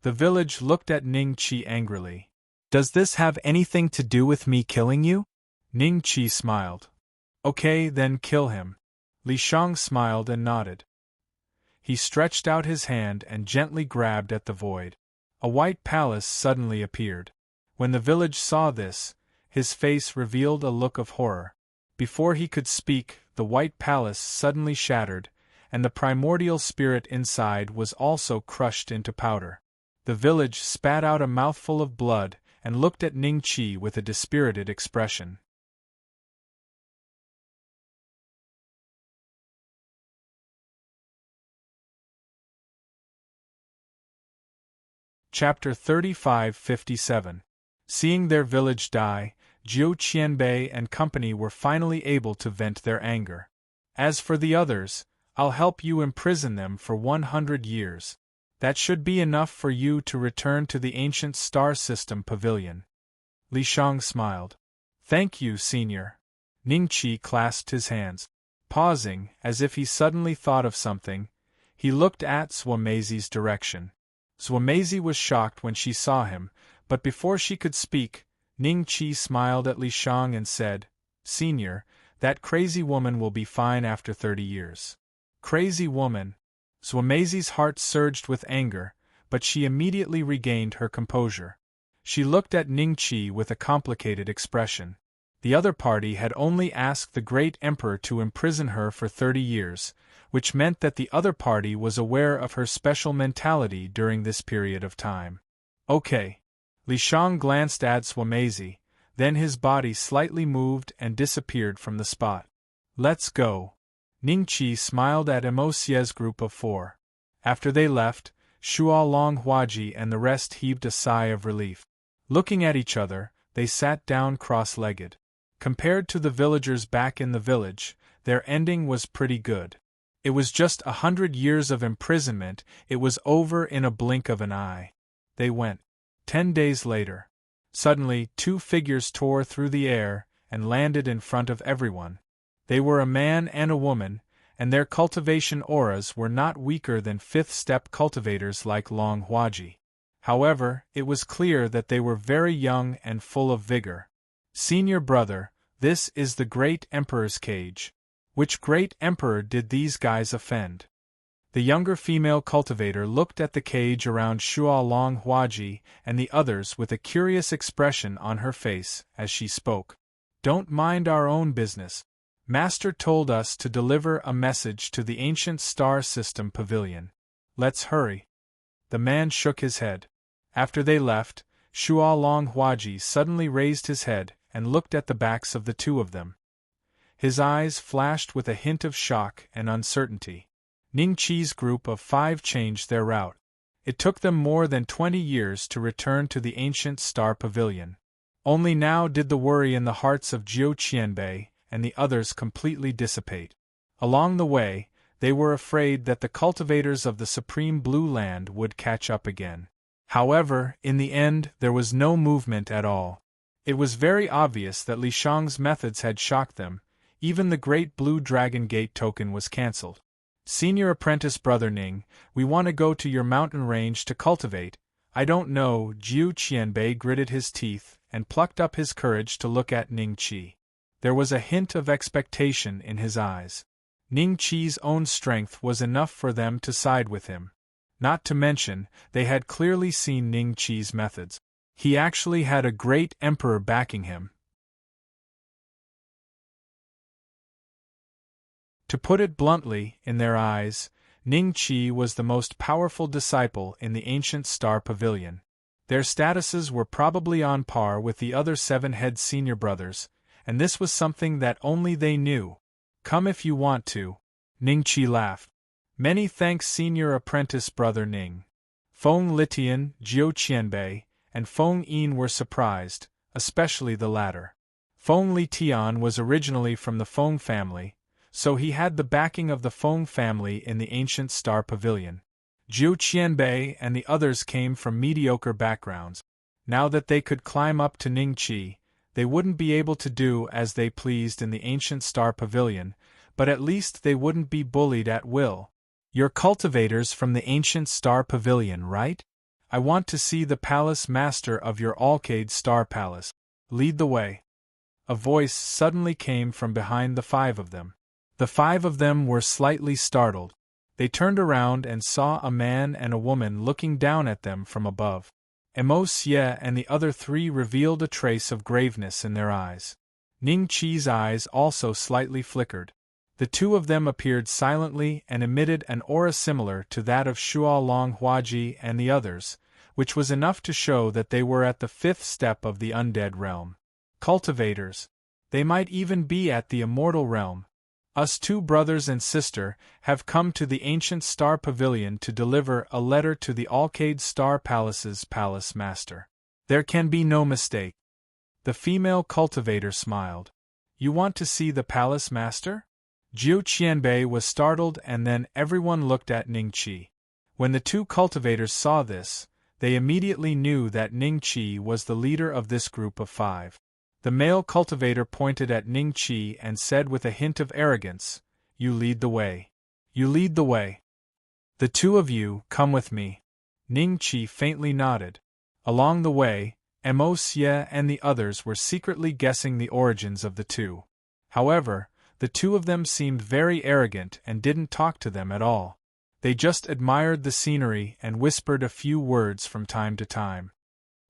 The village looked at Ningqi angrily. Does this have anything to do with me killing you? Ningqi smiled. Okay, then kill him. Li Shang smiled and nodded. He stretched out his hand and gently grabbed at the void. A white palace suddenly appeared. When the village saw this, his face revealed a look of horror. Before he could speak, the white palace suddenly shattered, and the primordial spirit inside was also crushed into powder. The village spat out a mouthful of blood and looked at Ningqi with a dispirited expression. Chapter 35-57. Seeing their village die, Jiu Qianbei and company were finally able to vent their anger. As for the others, I'll help you imprison them for 100 years. That should be enough for you to return to the ancient star system pavilion. Li Shang smiled. Thank you, senior. Ningqi clasped his hands. Pausing, as if he suddenly thought of something, he looked at Zhuameizi's direction. Zhuameizi was shocked when she saw him, but before she could speak, Ningqi smiled at Li Shang and said, Senior, that crazy woman will be fine after 30 years. Crazy woman. Zhuameizi's heart surged with anger, but she immediately regained her composure. She looked at Ningqi with a complicated expression. The other party had only asked the great emperor to imprison her for 30 years, which meant that the other party was aware of her special mentality during this period of time. Okay. Li Shang glanced at Zhuameizi, then his body slightly moved and disappeared from the spot. Let's go. Ningqi smiled at Emosiez's group of 4. After they left, Shualong Huaji and the rest heaved a sigh of relief. Looking at each other, they sat down cross-legged. Compared to the villagers back in the village, their ending was pretty good. It was just 100 years of imprisonment, it was over in a blink of an eye. They went. 10 days later. Suddenly, 2 figures tore through the air and landed in front of everyone. They were a man and a woman, and their cultivation auras were not weaker than fifth-step cultivators like Long Huaji. However, it was clear that they were very young and full of vigor. Senior brother, this is the great emperor's cage. Which great emperor did these guys offend? The younger female cultivator looked at the cage around Shualong Huaji and the others with a curious expression on her face as she spoke. Don't mind our own business. Master told us to deliver a message to the ancient star system pavilion. Let's hurry. The man shook his head. After they left, Shualong Huaji suddenly raised his head and looked at the backs of the 2 of them. His eyes flashed with a hint of shock and uncertainty. Ning Qi's group of 5 changed their route. It took them more than 20 years to return to the ancient Star Pavilion. Only now did the worry in the hearts of Jiu Qianbei and the others completely dissipate. Along the way, they were afraid that the cultivators of the Supreme Blue Land would catch up again. However, in the end, there was no movement at all. It was very obvious that Li Shang's methods had shocked them. Even the Great Blue Dragon Gate token was cancelled. Senior Apprentice Brother Ning, we want to go to your mountain range to cultivate. I don't know. Jiu Qianbei gritted his teeth and plucked up his courage to look at Ning Qi. There was a hint of expectation in his eyes. Ning Qi's own strength was enough for them to side with him. Not to mention, they had clearly seen Ning Qi's methods. He actually had a great emperor backing him. To put it bluntly, in their eyes, Ning Qi was the most powerful disciple in the ancient Star Pavilion. Their statuses were probably on par with the other 7 head senior brothers, and this was something that only they knew. Come if you want to. Ning Qi laughed. Many thanks Senior Apprentice Brother Ning. Feng Litian, Jiu Qianbei, and Feng Yin were surprised, especially the latter. Feng Litian was originally from the Feng family, so he had the backing of the Feng family in the ancient Star Pavilion. Jiu Qianbei and the others came from mediocre backgrounds. Now that they could climb up to Ning Qi, they wouldn't be able to do as they pleased in the ancient Star Pavilion, but at least they wouldn't be bullied at will. You're cultivators from the ancient Star Pavilion, right? I want to see the palace master of your Alcade Star Palace. Lead the way. A voice suddenly came from behind the 5 of them. The 5 of them were slightly startled. They turned around and saw a man and a woman looking down at them from above. Emo Xie and the other 3 revealed a trace of graveness in their eyes. Ning Qi's eyes also slightly flickered. The 2 of them appeared silently and emitted an aura similar to that of Shualong Huaji and the others, which was enough to show that they were at the 5th step of the undead realm. Cultivators. They might even be at the immortal realm. Us 2 brothers and sister have come to the ancient Star Pavilion to deliver a letter to the Alcade Star Palace's palace master. There can be no mistake. The female cultivator smiled. You want to see the palace master? Jiu Qianbei was startled, and then everyone looked at Ning Qi. When the 2 cultivators saw this, they immediately knew that Ning Qi was the leader of this group of 5. The male cultivator pointed at Ning Qi and said with a hint of arrogance, You lead the way. You lead the way. The 2 of you, come with me. Ning Qi faintly nodded. Along the way, Mo Xie and the others were secretly guessing the origins of the 2. However, the 2 of them seemed very arrogant and didn't talk to them at all. They just admired the scenery and whispered a few words from time to time.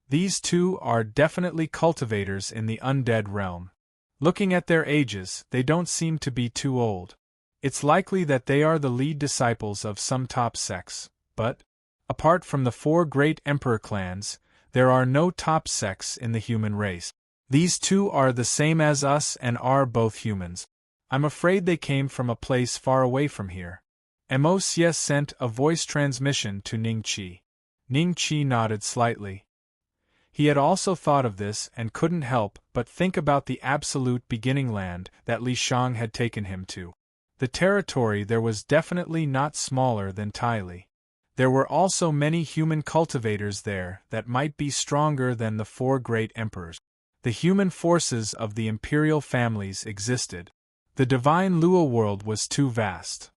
These 2 are definitely cultivators in the undead realm. Looking at their ages, they don't seem to be too old. It's likely that they are the lead disciples of some top sects, but, apart from the 4 great emperor clans, there are no top sects in the human race. These 2 are the same as us and are both humans. I'm afraid they came from a place far away from here. Mo Xie sent a voice transmission to Ning Qi. Ning Qi nodded slightly. He had also thought of this and couldn't help but think about the absolute beginning land that Li Shang had taken him to. The territory there was definitely not smaller than Tyli. There were also many human cultivators there that might be stronger than the 4 great emperors. The human forces of the imperial families existed. The divine Luo world was too vast.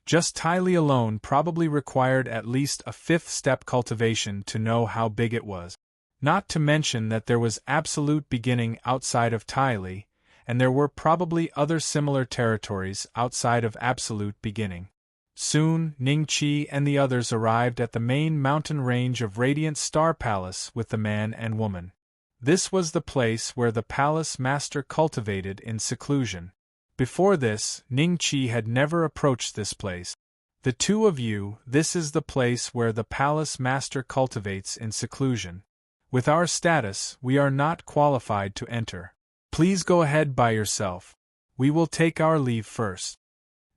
Just Tyli alone probably required at least a 5th step cultivation to know how big it was. Not to mention that there was absolute beginning outside of Tyli, and there were probably other similar territories outside of absolute beginning. Soon, Ning Qi and the others arrived at the main mountain range of Radiant Star Palace with the man and woman. This was the place where the palace master cultivated in seclusion. Before this, Ning Qi had never approached this place. The 2 of you, this is the place where the palace master cultivates in seclusion. With our status, we are not qualified to enter. Please go ahead by yourself. We will take our leave first.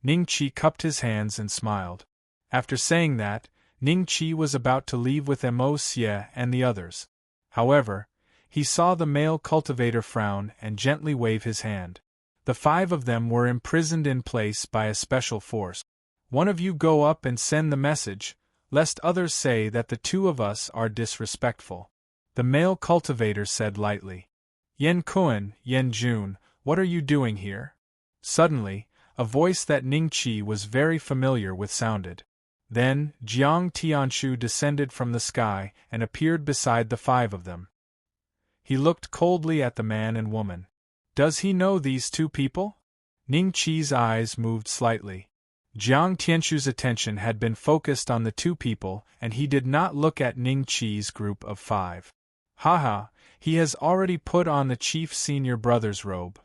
Ning Qi cupped his hands and smiled. After saying that, Ning Qi was about to leave with Mo Xie and the others. However, he saw the male cultivator frown and gently wave his hand. The 5 of them were imprisoned in place by a special force. One of you go up and send the message, lest others say that the 2 of us are disrespectful. The male cultivator said lightly. Yen Kuan, Yen Jun, what are you doing here? Suddenly, a voice that Ning Qi was very familiar with sounded. Then, Jiang Tianshu descended from the sky and appeared beside the 5 of them. He looked coldly at the man and woman. Does he know these 2 people? Ning Qi's eyes moved slightly. Jiang Tianshu's attention had been focused on the 2 people, and he did not look at Ning Qi's group of 5. Haha, he has already put on the chief senior brother's robe.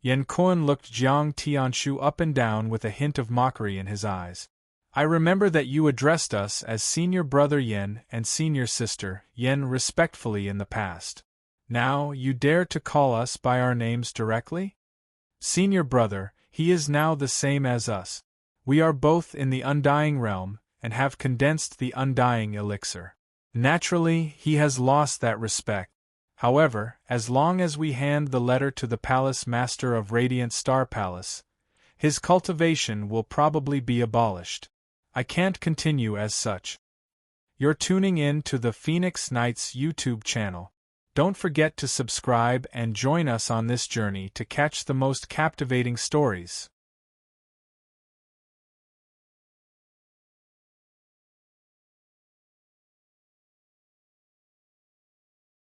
Yen Kuan looked Jiang Tianshu up and down with a hint of mockery in his eyes. I remember that you addressed us as senior brother Yen and senior sister Yen respectfully in the past. Now you dare to call us by our names directly? Senior brother, he is now the same as us. We are both in the undying realm, and have condensed the undying elixir. Naturally, he has lost that respect. However, as long as we hand the letter to the Palace Master of Radiant Star Palace, his cultivation will probably be abolished. I can't continue as such. You're tuning in to the Phoenix Knights YouTube channel. Don't forget to subscribe and join us on this journey to catch the most captivating stories.